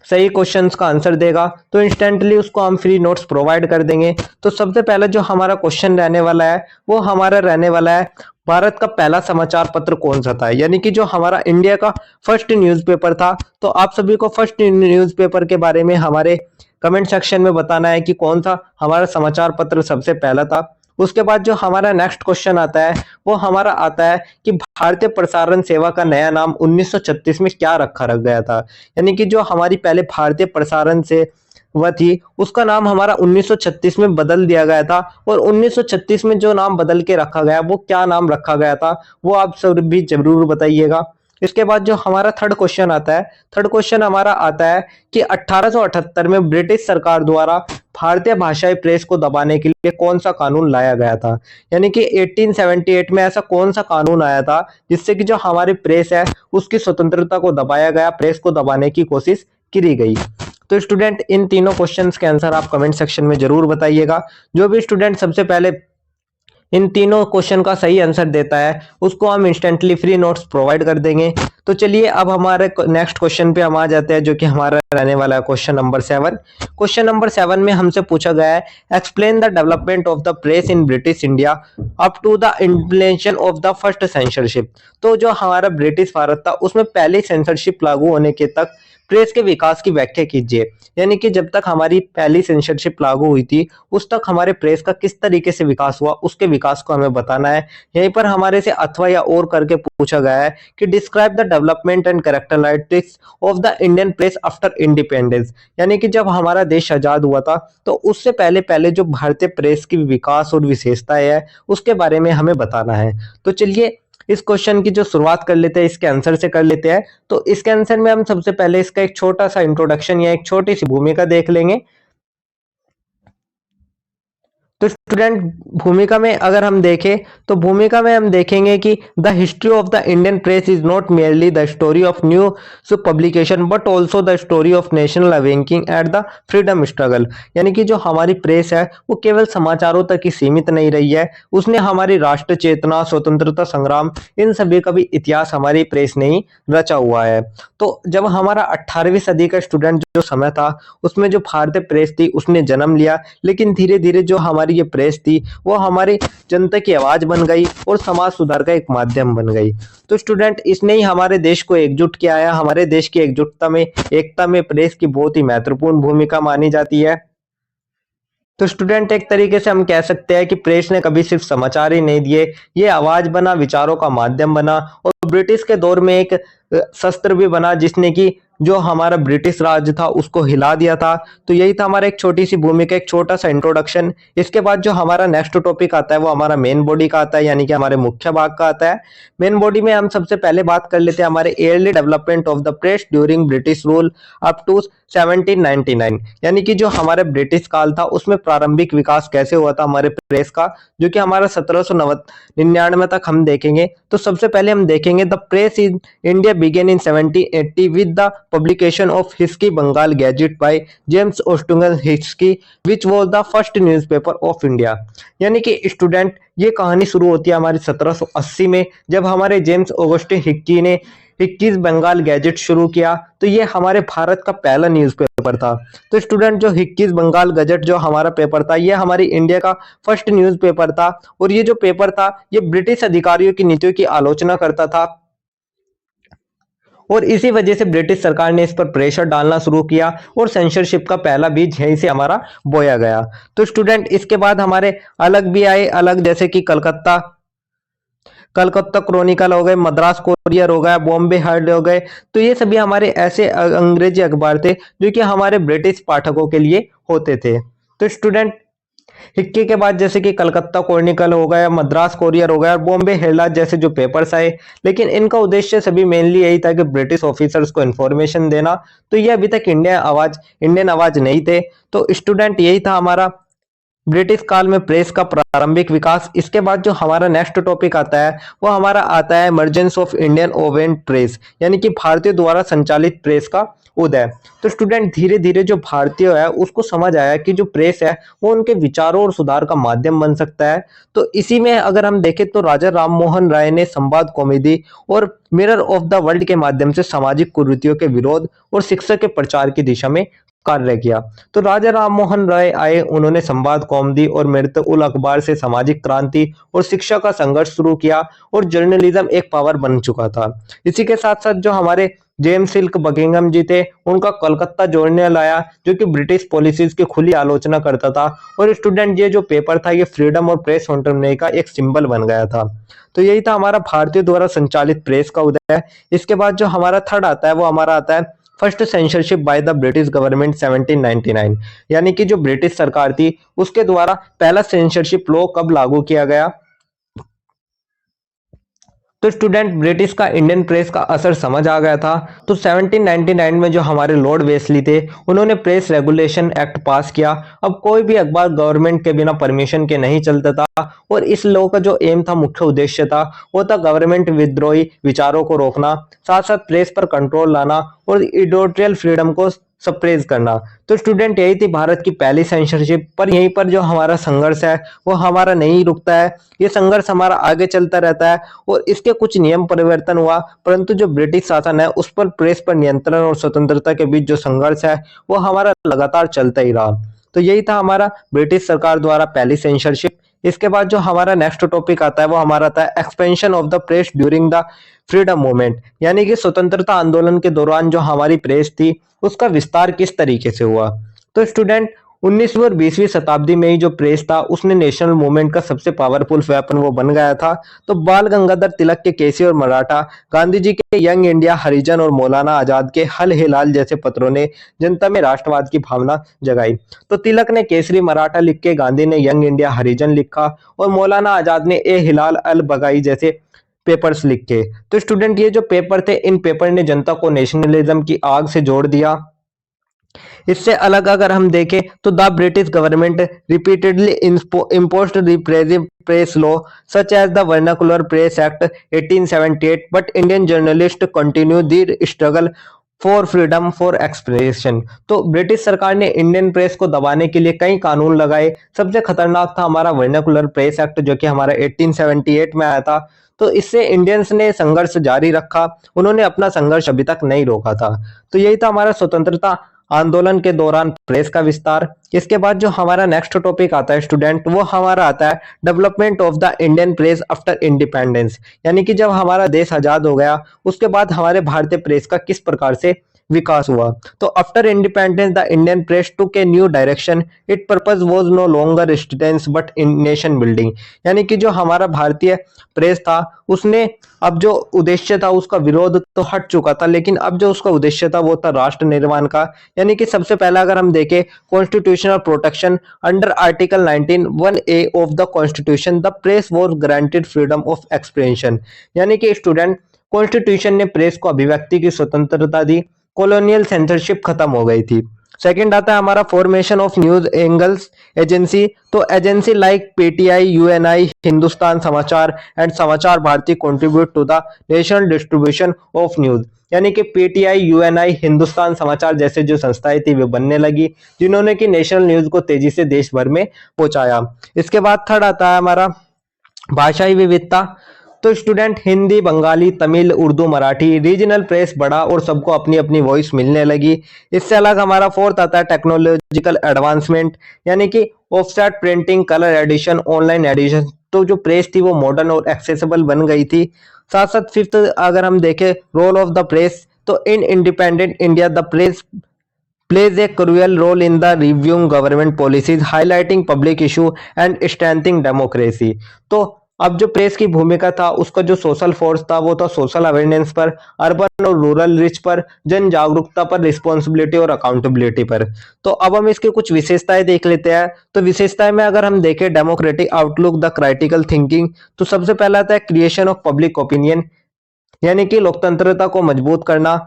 सही क्वेश्चंस का आंसर देगा तो इंस्टेंटली उसको हम फ्री नोट्स प्रोवाइड कर देंगे। तो सबसे पहले जो हमारा क्वेश्चन रहने वाला है वो हमारा रहने वाला है, भारत का पहला समाचार पत्र कौन सा था, यानी कि जो हमारा इंडिया का फर्स्ट न्यूज़पेपर था। तो आप सभी को फर्स्ट न्यूज़पेपर के बारे में हमारे कमेंट सेक्शन में बताना है कि कौन सा हमारा समाचार पत्र सबसे पहला था। उसके बाद जो हमारा नेक्स्ट क्वेश्चन आता है वो हमारा आता है कि भारतीय प्रसारण सेवा का नया नाम 1936 में क्या रख गया था, यानी कि जो हमारी पहले भारतीय प्रसारण सेवा थी उसका नाम हमारा 1936 में बदल दिया गया था, और 1936 में जो नाम बदल के रखा गया वो क्या नाम रखा गया था वो आप सब भी जरूर बताइएगा। इसके बाद जो हमारा थर्ड क्वेश्चन आता है, थर्ड क्वेश्चन हमारा आता है कि 1878 में ब्रिटिश सरकार द्वारा भारतीय भाषाई प्रेस को दबाने के लिए कौन सा कानून लाया गया था, यानी कि 1878 में ऐसा कौन सा कानून आया था जिससे कि जो हमारी प्रेस है उसकी स्वतंत्रता को दबाया गया, प्रेस को दबाने की कोशिश की गई। तो स्टूडेंट इन तीनों क्वेश्चंस के आंसर आप कमेंट सेक्शन में जरूर बताइएगा। जो भी स्टूडेंट सबसे पहले इन तीनों क्वेश्चन का सही आंसर देता है उसको हम इंस्टेंटली फ्री नोट्स प्रोवाइड कर देंगे। तो चलिए अब हमारे नेक्स्ट क्वेश्चन पे हम आ जाते हैं, जो कि हमारा रहने वाला है क्वेश्चन नंबर 7। क्वेश्चन नंबर 7 में हमसे पूछा गया है, explain the development of the press in British India up to the implementation of the first censorship. तो जो हमारा ब्रिटिश भारत था उसमें पहली सेंसरशिप लागू होने के तक प्रेस के विकास की व्याख्या कीजिए, यानी कि जब तक हमारी पहली सेंसरशिप लागू हुई थी उस तक हमारे प्रेस का किस तरीके से विकास हुआ उसके विकास को हमें बताना है। यहीं पर हमारे से अथवा या और करके पूछा गया है कि describe the development and characteristics of the Indian press after independence, यानी कि जब हमारा देश आजाद हुआ था तो उससे पहले पहले जो भारतीय प्रेस की विकास और विशेषताएं है उसके बारे में हमें बताना है। तो चलिए इस क्वेश्चन की जो शुरुआत कर लेते हैं, इसके आंसर से कर लेते हैं। तो इसके आंसर में हम सबसे पहले इसका एक छोटा सा इंट्रोडक्शन या एक छोटी सी भूमिका देख लेंगे। तो स्टूडेंट भूमिका में अगर हम देखें तो भूमिका में हम देखेंगे कि the history of the Indian press is not merely the story of news publication but also the story of national awaking at the freedom struggle, यानी कि जो हमारी प्रेस है वो केवल समाचारों तक ही सीमित नहीं रही है, उसने हमारी राष्ट्र चेतना, स्वतंत्रता संग्राम, इन सभी का भी इतिहास हमारी प्रेस ने ही रचा हुआ है। तो जब हमारा 18वीं सदी का स्टूडेंट जो समय था उसमें जो भारतीय प्रेस थी उसने जन्म लिया, लेकिन धीरे धीरे जो हमारी ये प्रेस थी वो हमारी जनता की आवाज बन गई और समाज सुधार का एक माध्यम बन गई। तो स्टूडेंट इसने ही हमारे देश को एकजुट किया है। हमारे देश की एकता में प्रेस की बहुत ही महत्वपूर्ण भूमिका मानी जाती है। तो स्टूडेंट एक तरीके से हम कह सकते हैं कि प्रेस ने कभी सिर्फ समाचार ही नहीं दिए, ये आवाज बना, विचारों का माध्यम बना, और ब्रिटिश के दौर में एक शस्त्र भी बना जिसने कि जो हमारा ब्रिटिश राज था उसको हिला दिया था। तो यही था हमारा एक छोटी सी भूमिका, एक छोटा सा इंट्रोडक्शन। इसके बाद जो हमारा नेक्स्ट टॉपिक आता है वो हमारा मेन बॉडी का आता है, यानी कि हमारे मुख्य भाग का आता है। मेन बॉडी में हम सबसे पहले बात कर लेते हैं हमारे early development of the press during British rule up to 1799, यानी कि जो हमारे ब्रिटिश काल था उसमें प्रारंभिक विकास कैसे हुआ था हमारे प्रेस का, जो कि हमारा 1799 तक हम देखेंगे। तो सबसे पहले हम देखेंगे the press in India began in 1780 with the publication of whisky Bengal gadget by James ऑस्टिंगन whisky which was the first newspaper of India. यानी कि स्टूडेंट ये कहानी शुरू होती है हमारी 1780 में, जब हमारे जेम्स ऑगस्टिन हिक्की ने 21 बंगाल गैजेट शुरू किया। तो ये हमारे भारत का पहला न्यूज़पेपर था। तो स्टूडेंट जो 21 बंगाल गजट जो हमारा पेपर था, ये हमारी इंडिया का फर्स्ट न्यूज़पेपर था। और ये जो पेपर था ये ब्रिटिश अधिकारियों की नीतियों की आलोचना करता था, और इसी वजह से ब्रिटिश सरकार ने इस पर प्रेशर डालना शुरू किया और सेंसरशिप का पहला बीज यहीं से हमारा बोया गया। तो स्टूडेंट इसके बाद हमारे अलग भी आए, अलग जैसे कि कलकत्ता कलकत्ता क्रॉनिकल हो गए, मद्रास कोरियर हो गया, बॉम्बे हर्ड हो गए। तो ये सभी हमारे ऐसे अंग्रेजी अखबार थे जो कि हमारे ब्रिटिश पाठकों के लिए होते थे। तो स्टूडेंट हिक्के के बाद जैसे कि कलकत्ता क्रॉनिकल हो गया, मद्रास कोरियर हो गया और बॉम्बे हेराल्ड जैसे जो पेपर्स आए, लेकिन इनका उद्देश्य सभी मेनली यही था कि ब्रिटिश ऑफिसर्स को इन्फॉर्मेशन देना। तो ये अभी तक इंडियन आवाज नहीं थे। तो स्टूडेंट यही था हमारा ब्रिटिश काल में प्रेस का प्रारंभिक विकास। इसके बाद जो हमारा नेक्स्ट टॉपिक आता है वो हमारा आता है इमर्जेंस ऑफ इंडियन ओवेंट प्रेस, यानी कि भारतीय द्वारा संचालित प्रेस का उदय। तो स्टूडेंट धीरे धीरे जो भारतीय है उसको समझ आया कि जो प्रेस है वो उनके विचारों और सुधार का माध्यम बन सकता है। तो इसी में अगर हम देखें तो राजा राम मोहन राय ने संवाद कॉमेडी और मिरर ऑफ द वर्ल्ड के माध्यम से सामाजिक कुरीतियों के विरोध और शिक्षा के प्रचार की दिशा में कार्य किया। तो राजा राम मोहन राय आए, उन्होंने संवाद कौमुदी और मिरत उल अखबार से सामाजिक क्रांति और शिक्षा का संघर्ष शुरू किया और जर्नलिज्म एक पावर बन चुका था। इसी के साथ साथ जो हमारे जेम्स सिल्क बकिंगम जी थे, उनका कलकत्ता जर्नल आया जो कि ब्रिटिश पॉलिसीज की खुली आलोचना करता था। और स्टूडेंट ये जो पेपर था ये फ्रीडम और प्रेस ऑटोनॉमी का एक सिंबल बन गया था। तो यही था हमारा भारतीय द्वारा संचालित प्रेस का उदय। इसके बाद जो हमारा थर्ड आता है वो हमारा आता है first censorship by the British government 1799, यानी कि जो ब्रिटिश सरकार थी उसके द्वारा पहला सेंसरशिप लॉ कब लागू किया गया। तो स्टूडेंट ब्रिटिश का इंडियन प्रेस का असर समझ आ गया था। तो 1799 में जो हमारे लॉर्ड वेस्ली थे उन्होंने प्रेस रेगुलेशन एक्ट पास किया। अब कोई भी अखबार गवर्नमेंट के बिना परमिशन के नहीं चलता था, और इस लॉ का जो एम था, मुख्य उद्देश्य था, वो था गवर्नमेंट विद्रोही विचारों को रोकना, साथ साथ प्रेस पर कंट्रोल लाना और एडिटोरियल फ्रीडम को सप्रेस करना। तो स्टूडेंट यही थी भारत की पहली सेंसरशिप। पर यहीं पर जो हमारा संघर्ष है वो हमारा नहीं रुकता है, ये संघर्ष हमारा आगे चलता रहता है। और इसके कुछ नियम परिवर्तन हुआ, परंतु जो ब्रिटिश शासन है उस पर प्रेस पर नियंत्रण और स्वतंत्रता के बीच जो संघर्ष है वो हमारा लगातार चलता ही रहा। तो यही था हमारा ब्रिटिश सरकार द्वारा पहली सेंसरशिप। इसके बाद जो हमारा नेक्स्ट टॉपिक आता है वो हमारा आता है expansion of the press during the freedom movement, यानी कि स्वतंत्रता आंदोलन के दौरान जो हमारी प्रेस थी उसका विस्तार किस तरीके से हुआ। तो स्टूडेंट 19वीं और 20वीं शताब्दी में ही जो प्रेस था उसने नेशनल मूवमेंट का सबसे पावरफुल वेपन वो बन गया था। तो बाल गंगाधर तिलक के केसी और मराठा, गांधी जी के यंग इंडिया, हरिजन और मौलाना आजाद के हल हिलाल जैसे पत्रों ने जनता में राष्ट्रवाद की भावना जगाई। तो तिलक ने केसरी मराठा लिख के, गांधी ने यंग इंडिया हरिजन लिखा और मौलाना आजाद ने ए हिलाल अल बगाई जैसे पेपर्स लिख के। तो स्टूडेंट ये जो पेपर थे, इन पेपर ने जनता को नेशनलिज्म की आग से जोड़ दिया। इससे अलग अगर हम देखें तो the British government repeatedly imposed repressive press law such as the Vernacular Press Act 1878, but Indian journalists continue their struggle for freedom for expression. तो ब्रिटिश सरकार ने इंडियन प्रेस को दबाने के लिए कई कानून लगाए। सबसे खतरनाक था हमारा वर्नाकुलर प्रेस एक्ट जो कि हमारा 1878 में आया था। तो इससे इंडियंस ने संघर्ष जारी रखा, उन्होंने अपना संघर्ष अभी तक नहीं रोका था। तो यही था हमारा स्वतंत्रता आंदोलन के दौरान प्रेस का विस्तार। इसके बाद जो हमारा नेक्स्ट टॉपिक आता है स्टूडेंट वो हमारा आता है development of the Indian press after independence, यानी कि जब हमारा देश आजाद हो गया उसके बाद हमारे भारतीय प्रेस का किस प्रकार से विकास हुआ। तो after independence the Indian press took a new direction, it purpose was no longer resistance but in nation building, यानी कि जो हमारा भारतीय प्रेस था उसने अब जो उद्देश्य था उसका विरोध तो हट चुका था, लेकिन अब जो उसका उद्देश्य था वो था राष्ट्र निर्माण का। यानी कि सबसे पहला अगर हम देखें constitutional protection under article 19(1)(a of the constitution, the press was granted freedom of expression, यानी कि स्टूडेंट कॉन्स्टिट्यूशन ने प्रेस को अभिव्यक्ति की स्वतंत्रता दी। कॉलोनियल सेंसरशिप खत्म हो गई थी। सेकंड आता है हमारा formation of news angles agency. तो agency like PTI, UNI, Hindustan Samachar and Samachar Bharati contribute to the national distribution of news. यानी कि पीटीआई, यूएनआई, हिंदुस्तान समाचार जैसे जो संस्थाएं थी वे बनने लगी, जिन्होंने कि नेशनल न्यूज को तेजी से देश भर में पहुंचाया। इसके बाद थर्ड आता है हमारा भाषाई विविधता। तो student Hindi, Bengali, Tamil, Urdu, Marathi, regional press बढ़ा और सबको अपनी अपनी वॉइस मिलने लगी। इससे अलग हमारा फोर्थ आता है टेक्नोलॉजिकल एडवांसमेंट, यानी कि offset printing, colour edition, online edition. तो जो प्रेस थी वो मॉडर्न और एक्सेसिबल बन गई थी। साथ साथ फिफ्थ अगर हम देखें रोल ऑफ द प्रेस, तो in independent India the press plays a crucial role in the reviewing government policies, highlighting public issue and strengthening democracy। तो अब जो प्रेस की भूमिका था उसका जो सोशल फोर्स था वो था सोशल अवेयरनेस पर, अर्बन और रूरल रिच पर, जन जागरूकता पर, रिस्पॉन्सिबिलिटी और अकाउंटेबिलिटी पर। तो अब हम इसकी कुछ विशेषताएं देख लेते हैं। तो विशेषताएं में अगर हम देखें डेमोक्रेटिक आउटलुक, द क्राइटिकल थिंकिंग, तो सबसे पहला आता है क्रिएशन ऑफ पब्लिक ओपिनियन, यानी कि लोकतंत्रता को मजबूत करना,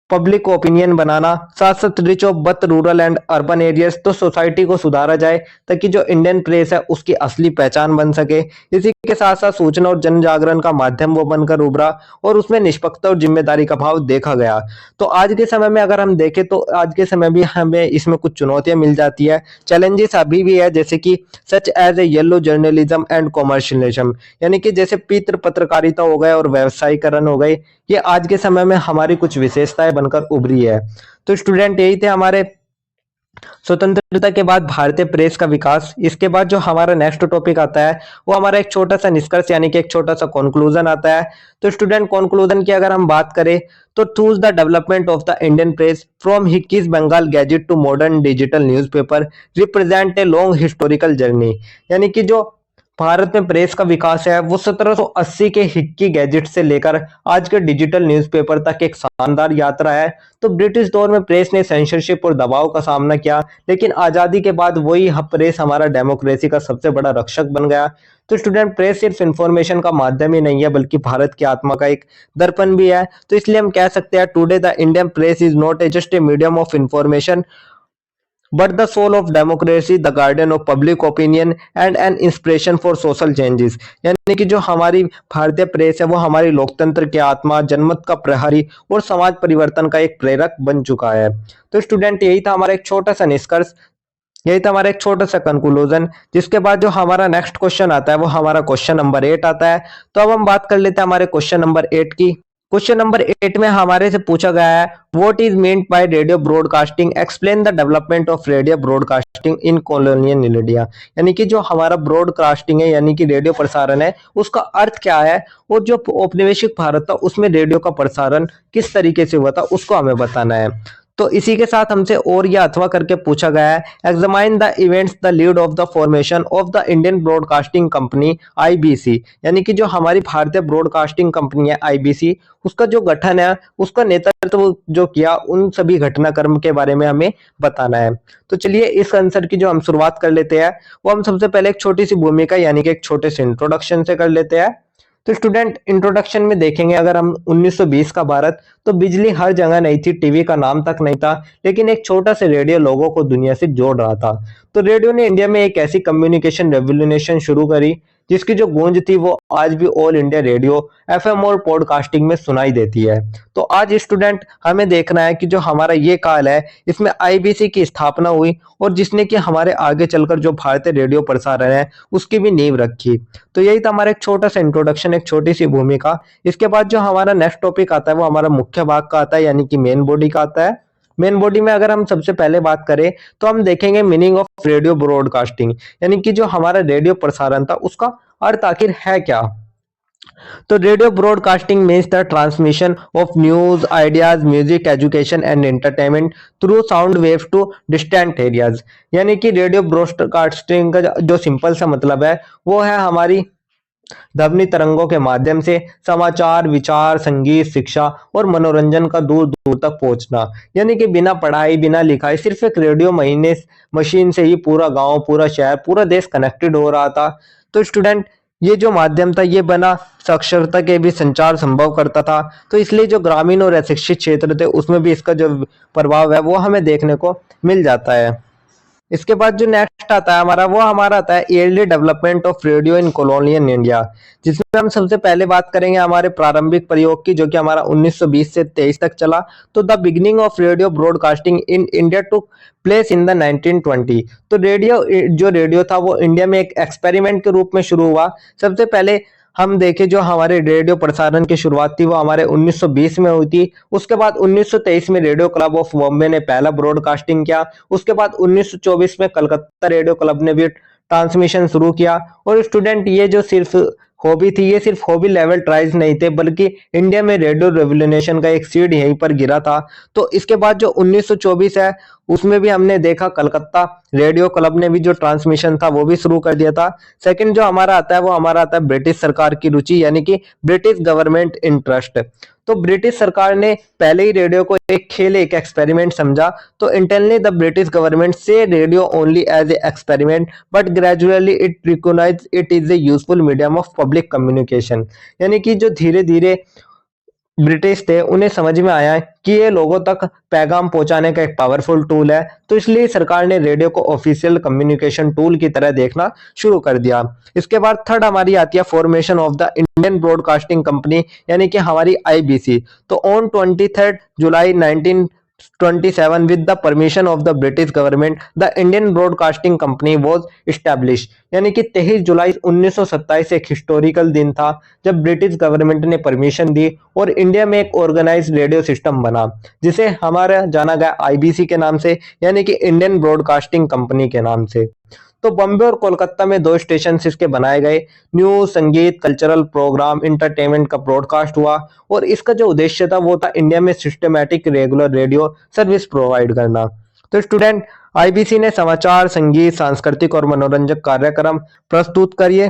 पब्लिक ओपिनियन बनाना। साथ साथ reach of both rural and urban areas, तो सोसाइटी को सुधारा जाए ताकि जो इंडियन प्रेस है उसकी असली पहचान बन सके। इसी के साथ साथ सूचना और जन जागरण का माध्यम वो बनकर उभरा और उसमें निष्पक्षता और जिम्मेदारी का भाव देखा गया। तो आज के समय में अगर हम देखें तो आज के समय भी हमें इसमें कुछ चुनौतियां मिल जाती है, चैलेंजेस अभी भी है, जैसे कि such as a yellow journalism and commercialism, यानी कि जैसे पित्र पत्रकारिता हो गए और व्यवसायीकरण हो गए, ये आज के समय में हमारी कुछ विशेषताएं बनकर उभरी है। तो स्टूडेंट यही थे हमारे स्वतंत्रता के बाद भारतीय प्रेस का विकास। इसके बाद जो हमारा नेक्स्ट टॉपिक आता है वो हमारा एक छोटा सा निष्कर्ष यानी कि एक छोटा सा कंक्लूजन आता है। तो स्टूडेंट कंक्लूजन की अगर हम बात करें तो टूज the development of the Indian press from Hicky's Bengal Gazette to modern digital newspaper represent a long historical journey. यानी कि जो भारत में प्रेस का विकास है वो 1780 के हिक्की गैजेट से लेकर आज के डिजिटल न्यूज़पेपर तक एक शानदार यात्रा है। तो ब्रिटिश दौर में प्रेस ने सेंसरशिप और दबाव का सामना किया, लेकिन आजादी के बाद वही प्रेस हमारा डेमोक्रेसी का सबसे बड़ा रक्षक बन गया। तो स्टूडेंट प्रेस सिर्फ इंफॉर्मेशन का माध्यम ही नहीं है बल्कि भारत की आत्मा का एक दर्पण भी है। तो इसलिए हम कह सकते हैं today the Indian press is not a just a medium of information but the soul of democracy, the guardian of public opinion and an inspiration for social changes। यानी कि जो हमारी भारतीय प्रेस है वो हमारी लोकतंत्र की आत्मा, जनमत का प्रहरी और समाज परिवर्तन का एक प्रेरक बन चुका है। तो स्टूडेंट यही था हमारा एक छोटा सा निष्कर्ष, यही था हमारा एक छोटा सा कंक्लूजन। जिसके बाद जो हमारा नेक्स्ट क्वेश्चन आता है वो हमारा क्वेश्चन नंबर 8 आता है। तो अब हम बात कर लेते हैं हमारे क्वेश्चन नंबर 8 की। क्वेश्चन नंबर 8 में हमारे से पूछा गया है what is meant by radio broadcasting, explain the development of radio broadcasting in colonial India. यानी कि जो हमारा ब्रॉडकास्टिंग है यानी कि रेडियो प्रसारण है उसका अर्थ क्या है और जो औपनिवेशिक भारत था उसमें रेडियो का प्रसारण किस तरीके से हुआ था उसको हमें बताना है। तो इसी के साथ हमसे और या अथवा करके पूछा गया है examine the events the lead of the formation of the Indian broadcasting company IBC. यानी कि जो हमारी भारतीय ब्रॉडकास्टिंग कंपनी है आईबीसी उसका जो गठन है उसका नेतृत्व जो किया उन सभी घटनाक्रम के बारे में हमें बताना है। तो चलिए इस आंसर की जो हम शुरुआत कर लेते हैं वो हम सबसे पहले एक छोटी सी भूमिका यानी कि एक छोटे से इंट्रोडक्शन से कर लेते हैं। तो स्टूडेंट इंट्रोडक्शन में देखेंगे अगर हम 1920 का भारत, तो बिजली हर जगह नहीं थी, टीवी का नाम तक नहीं था, लेकिन एक छोटा सा रेडियो लोगों को दुनिया से जोड़ रहा था। तो रेडियो ने इंडिया में एक ऐसी कम्युनिकेशन रेवोल्यूशन शुरू करी जिसकी जो गूंज थी वो आज भी ऑल इंडिया रेडियो, एफएम और पॉडकास्टिंग में सुनाई देती है। तो आज स्टूडेंट हमें देखना है कि जो हमारा ये काल है इसमें आईबीसी की स्थापना हुई और जिसने कि हमारे आगे चलकर जो भारतीय रेडियो प्रसारण है उसकी भी नींव रखी। तो यही था हमारा एक छोटा सा इंट्रोडक्शन, एक छोटी सी भूमिका। इसके बाद जो हमारा नेक्स्ट टॉपिक आता है वो हमारा मुख्य भाग का आता है यानी कि मेन बॉडी का आता है। मेन बॉडी में अगर हम सबसे पहले बात करें तो हम देखेंगे मीनिंग ऑफ रेडियो ब्रॉडकास्टिंग, यानी कि जो हमारा रेडियो प्रसारण था उसका अर्थ आखिर है क्या। तो radio broadcasting means the transmission of news, ideas, music, education and entertainment through sound wave to distant areas. यानी कि रेडियो ब्रॉडकास्टिंग का जो सिंपल सा मतलब है वो है हमारी ध्वनि तरंगों के माध्यम से समाचार, विचार, संगीत, शिक्षा और मनोरंजन का दूर दूर तक पहुंचना। यानी कि बिना पढ़ाई, बिना लिखाई, सिर्फ एक रेडियो महीने मशीन से ही पूरा गांव, पूरा शहर, पूरा देश कनेक्टेड हो रहा था। तो स्टूडेंट ये जो माध्यम था ये बना साक्षरता के भी संचार संभव करता था। तो इसलिए जो ग्रामीण और अशिक्षित क्षेत्र थे उसमें भी इसका जो प्रभाव है वो हमें देखने को मिल जाता है। इसके बाद जो नेक्स्ट आता है हमारा, वो हमारा आता है yearly development of radio in colonial India, जिसमें हम सबसे पहले बात करेंगे हमारे प्रारंभिक प्रयोग की, जो कि हमारा 1920 से 23 तक चला। तो the beginning of radio broadcasting in India took place in the 1920। तो रेडियो था वो इंडिया में एक एक्सपेरिमेंट के रूप में शुरू हुआ। सबसे पहले हम देखें जो हमारे रेडियो प्रसारण की शुरुआत थी वो हमारे 1920 में हुई थी। उसके बाद 1923 में रेडियो क्लब ऑफ बॉम्बे ने पहला ब्रॉडकास्टिंग किया। उसके बाद 1924 में कलकत्ता रेडियो क्लब ने भी ट्रांसमिशन शुरू किया। और स्टूडेंट, ये जो सिर्फ हॉबी थी, ये सिर्फ हॉबी लेवल ट्रायल्स नहीं थे, बल्कि इंडिया में रेडियो रेवोल्यूशन का एक सीड यहीं पर गिरा था। तो इसके बाद जो 1924 है उसमें भी हमने देखा कलकत्ता रेडियो क्लब ने भी जो ट्रांसमिशन था वो भी शुरू कर दिया था। सेकंड जो हमारा आता है वो हमारा आता है ब्रिटिश सरकार की रुचि, यानी कि ब्रिटिश गवर्नमेंट इंटरेस्ट। तो ब्रिटिश सरकार ने पहले ही रेडियो को एक खेल, एक एक्सपेरिमेंट समझा। तो intentionally the British government saw radio only as a experiment but gradually it recognize it is a useful medium of public communication. यानी कि जो धीरे धीरे ब्रिटिश थे उन्हें समझ में आया कि ये लोगों तक पैगाम पहुंचाने का एक पावरफुल टूल है। तो इसलिए सरकार ने रेडियो को ऑफिशियल कम्युनिकेशन टूल की तरह देखना शुरू कर दिया। इसके बाद थर्ड हमारी आती है formation of the Indian broadcasting company, यानी कि हमारी आईबीसी। तो on 23 July 1927 with the permission of the British government the Indian Broadcasting Company was established। यानी कि 23 जुलाई 1927 एक हिस्टोरिकल दिन था जब ब्रिटिश गवर्नमेंट ने परमिशन दी और इंडिया में एक ऑर्गेनाइज्ड रेडियो सिस्टम बना, जिसे हमारा जाना गया आईबीसी के नाम से, यानी कि इंडियन ब्रॉडकास्टिंग कंपनी के नाम से। तो बॉम्बे और कोलकाता में दो स्टेशन इसके बनाए गए। न्यूज, संगीत, कल्चरल प्रोग्राम, इंटरटेनमेंट का ब्रॉडकास्ट हुआ। और इसका जो उद्देश्य था वो था इंडिया में systematic regular radio service provide करना। तो स्टूडेंट, आईबीसी ने समाचार, संगीत, सांस्कृतिक और मनोरंजक कार्यक्रम प्रस्तुत करिए।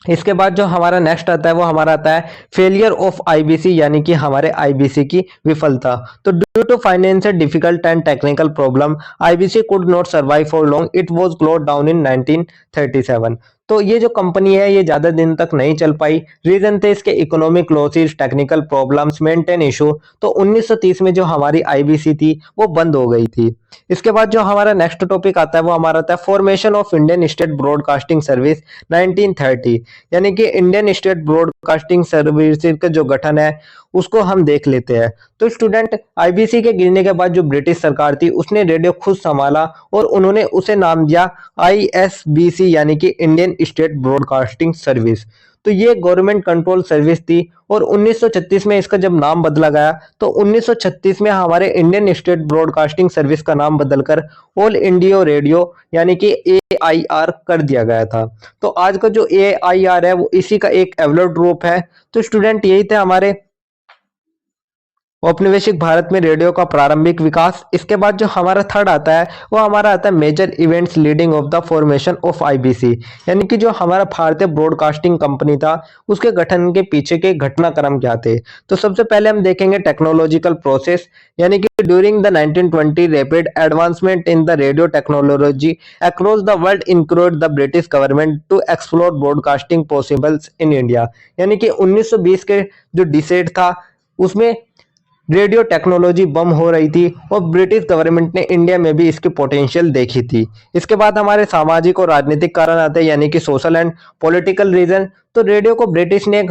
इसके बाद जो हमारा नेक्स्ट आता है वो हमारा आता है फेलियर ऑफ आईबीसी, यानी कि हमारे आईबीसी की विफलता। तो due to financial difficult and technical problem IBC could not survive for long, it was close down in 1937। तो ये जो कंपनी है ये ज्यादा दिन तक नहीं चल पाई। रीजन थे इसके economic losses, technical problems, maintain issue. तो 1930 में जो हमारी आईबीसी थी वो बंद हो गई थी। इसके बाद जो हमारा नेक्स्ट टॉपिक आता है वो हमारा आता है formation of Indian state broadcasting service 1930, यानी कि इंडियन स्टेट ब्रॉडकास्टिंग सर्विस का जो गठन है उसको हम देख लेते हैं। तो स्टूडेंट, आईबीसी के गिरने के बाद जो ब्रिटिश सरकार थी उसने रेडियो खुद संभाला और उन्होंने उसे नाम दिया आईएसबीसी, यानी कि इंडियन स्टेट ब्रॉडकास्टिंग सर्विस। तो ये गवर्नमेंट कंट्रोल सर्विस थी और 1936 में इसका जब नाम बदला गया तो 1936 में हमारे इंडियन स्टेट ब्रॉडकास्टिंग सर्विस का नाम बदलकर ऑल इंडिया रेडियो, यानी कि एआईआर कर दिया गया था। तो आज का जो एआईआर है वो इसी का एक एवलुएट रूप है। तो स्टूडेंट, यही थे हमारे औपनिवेशिक भारत में रेडियो का प्रारंभिक विकास। इसके बाद जो हमारा थर्ड आता है वो हमारा आता है major events leading of the formation of IBC, यानी कि जो हमारा भारतीय ब्रॉडकास्टिंग कंपनी था उसके गठन के पीछे के घटनाक्रम क्या थे। तो सबसे पहले हम देखेंगे टेक्नोलॉजिकल प्रोसेस, यानी कि during the 1920 rapid advancement in the radio technology across the world include the British government to explore broadcasting possibles in India. यानी कि 1920 के जो डिसाइड था उसमें रेडियो टेक्नोलॉजी बम हो रही थी और ब्रिटिश गवर्नमेंट ने इंडिया में भी इसकी पोटेंशियल देखी थी। इसके बाद हमारे सामाजिक और राजनीतिक कारण आते हैं, यानी कि सोशल एंड पॉलिटिकल रीजन। तो रेडियो को ब्रिटिश ने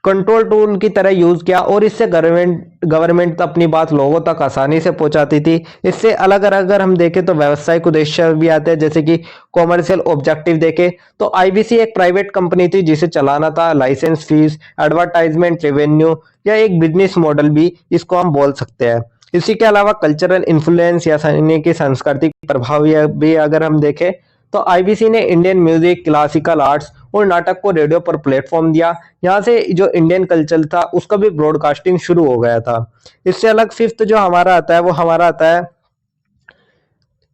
कंट्रोल टूल की तरह यूज किया और इससे गवर्नमेंट अपनी बात लोगों तक आसानी से पहुंचाती थी। इससे अलग अगर हम देखें तो व्यावसायिक उद्देश्य भी आते हैं, जैसे कि कॉमर्शियल ऑब्जेक्टिव देखें तो आईबीसी एक प्राइवेट कंपनी थी जिसे चलाना था लाइसेंस फीस, एडवर्टाइजमेंट रेवेन्यू या एक बिजनेस मॉडल भी इसको हम बोल सकते हैं। इसी के अलावा कल्चरल इन्फ्लुएंस या की सांस्कृतिक प्रभाव भी अगर हम देखें तो आईबीसी ने इंडियन म्यूजिक, क्लासिकल आर्ट्स और नाटक को रेडियो पर प्लेटफॉर्म दिया। यहाँ से जो इंडियन कल्चर था उसका भी ब्रॉडकास्टिंग शुरू हो गया था। इससे अलग फिफ्थ जो हमारा आता है वो हमारा आता है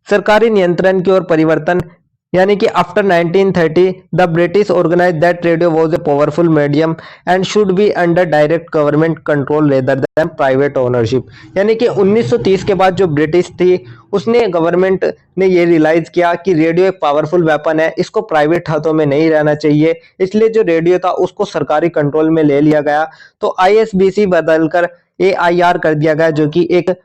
सरकारी नियंत्रण की ओर परिवर्तन, यानी कि after 1930 the British organize that radio was a powerful medium and should be under direct government control rather than private ownership. यानी कि 1930 के बाद जो ब्रिटिश थी उसने गवर्नमेंट ने ये रियलाइज किया कि रेडियो एक पावरफुल वेपन है, इसको प्राइवेट हाथों में नहीं रहना चाहिए, इसलिए जो रेडियो था उसको सरकारी कंट्रोल में ले लिया गया। तो आईएसबीसी बदलकर एआईआर कर दिया गया जो कि एक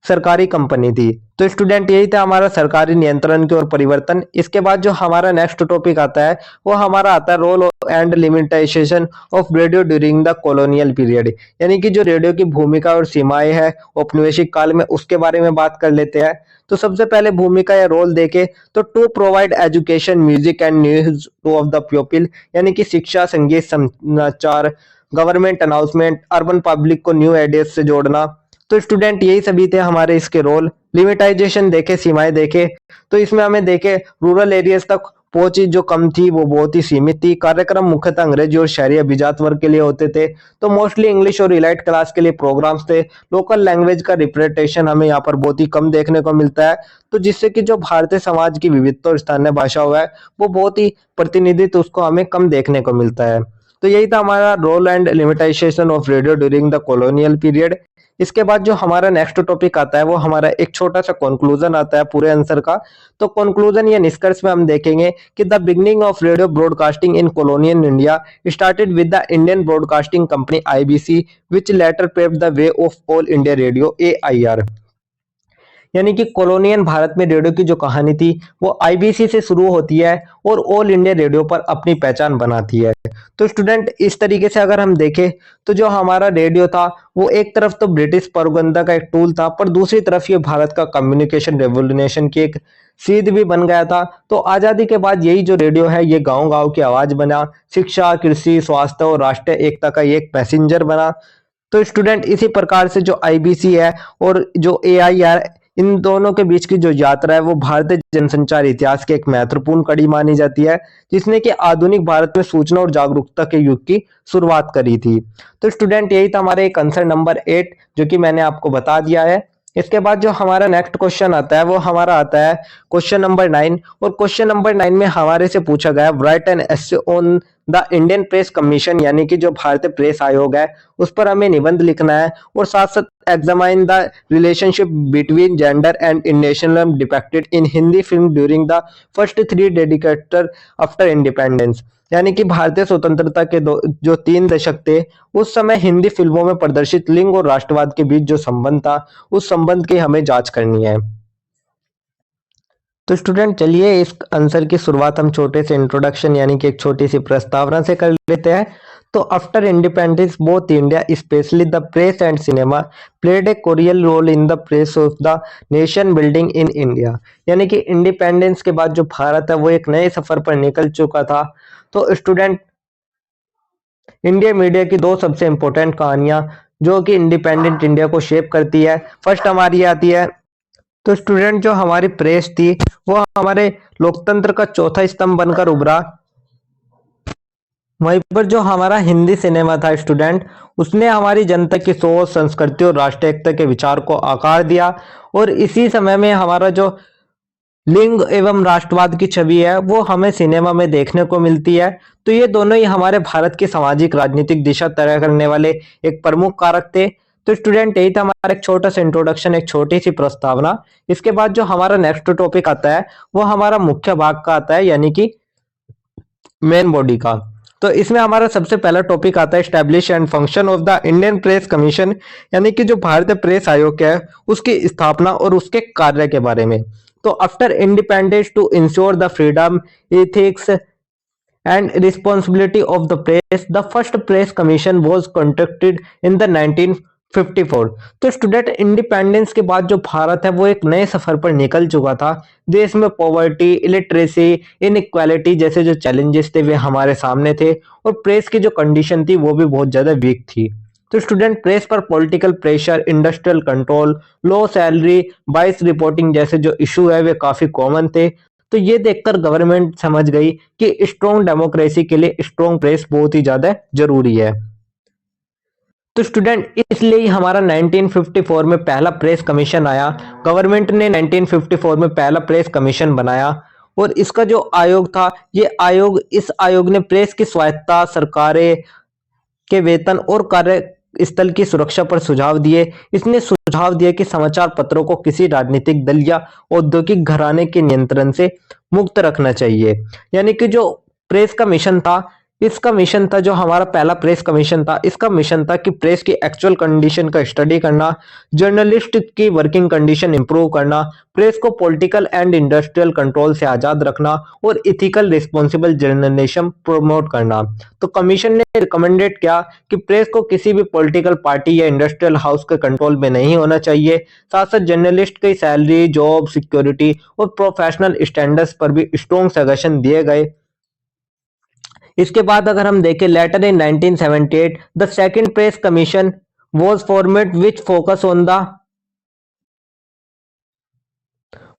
सरकारी कंपनी थी। तो स्टूडेंट यही था हमारा सरकारी नियंत्रण की ओर परिवर्तन। इसके बाद जो हमारा नेक्स्ट टॉपिक आता है वो हमारा आता है role and limitation of radio during the colonial period. यानी कि जो रेडियो की भूमिका और सीमाएं हैं औपनिवेशिक काल में उसके बारे में बात कर लेते हैं। तो सबसे पहले भूमिका या रोल देखे तो to provide education music and news to of the people. यानी कि शिक्षा, संगीत, समाचार, गवर्नमेंट अनाउंसमेंट, अर्बन पब्लिक को न्यू आइडियाज से जोड़ना। तो स्टूडेंट यही सभी थे हमारे इसके रोल। लिमिटाइजेशन देखे, सीमाएं देखे तो इसमें हमें देखे रूरल एरियाज तक पहुंच जो कम थी वो बहुत ही सीमित थी। कार्यक्रम मुख्यतः अंग्रेजी और शहरी अभिजात वर्ग के लिए होते थे, तो मोस्टली इंग्लिश और इलाइट क्लास के लिए प्रोग्राम्स थे। लोकल लैंग्वेज का रिप्रेजेंटेशन हमें यहाँ पर बहुत ही कम देखने को मिलता है, तो जिससे कि जो भारतीय समाज की विविधता और स्थानीय भाषा हुआ है वो बहुत ही प्रतिनिधित्व उसको हमें कम देखने को मिलता है। तो यही था हमारा role and limitation of radio during the colonial period. इसके बाद जो हमारा नेक्स्ट टॉपिक आता है वो हमारा एक छोटा सा कंक्लूजन आता है पूरे आंसर का। तो कंक्लूजन या निष्कर्ष में हम देखेंगे कि the beginning of radio broadcasting in colonial India started with the Indian broadcasting company IBC which later paved the way of all India radio AIR. यानी कि कॉलोनियल भारत में रेडियो की जो कहानी थी वो आईबीसी से शुरू होती है और ऑल इंडिया रेडियो पर अपनी पहचान बनाती है। तो स्टूडेंट इस तरीके से अगर हम देखें तो जो हमारा रेडियो था वो एक तरफ तो ब्रिटिश प्रोपेगेंडा का एक टूल था, पर दूसरी तरफ ये भारत का कम्युनिकेशन रेवोल्यूशन की एक सीध भी बन गया था। तो आजादी के बाद यही जो रेडियो है ये गांव गांव की आवाज बना, शिक्षा, कृषि, स्वास्थ्य और राष्ट्रीय एकता का एक पैसेंजर बना। तो स्टूडेंट इसी प्रकार से जो आईबीसी है और जो एआईआर, इन दोनों के बीच की जो यात्रा है वो भारतीय जनसंचार इतिहास की एक महत्वपूर्ण कड़ी मानी जाती है, जिसने कि आधुनिक भारत में सूचना और जागरूकता के युग की शुरुआत करी थी। तो स्टूडेंट यही था हमारे एक आंसर नंबर 8 जो कि मैंने आपको बता दिया है। इसके बाद जो हमारा नेक्स्ट क्वेश्चन आता है वो हमारा आता है क्वेश्चन नंबर 9। और क्वेश्चन नंबर 9 में हमारे से पूछा गया right an essay on the Indian press commission, यानी कि जो भारतीय प्रेस आयोग है उस पर हमें निबंध लिखना है और साथ साथ examine the relationship between gender and nationalism depicted in Hindi film during the first 3 decade after independence. यानी कि भारतीय स्वतंत्रता के जो 3 दशक थे उस समय हिंदी फिल्मों में प्रदर्शित लिंग और राष्ट्रवाद के बीच जो संबंध था उस संबंध की हमें जांच करनी है। तो स्टूडेंट चलिए इस आंसर की शुरुआत हम छोटे से इंट्रोडक्शन यानी कि एक छोटी सी प्रस्तावना से कर लेते हैं। तो after independence both India specially the press and cinema played a crucial role in the press of the nation building in India. यानी कि इंडिपेंडेंस के बाद जो भारत है वो एक नए सफर पर निकल चुका था। तो स्टूडेंट इंडिया मीडिया की 2 सबसे इंपॉर्टेंट कहानियां जो कि इंडिपेंडेंट इंडिया को शेप करती है, फर्स्ट हमारी आती है। तो स्टूडेंट जो हमारी प्रेस थी वो हमारे लोकतंत्र का चौथा स्तंभ बनकर उभरा। वहीं पर जो हमारा हिंदी सिनेमा था स्टूडेंट उसने हमारी जनता की सोच, संस्कृति और राष्ट्रीय एकता के विचार को आकार दिया। और इसी समय में हमारा जो लिंग एवं राष्ट्रवाद की छवि है वो हमें सिनेमा में देखने को मिलती है। तो ये दोनों ही हमारे भारत की सामाजिक राजनीतिक दिशा तय करने वाले एक प्रमुख कारक थे। तो स्टूडेंट यही था हमारा एक छोटा सा इंट्रोडक्शन, एक छोटी सी प्रस्तावना। इसके बाद जो हमारा नेक्स्ट टॉपिक आता है वो हमारा मुख्य भाग का आता है यानी कि मेन बॉडी का। तो इसमें हमारा सबसे पहला टॉपिक आता है establish and function of the Indian press commission, यानी कि जो भारतीय प्रेस आयोग है उसकी स्थापना और उसके कार्य के बारे में। तो after independence to ensure the freedom, ethics and responsibility of the press the first press commission was constituted in the 1954। तो स्टूडेंट इंडिपेंडेंस के बाद जो भारत है वो एक नए सफर पर निकल चुका था। देश में पॉवर्टी, इलिटरेसी, इनइक्वालिटी जैसे जो चैलेंजेस थे वे हमारे सामने थे और प्रेस की जो कंडीशन थी वो भी बहुत ज्यादा वीक थी। तो स्टूडेंट प्रेस पर पॉलिटिकल प्रेशर, इंडस्ट्रियल कंट्रोल, लो सैलरी, बाइस रिपोर्टिंग जैसे जो इशू है वे काफी कॉमन थे। तो ये देखकर गवर्नमेंट समझ गई कि स्ट्रॉन्ग डेमोक्रेसी के लिए स्ट्रॉन्ग प्रेस बहुत ही ज्यादा जरूरी है। तो स्टूडेंट इसलिए ही हमारा 1954 में पहला प्रेस कमीशन आया। गवर्नमेंट ने 1954 में पहला प्रेस कमीशन बनाया और इसका जो आयोग था, इस आयोग ने प्रेस की स्वायत्तता, सरकारें के वेतन और कार्य स्थल की सुरक्षा पर सुझाव दिए। इसने सुझाव दिया कि समाचार पत्रों को किसी राजनीतिक दल या औद्योगिक घराने के नियंत्रण से मुक्त रखना चाहिए। यानी कि जो प्रेस का मिशन था, इसका मिशन था, जो हमारा पहला प्रेस कमीशन था, इसका मिशन था कि प्रेस की एक्चुअल कंडीशन का स्टडी करना, जर्नलिस्ट की वर्किंग कंडीशन इंप्रूव करना, प्रेस को पॉलिटिकल एंड इंडस्ट्रियल कंट्रोल से आजाद रखना और इथिकल रिस्पॉन्सिबल जर्नलिज्म प्रमोट करना। तो कमीशन ने रिकमेंडेड किया कि प्रेस को किसी भी पॉलिटिकल पार्टी या इंडस्ट्रियल हाउस के कंट्रोल में नहीं होना चाहिए। साथ साथ जर्नलिस्ट की सैलरी, जॉब सिक्योरिटी और प्रोफेशनल स्टैंडर्ड्स पर भी स्ट्रॉन्ग सजेशन दिए गए। इसके बाद अगर हम देखें, later in 1978 the second press commission was formed which focus on the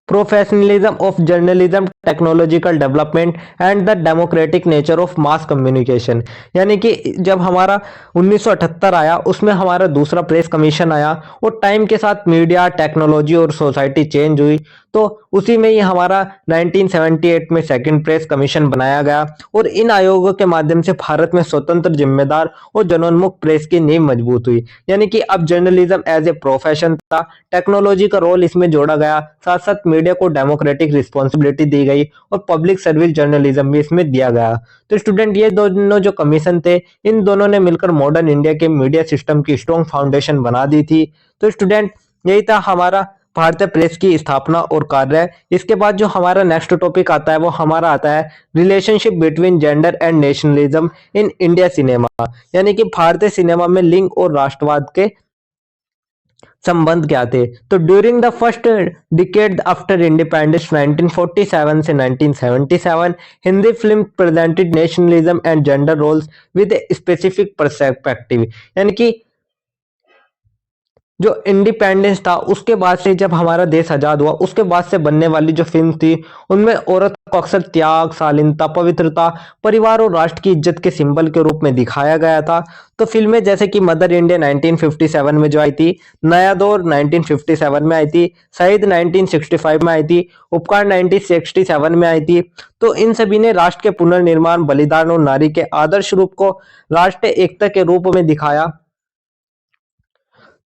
professionalism of journalism, technological development and the democratic nature of mass communication। यानी कि जब हमारा 1978 आया, उसमें हमारा दूसरा प्रेस कमीशन आया और टाइम के साथ मीडिया, टेक्नोलॉजी और सोसाइटी चेंज हुई, तो उसी में ही हमारा 1978 में सेकंड प्रेस कमीशन बनाया गया और इन आयोगों के माध्यम से भारत में स्वतंत्र, जिम्मेदार और जनोन्मुख प्रेस की नींव मजबूत हुई। यानी कि अब जर्नलिज्म एज ए प्रोफेशन था, टेक्नोलॉजी का रोल इसमें जोड़ा गया, साथ साथ मीडिया को डेमोक्रेटिक रिस्पॉन्सिबिलिटी दी गई और पब्लिक सर्विस जर्नलिज्म भी इसमें दिया गया। तो स्टूडेंट, ये दोनों जो कमीशन थे, इन दोनों ने मिलकर मॉडर्न इंडिया के मीडिया सिस्टम की स्ट्रॉन्ग फाउंडेशन बना दी थी। तो स्टूडेंट, यही था हमारा भारतीय प्रेस की स्थापना और कार्य। इसके बाद जो हमारा नेक्स्ट टॉपिक आता है, वो हमारा आता है relationship between gender and nationalism in India cinema. यानी कि भारतीय सिनेमा में लिंग और राष्ट्रवाद के संबंध क्या थे। तो during the first decade after independence 1947 से 1977, Hindi film presented nationalism and gender roles with a specific perspective. यानी कि जो इंडिपेंडेंस था, उसके बाद से जब हमारा देश आजाद हुआ, उसके बाद से बनने वाली जो फिल्म थी, उनमें औरत को अक्सर त्याग, शालीनता, पवित्रता, परिवार और राष्ट्र की इज्जत के सिंबल के रूप में दिखाया गया था। तो फिल्में जैसे कि मदर इंडिया 1957 में जो आई थी, नया दौर 1957 में आई थी, शहीद 1965 में आई थी, उपकार 1967 में आई थी। तो इन सभी ने राष्ट्र के पुनर्निर्माण, बलिदान और नारी के आदर्श रूप को राष्ट्रीय एकता के रूप में दिखाया।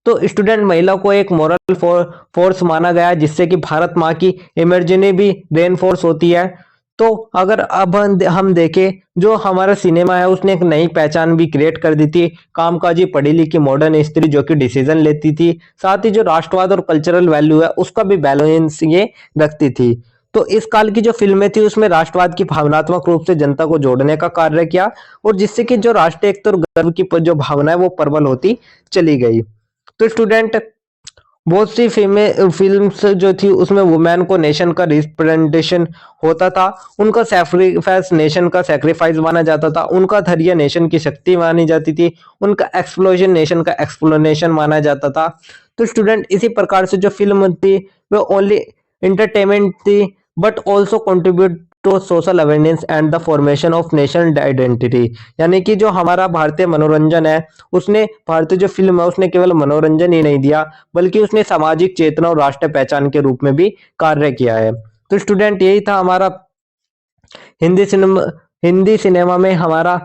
तो स्टूडेंट, महिला को एक मोरल फोर्स माना गया, जिससे कि भारत माँ की इमर्जनी भी रेनफोर्स होती है। तो अगर अब हम देखें, जो हमारा सिनेमा है, उसने एक नई पहचान भी क्रिएट कर दी थी, कामकाजी, पढ़ी लिखी, मॉडर्न स्त्री जो कि डिसीजन लेती थी। साथ ही जो राष्ट्रवाद और कल्चरल वैल्यू है, उसका भी बैलेंस ये रखती थी। तो इस काल की जो फिल्में थी, उसमें राष्ट्रवाद की भावनात्मक रूप से जनता को जोड़ने का कार्य किया और जिससे कि जो राष्ट्रीय एकता और गर्व की जो भावना है, वो प्रबल होती चली गई। तो स्टूडेंट, बहुत सी फिल्म्स जो थी, उसमें वुमेन को नेशन का रिप्रेजेंटेशन होता था, उनका सैक्रिफाइस नेशन का सैक्रिफाइस माना जाता था, उनका धैर्य नेशन की शक्ति मानी जाती थी, उनका एक्सप्लोजन नेशन का एक्सप्लोनेशन माना जाता था। तो स्टूडेंट, इसी प्रकार से जो फिल्म थी, वो ओनली इंटरटेनमेंट थी but also contribute to social awareness and the formation of national identity. यानी कि जो हमारा भारतीय मनोरंजन है, उसने, भारतीय जो फिल्म है, उसने केवल मनोरंजन ही नहीं दिया, बल्कि उसने सामाजिक चेतना और राष्ट्रीय पहचान के रूप में भी कार्य किया है। तो स्टूडेंट, यही था हमारा हिंदी सिनेमा में हमारा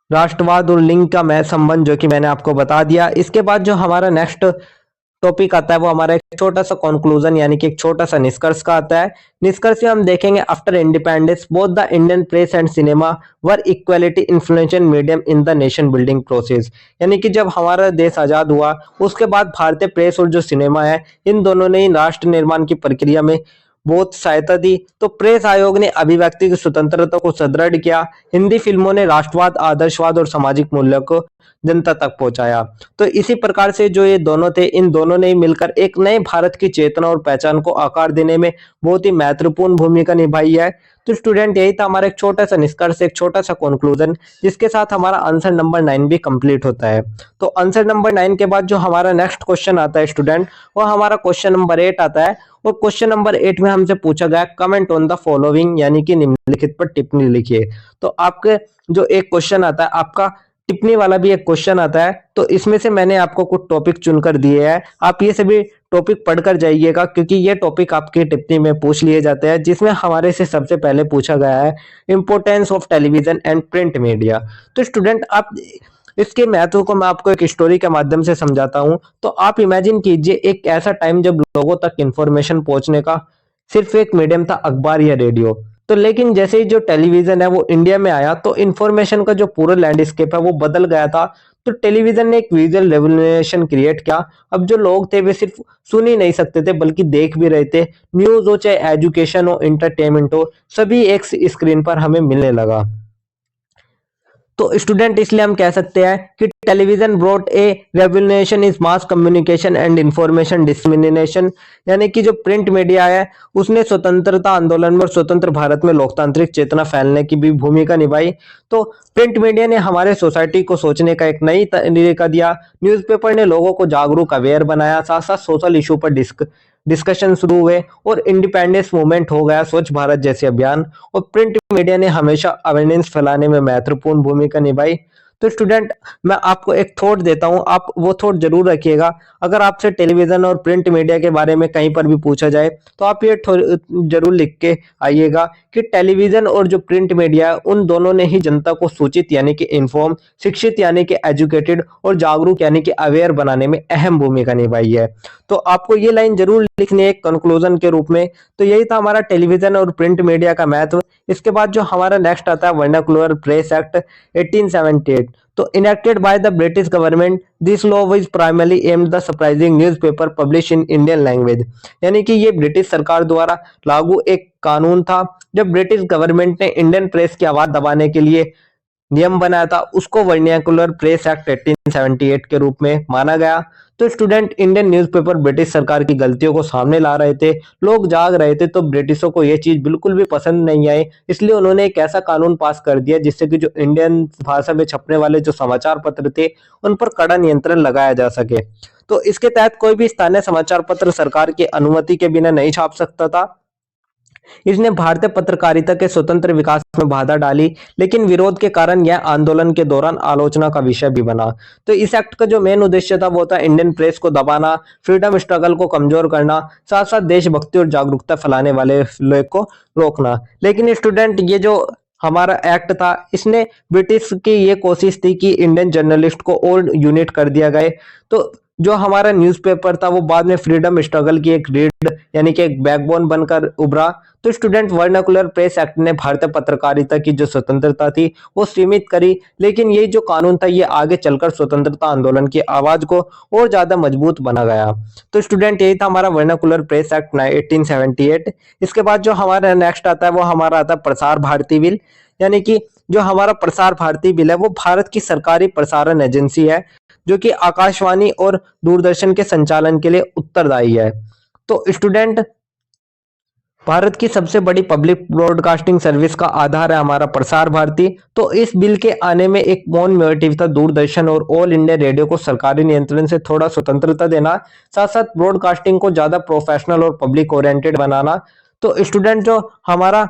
राष्ट्रवाद और लिंग का मैं संबंध, जो कि मैंने आपको बता दिया। इसके बाद जो हमारा नेक्स्ट टॉपिक आता है, वो हमारा एक छोटा सा कंक्लूजन, यानी कि एक छोटा सा निष्कर्ष का आता है। निष्कर्ष में हम देखेंगे, after independence both the Indian press and cinema were equality influential medium in the nation building process. यानी कि जब हमारा देश आजाद हुआ, उसके बाद भारतीय प्रेस और जो सिनेमा है, इन दोनों ने ही राष्ट्र निर्माण की प्रक्रिया में बहुत सहायता दी। तो प्रेस आयोग ने अभिव्यक्ति की स्वतंत्रता को सुदृढ़ किया, हिंदी फिल्मों ने राष्ट्रवाद, आदर्शवाद और सामाजिक मूल्यों को जनता तक पहुंचाया। तो इसी प्रकार से जो ये दोनों थे, इन दोनों ने मिलकर एक नए भारत की चेतना और पहचान को आकार देने में बहुत ही महत्वपूर्ण भूमिका निभाई है। तो स्टूडेंट, यही था हमारा एक छोटा सा निष्कर्ष, एक छोटा सा कंक्लूजन, जिसके साथ हमारा आंसर नंबर 9 भी कंप्लीट होता है। तो आंसर नंबर 9 के बाद जो हमारा नेक्स्ट क्वेश्चन आता है स्टूडेंट, वो हमारा क्वेश्चन नंबर 8 आता है। और क्वेश्चन नंबर 8 में हमसे पूछा गया, कमेंट ऑन द फॉलोइंग, यानी कि निम्नलिखित पर टिप्पणी लिखिए। तो आपके जो एक क्वेश्चन आता है, आपका टिप्पणी वाला भी एक क्वेश्चन आता है। तो इसमें से मैंने आपको कुछ टॉपिक चुनकर दिए हैं, आप ये सभी टॉपिक पढ़कर जाइएगा, क्योंकि ये टॉपिक आपकी टिप्पणी में पूछ लिए जाते हैं, जिसमें हमारे से सबसे पहले पूछा गया है importance of television and print media. तो स्टूडेंट, आप इसके महत्व को मैं आपको एक स्टोरी के माध्यम से समझाता हूं। तो आप इमेजिन कीजिए एक ऐसा टाइम जब लोगों तक इंफॉर्मेशन पहुंचने का सिर्फ एक मीडियम था, अखबार या रेडियो। तो लेकिन जैसे ही जो टेलीविजन है वो इंडिया में आया, तो इंफॉर्मेशन का जो पूरा लैंडस्केप है वो बदल गया था। तो टेलीविजन ने एक विजुअल रेवोल्यूशन क्रिएट किया। अब जो लोग थे वे सिर्फ सुन ही नहीं सकते थे, बल्कि देख भी रहे थे। न्यूज हो, चाहे एजुकेशन हो, इंटरटेनमेंट हो, सभी एक स्क्रीन पर हमें मिलने लगा। तो स्टूडेंट, इसलिए हम कह सकते हैं कि television brought a revolution is mass communication and information dissemination. यानी कि जो प्रिंट मीडिया है उसने स्वतंत्रता आंदोलन में और स्वतंत्र भारत में लोकतांत्रिक चेतना फैलने की भी भूमिका निभाई। तो प्रिंट मीडिया ने हमारे सोसाइटी को सोचने का एक नई तरीका दिया। न्यूज़पेपर ने लोगों को जागरूक, अवेयर बनाया, साथ साथ सोशल इशू पर डिस्कशन शुरू हुए और इंडिपेंडेंस मूवमेंट हो गया, स्वच्छ भारत जैसे अभियान। और प्रिंट मीडिया ने हमेशा अवेयरनेस फैलाने में महत्वपूर्ण भूमिका निभाई। तो स्टूडेंट, मैं आपको एक थॉट देता हूं, आप वो थॉट जरूर रखिएगा। अगर आपसे टेलीविजन और प्रिंट मीडिया के बारे में कहीं पर भी पूछा जाए तो आप ये जरूर लिख के आइएगा कि टेलीविजन और जो प्रिंट मीडिया है उन दोनों ने ही जनता को सूचित यानी कि इन्फॉर्म, शिक्षित यानी कि एजुकेटेड और जागरूक यानी कि अवेयर बनाने में अहम भूमिका निभाई है। तो आपको ये लाइन जरूर लिखनी है कंक्लूजन के रूप में। तो यही था हमारा टेलीविजन और प्रिंट मीडिया का महत्व। इसके बाद जो हमारा नेक्स्ट आता है वर्नाक्युलर प्रेस एक्ट 1878। तो enacted by the British government, this law was primarily aimed the surprising newspaper publish in Indian language. यानी कि ये ब्रिटिश सरकार द्वारा लागू एक कानून था। जब ब्रिटिश गवर्नमेंट ने इंडियन प्रेस की आवाज दबाने के लिए नियम बनाया था, उसको वर्नाक्युलर प्रेस एक्ट 1878 के रूप में माना गया। तो स्टूडेंट, इंडियन न्यूज़पेपर ब्रिटिश सरकार की गलतियों को सामने ला रहे थे, लोग जाग रहे थे, तो ब्रिटिशों को यह चीज बिल्कुल भी पसंद नहीं आई। इसलिए उन्होंने एक ऐसा कानून पास कर दिया जिससे कि जो इंडियन भाषा में छपने वाले जो समाचार पत्र थे उन पर कड़ा नियंत्रण लगाया जा सके। तो इसके तहत कोई भी स्थानीय समाचार पत्र सरकार की अनुमति के बिना नहीं छाप सकता था। इसने भारतीय पत्रकारिता के स्वतंत्र विकास में बाधा डाली, लेकिन विरोध के कारण यह आंदोलन के दौरान आलोचना का विषय भी बना। तो इस एक्ट का जो मेन उद्देश्य था वो था इंडियन प्रेस को दबाना, फ्रीडम स्ट्रगल को कमजोर करना, साथ साथ देशभक्ति और जागरूकता फैलाने वाले लोग को रोकना। लेकिन स्टूडेंट, ये जो हमारा एक्ट था इसने ब्रिटिश की ये कोशिश थी कि इंडियन जर्नलिस्ट को और यूनिट कर दिया गए। तो जो हमारा न्यूज़पेपर था वो बाद में फ्रीडम स्ट्रगल की एक रीढ़ यानी कि एक बैकबोन बनकर उभरा। तो स्टूडेंट, वर्नाक्युलर प्रेस एक्ट ने भारतीय पत्रकारिता की जो स्वतंत्रता थी वो सीमित करी, लेकिन ये जो कानून था ये आगे चलकर स्वतंत्रता आंदोलन की आवाज को और ज्यादा मजबूत बना गया। तो स्टूडेंट, यही था हमारा वर्नाक्युलर प्रेस एक्ट 1878। इसके बाद जो हमारा नेक्स्ट आता है वो हमारा आता है प्रसार भारती बिल। यानी कि जो हमारा प्रसार भारती बिल है वो भारत की सरकारी प्रसारण एजेंसी है जो कि आकाशवाणी और दूरदर्शन के संचालन के लिए उत्तरदायी है। तो स्टूडेंट, भारत की सबसे बड़ी पब्लिक ब्रॉडकास्टिंग सर्विस का आधार है हमारा प्रसार भारती। तो इस बिल के आने में एक मौन मोटिव था दूरदर्शन और ऑल इंडिया रेडियो को सरकारी नियंत्रण से थोड़ा स्वतंत्रता देना, साथ साथ ब्रॉडकास्टिंग को ज्यादा प्रोफेशनल और पब्लिक ओरिएंटेड बनाना। तो स्टूडेंट, जो हमारा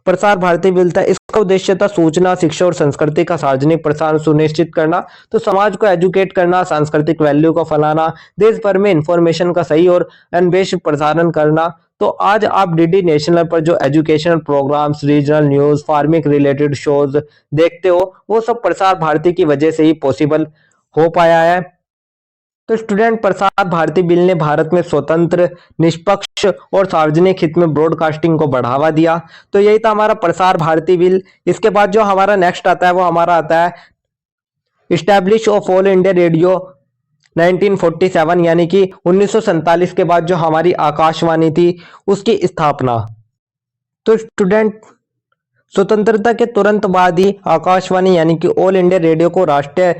प्रसार भारती बिल था इसका उद्देश्य था सूचना, शिक्षा और संस्कृति का सार्वजनिक प्रसार सुनिश्चित करना। तो समाज को एजुकेट करना, सांस्कृतिक वैल्यू को फैलाना, देश भर में इंफॉर्मेशन का सही और अनबेस्ड प्रसारण करना। तो आज आप डीडी नेशनल पर जो educational programmes, regional news, farming related shows देखते हो वो सब प्रसार भारती की वजह से ही पॉसिबल हो पाया है। तो स्टूडेंट, प्रसार भारती बिल ने भारत में स्वतंत्र, निष्पक्ष और सार्वजनिक हित में ब्रॉडकास्टिंग को बढ़ावा दिया। तो यही था हमारा प्रसार भारती बिल। इसके बाद जो हमारा नेक्स्ट आता है वो हमारा आता है establish of all India radio 1947। यानी कि 1947 के बाद जो हमारी आकाशवाणी थी उसकी स्थापना। तो स्टूडेंट, स्वतंत्रता के तुरंत बाद ही आकाशवाणी यानी कि ऑल इंडिया रेडियो को राष्ट्रीय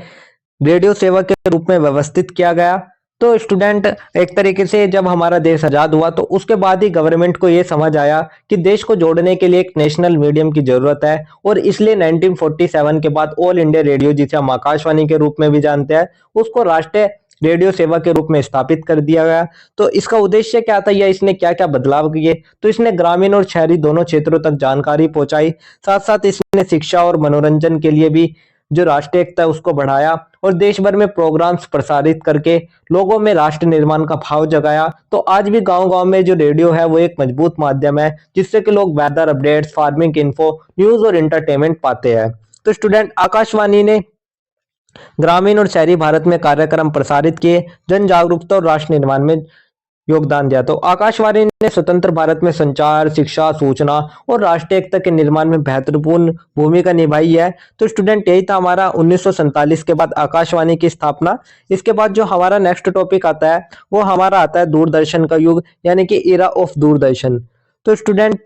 रेडियो सेवा के रूप में व्यवस्थित किया गया। तो स्टूडेंट, एक तरीके से जब हमारा देश आजाद हुआ तो उसके बाद ही गवर्नमेंट को यह समझ आया कि देश को जोड़ने के लिए एक नेशनल मीडियम की जरूरत है, और इसलिए 1947 के बाद ऑल इंडिया रेडियो, जिसे हम आकाशवाणी के रूप में भी जानते हैं, उसको राष्ट्रीय रेडियो सेवा के रूप में स्थापित कर दिया गया। तो इसका उद्देश्य क्या था या इसने क्या क्या बदलाव किए? तो इसने ग्रामीण और शहरी दोनों क्षेत्रों तक जानकारी पहुंचाई, साथ साथ इसने शिक्षा और मनोरंजन के लिए भी जो राष्ट्रीय एकता है उसको बढ़ाया और देश भर में प्रोग्राम्स प्रसारित करके लोगों में राष्ट्र निर्माण का भाव जगाया। तो आज भी गांव-गांव में जो रेडियो है वो एक मजबूत माध्यम है जिससे कि लोग weather updates, farming info, news और एंटरटेनमेंट पाते हैं। तो स्टूडेंट, आकाशवाणी ने ग्रामीण और शहरी भारत में कार्यक्रम प्रसारित किए, जन जागरूकता और राष्ट्र निर्माण में योगदान दिया। तो आकाशवाणी ने स्वतंत्र भारत में संचार, शिक्षा, सूचना और राष्ट्रीय एकता के निर्माण में महत्वपूर्ण भूमिका निभाई है। तो स्टूडेंट, यही था हमारा 1947 के बाद आकाशवाणी की स्थापना। इसके बाद जो हमारा नेक्स्ट टॉपिक आता है वो हमारा आता है दूरदर्शन का युग, यानी कि इरा ऑफ दूरदर्शन। तो student,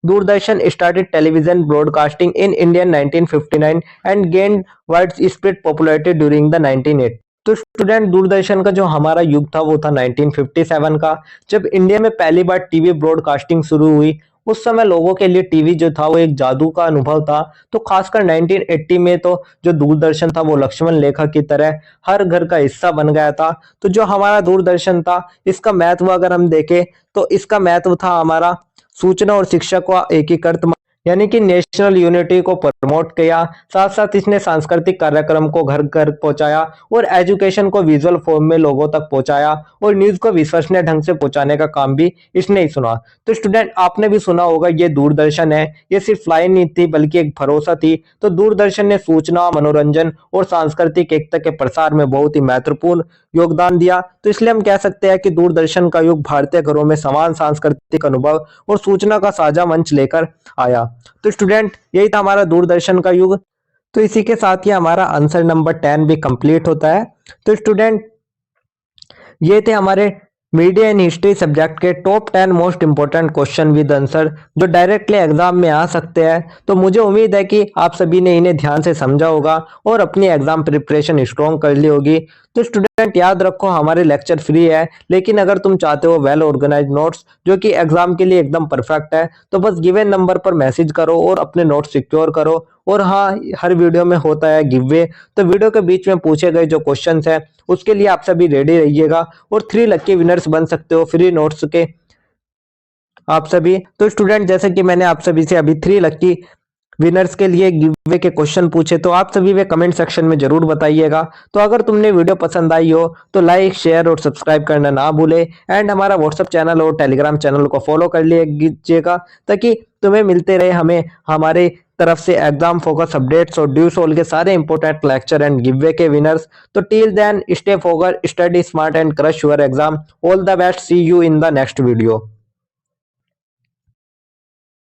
Doordarshan started television broadcasting in India in 1959 and gained widespread popularity during the 1980। तो स्टूडेंट, दूरदर्शन का जो हमारा युग था वो था 1957 का, जब इंडिया में पहली बार टीवी ब्रॉडकास्टिंग शुरू हुई। उस समय लोगों के लिए टीवी जो था वो एक जादू का अनुभव था। तो खासकर 1980 में तो जो दूरदर्शन था वो लक्ष्मण रेखा की तरह हर घर का हिस्सा बन गया था। तो जो हमारा दूरदर्शन था इसका महत्व अगर हम देखें तो इसका महत्व था हमारा सूचना और शिक्षा को एकीकृत, यानी कि नेशनल यूनिटी को प्रमोट किया। साथ साथ इसने सांस्कृतिक कार्यक्रम को घर घर पहुंचाया और एजुकेशन को विजुअल फॉर्म में लोगों तक पहुंचाया और न्यूज को विश्वसनीय ढंग से पहुंचाने का काम भी इसने ही सुना। तो स्टूडेंट, आपने भी सुना होगा ये दूरदर्शन है, ये सिर्फ लाइन नहीं थी बल्कि एक भरोसा थी। तो दूरदर्शन ने सूचना, मनोरंजन और सांस्कृतिक एकता के प्रसार में बहुत ही महत्वपूर्ण योगदान दिया। तो इसलिए हम कह सकते हैं कि दूरदर्शन का युग भारतीय घरों में समान सांस्कृतिक अनुभव और सूचना का साझा मंच लेकर आया। तो स्टूडेंट, यही था हमारा दूरदर्शन का युग। तो इसी के साथ ही हमारा आंसर नंबर 10 भी कंप्लीट होता है। तो स्टूडेंट, ये थे हमारे मीडिया एंड हिस्ट्री सब्जेक्ट के top 10 most important question with answer जो डायरेक्टली एग्जाम में आ सकते हैं। तो मुझे उम्मीद है कि आप सभी ने इन्हें ध्यान से समझा होगा और अपनी एग्जाम प्रिपरेशन स्ट्रॉन्ग कर ली होगी। तो स्टूडेंट, याद रखो हमारे लेक्चर फ्री है, लेकिन अगर तुम चाहते हो वेल ऑर्गेनाइज नोट्स जो कि एग्जाम के लिए एकदम परफेक्ट है तो बस गिवन नंबर पर मैसेज करो और अपने नोट्स सिक्योर करो। और हाँ, हर वीडियो में होता है गिव वे, तो वीडियो के बीच में पूछे गए जो क्वेश्चंस हैं उसके लिए आप सभी रेडी रहिएगा और 3 लकी विनर्स बन सकते हो फ्री नोट्स के आप सभी। तो स्टूडेंट, जैसे कि मैंने आप सभी से अभी 3 लकी विनर्स के लिए गिवअवे के क्वेश्चन पूछे, तो आप सभी वे कमेंट सेक्शन में जरूर बताइएगा। तो अगर तुमने वीडियो पसंद आई हो तो लाइक, शेयर और सब्सक्राइब करना ना भूले एंड हमारा व्हाट्सएप चैनल और टेलीग्राम चैनल को फॉलो कर लीजिएगा ताकि तुम्हें मिलते रहे हमें हमारे तरफ से एग्जाम फोकस अपडेट्स और ड्यू सोल के सारे इंपोर्टेंट लेक्चर एंड गिवअवे के विनर्स। तो till then, stay focused, study smart and crush your exam. All the best, see you in the next video.